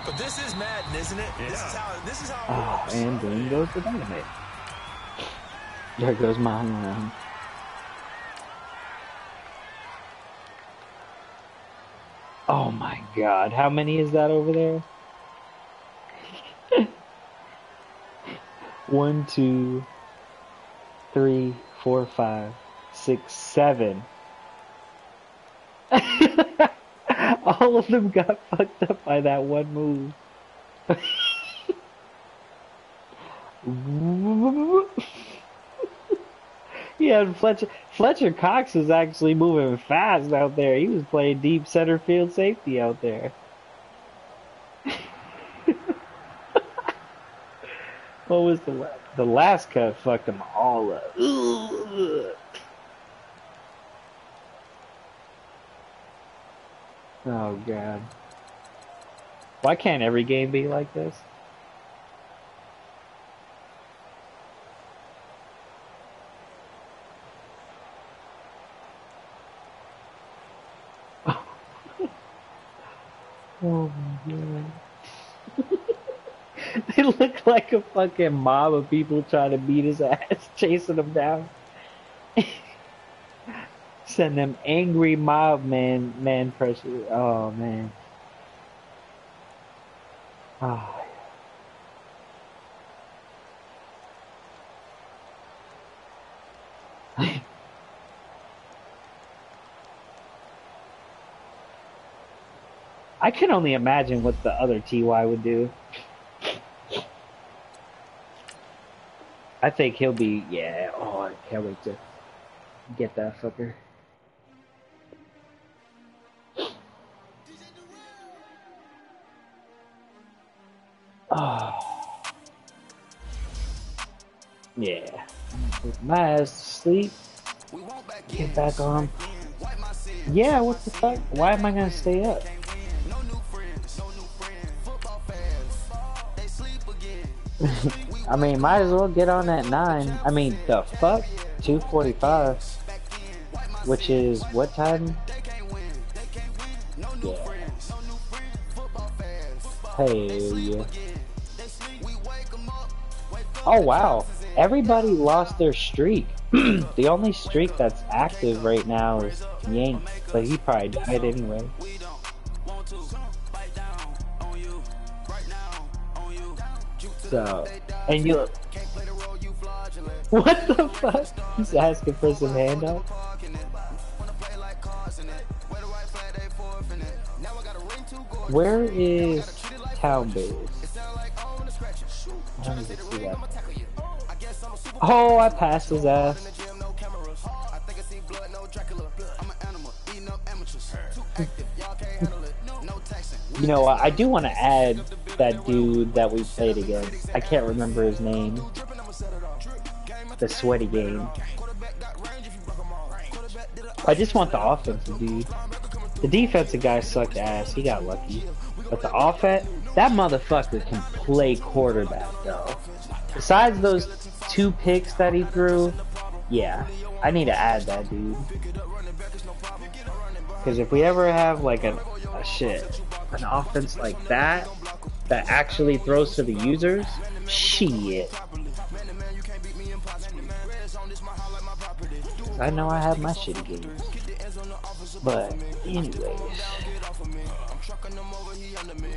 But this is Madden, isn't it? Yeah. This is how it Oh, works. and boom goes the dynamite. There goes my home run. Oh my god, how many is that over there? 1, 2, 3, 4, 5, 6, 7. All of them got fucked up by that one move. Yeah, and Fletcher Cox was actually moving fast out there. He was playing deep center field safety out there. What was the last cut? Fucked them all up. Ugh. Oh god. Why can't every game be like this? Oh my god. They look like a fucking mob of people trying to beat his ass, chasing him down. Send them angry mob man pressure. Oh man. Oh. I can only imagine what the other TY would do. I think he'll be, yeah, oh, I can't wait to get that fucker. Oh. Yeah. Put my ass to sleep. Get back on. Yeah, what the fuck? Why am I gonna stay up? I mean, might as well get on at 9. I mean, the fuck? 2:45. Which is what time? Yeah. Hey, yeah. Oh, wow. Everybody lost their streak. The only streak that's active right now is Yank, but he probably died anyway. So, and you look. What the fuck? He's asking for some handout? Where is Town Base? I don't even see that. Oh, I passed his ass. You know what? I do want to add that dude that we played against. I can't remember his name. The sweaty game. I just want the offensive dude. The defensive guy sucked ass. He got lucky. But the offense, that motherfucker can play quarterback though. Besides those 2 picks that he threw, yeah, I need to add that dude. Because if we ever have like an offense like that actually throws to the users, shit. I know I have my shitty games. But anyways.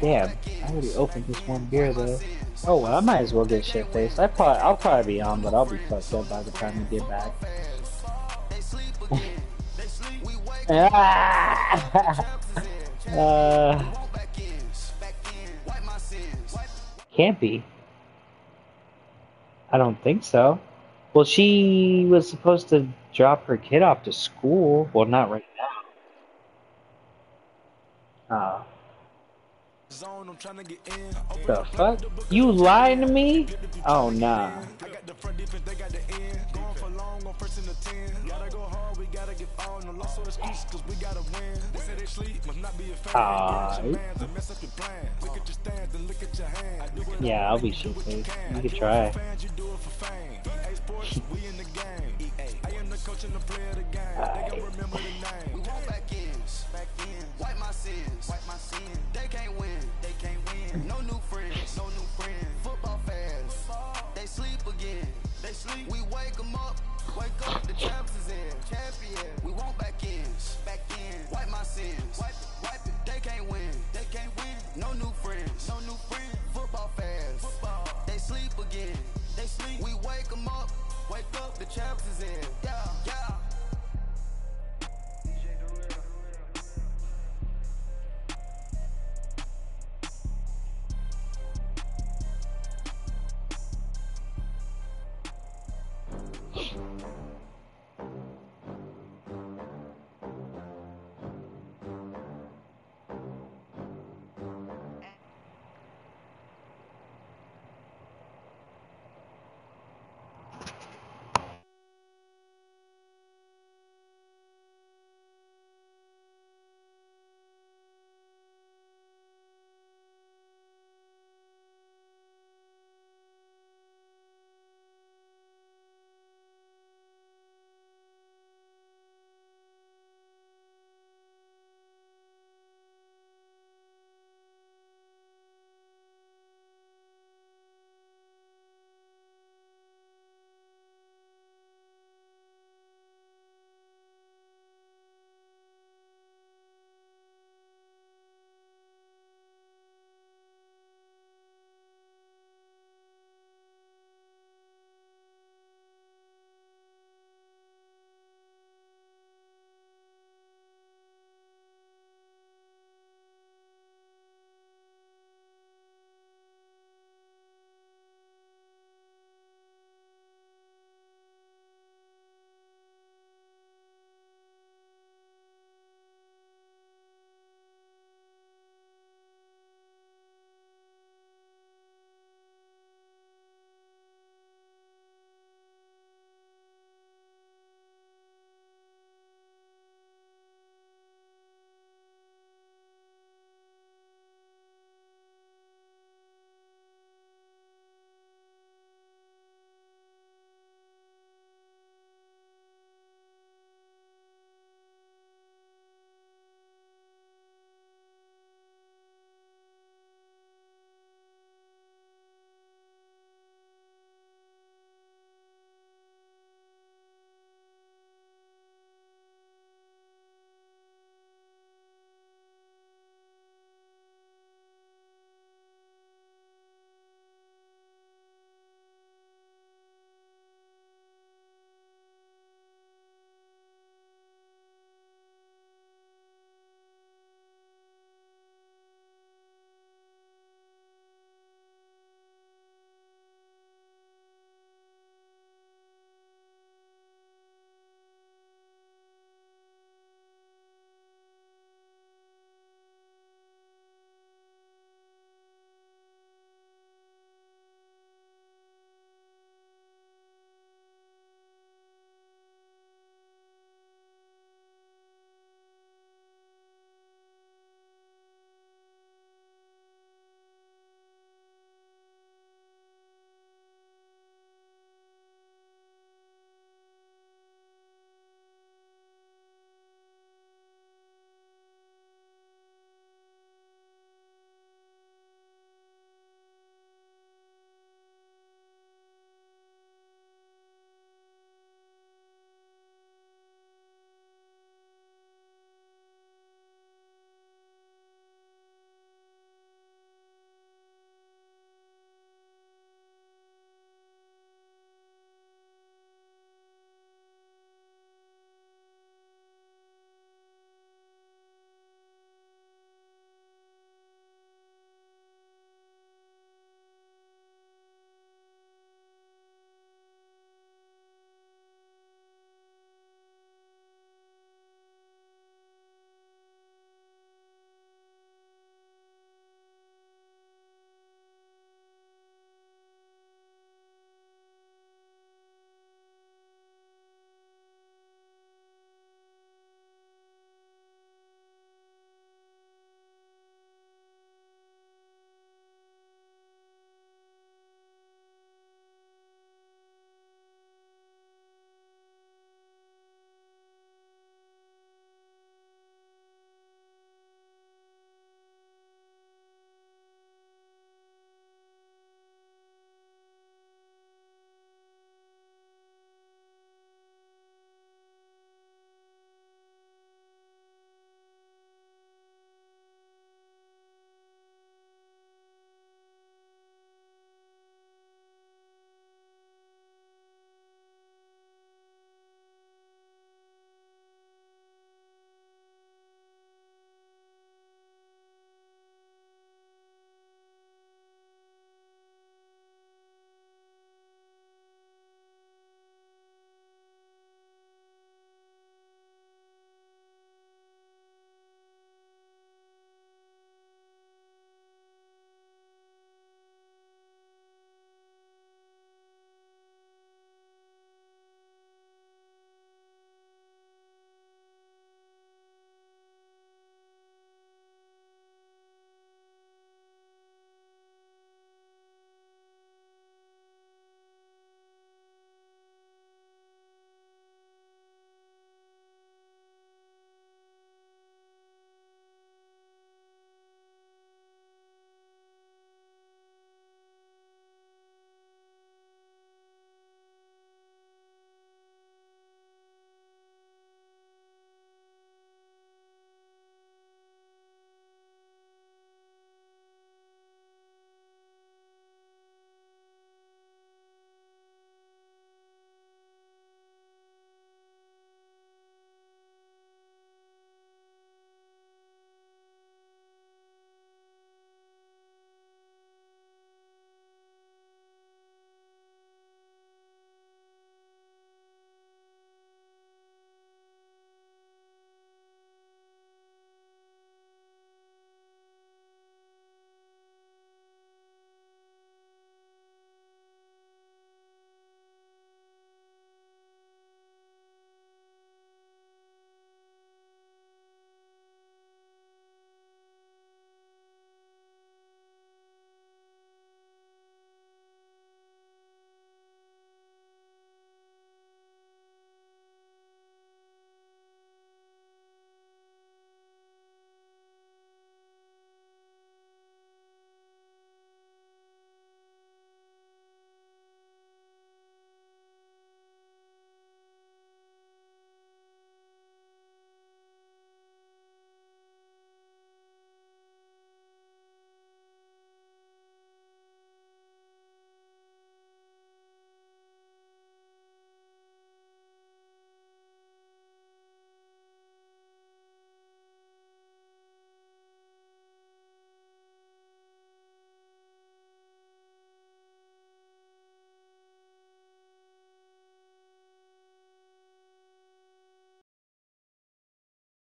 Damn, I already opened this one beer though. Oh well, I might as well get shit faced. I'll probably be on, but I'll be fucked up by the time we get back. Can't be. I don't think so. Well, she was supposed to drop her kid off to school. Well, not right now. The fuck? You lying to me? Oh nah. Yeah, I'll be shit faced. You could try. Wipe my sins. They can't win. No new friends. Football fans. They sleep again. We wake 'em up.